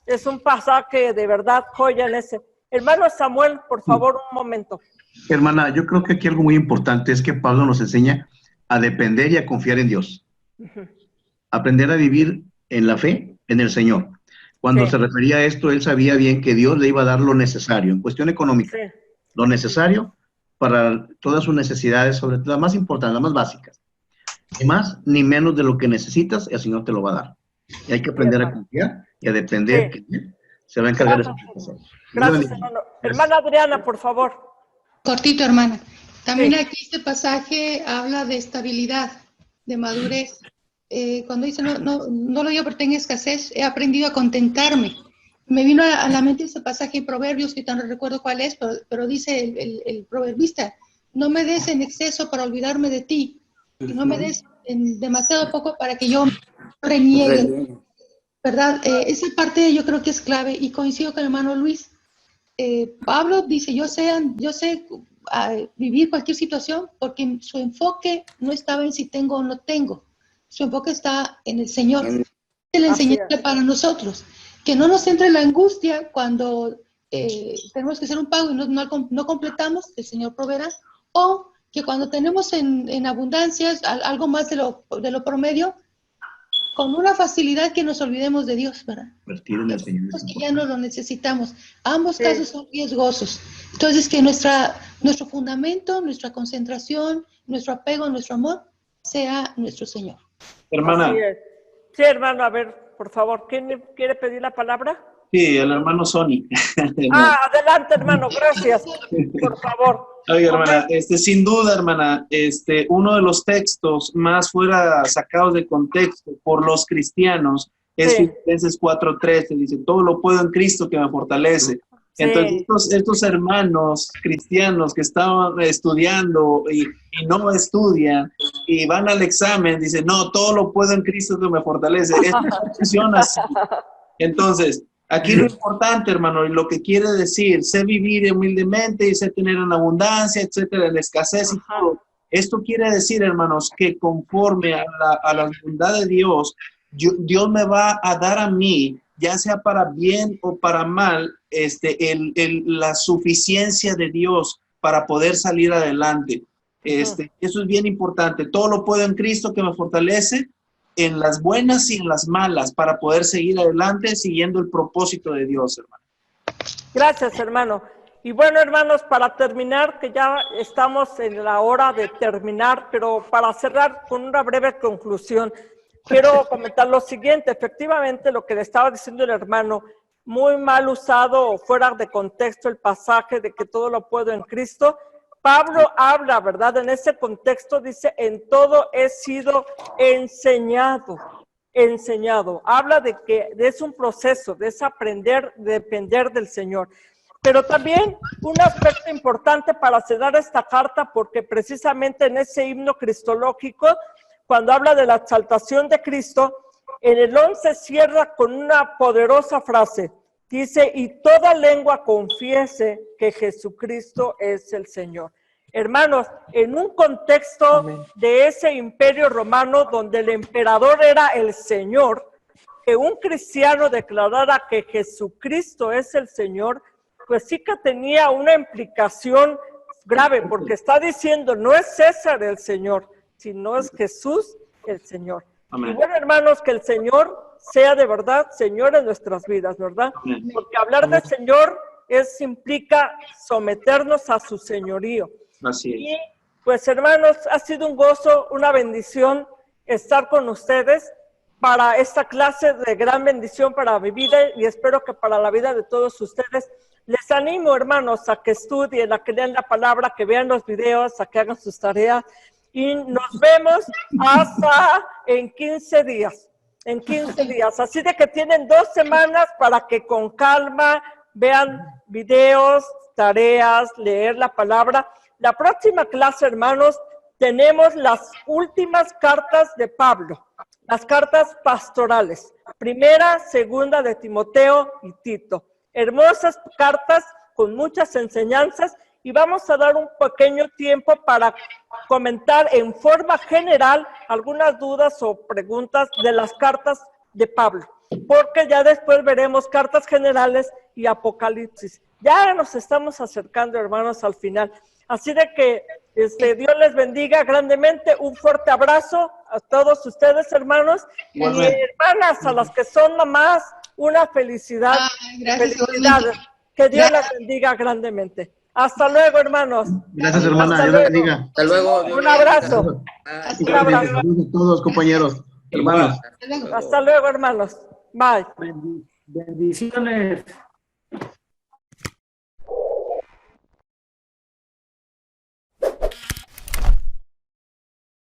Es un pasaje de verdad joya en ese. Hermano Samuel, por favor, un momento. Hermana, yo creo que aquí algo muy importante es que Pablo nos enseña a depender y a confiar en Dios. Aprender a vivir en la fe, en el Señor. Cuando se refería a esto, él sabía bien que Dios le iba a dar lo necesario, en cuestión económica, lo necesario para todas sus necesidades, sobre todo las más importantes, las más básicas. Ni más ni menos de lo que necesitas, el Señor te lo va a dar. Y hay que aprender a confiar y a depender se va a encargar de esa situación. Gracias, hermano. Hermana Adriana, por favor. Cortito, hermana. También Sí. aquí este pasaje habla de estabilidad, de madurez. Cuando dice, no lo digo porque tenga escasez, he aprendido a contentarme. Me vino a la mente ese pasaje en Proverbios, que no recuerdo cuál es, pero dice el proverbista, no me des en exceso para olvidarme de ti, y no me des en demasiado poco para que yo reniegue, ¿verdad? Esa parte yo creo que es clave, y coincido con el hermano Luis. Pablo dice, yo sé vivir cualquier situación, porque su enfoque no estaba en si tengo o no tengo, su enfoque está en el Señor. Es la enseñanza para nosotros, que no nos entre la angustia cuando tenemos que hacer un pago y no completamos, el Señor proveerá, o que cuando tenemos en abundancias algo más de lo promedio, con una facilidad que nos olvidemos de Dios, ¿verdad? Invertir en el Señor. Que ya no lo necesitamos. Ambos casos son riesgosos. Entonces, que nuestro fundamento, nuestra concentración, nuestro apego, nuestro amor, sea nuestro Señor. Hermana. Sí, hermano, a ver, por favor, ¿quién quiere pedir la palabra? Sí, el hermano Sony. Adelante, hermano, gracias. Por favor. Oiga, hermana, sin duda, hermana, uno de los textos más fuera sacados de contexto por los cristianos es Filipenses 4:13, dice, todo lo puedo en Cristo que me fortalece. Sí. Entonces, estos hermanos cristianos que estaban estudiando y no estudian y van al examen, dicen, no, todo lo puedo en Cristo que me fortalece. Esto no funciona así. Entonces, aquí lo importante, hermano, y lo que quiere decir, sé vivir humildemente y sé tener en abundancia, etcétera, en escasez y todo. Esto quiere decir, hermanos, que conforme a la bondad de Dios, Dios me va a dar a mí, ya sea para bien o para mal, la suficiencia de Dios para poder salir adelante. Eso es bien importante. Todo lo puedo en Cristo que me fortalece, en las buenas y en las malas, para poder seguir adelante siguiendo el propósito de Dios, hermano. Gracias, hermano. Y bueno, hermanos, para terminar, que ya estamos en la hora de terminar, pero para cerrar con una breve conclusión, quiero comentar lo siguiente. Efectivamente, lo que le estaba diciendo el hermano, muy mal usado o fuera de contexto el pasaje de que todo lo puedo en Cristo. Pablo habla, ¿verdad? En ese contexto dice, en todo he sido enseñado. Habla de que es un proceso, de aprender, de depender del Señor. Pero también un aspecto importante para cerrar esta carta, porque precisamente en ese himno cristológico, cuando habla de la exaltación de Cristo, en el 11 cierra con una poderosa frase. Dice, y toda lengua confiese que Jesucristo es el Señor. Hermanos, en un contexto de ese imperio romano donde el emperador era el Señor, que un cristiano declarara que Jesucristo es el Señor, pues sí que tenía una implicación grave, porque está diciendo, no es César el Señor, sino es Jesús el Señor. Amén. Y bueno, hermanos, que el Señor sea de verdad Señor en nuestras vidas, ¿verdad? Amén. Porque hablar de Señor implica someternos a su señorío. Así es. Y pues, hermanos, ha sido un gozo, una bendición estar con ustedes para esta clase de gran bendición para mi vida y espero que para la vida de todos ustedes. Les animo, hermanos, a que estudien, a que lean la palabra, que vean los videos, a que hagan sus tareas. Y nos vemos hasta en 15 días. En 15 días. Así de que tienen 2 semanas para que con calma vean videos, tareas, leer la palabra. La próxima clase, hermanos, tenemos las últimas cartas de Pablo. Las cartas pastorales. Primera, segunda de Timoteo y Tito. Hermosas cartas con muchas enseñanzas. Y vamos a dar un pequeño tiempo para comentar en forma general algunas dudas o preguntas de las cartas de Pablo, porque ya después veremos cartas generales y Apocalipsis. Ya nos estamos acercando, hermanos, al final. Así de que Dios les bendiga grandemente. Un fuerte abrazo a todos ustedes, hermanos, y hermanas, a las que son mamás, una felicidad. Felicidades. Que Dios las bendiga grandemente. Hasta luego, hermanos. Gracias, hermana. Dios les bendiga. Hasta luego. Un abrazo. Un abrazo a todos, compañeros, hermanos. Hasta luego, hermanos. Bye. Bendiciones.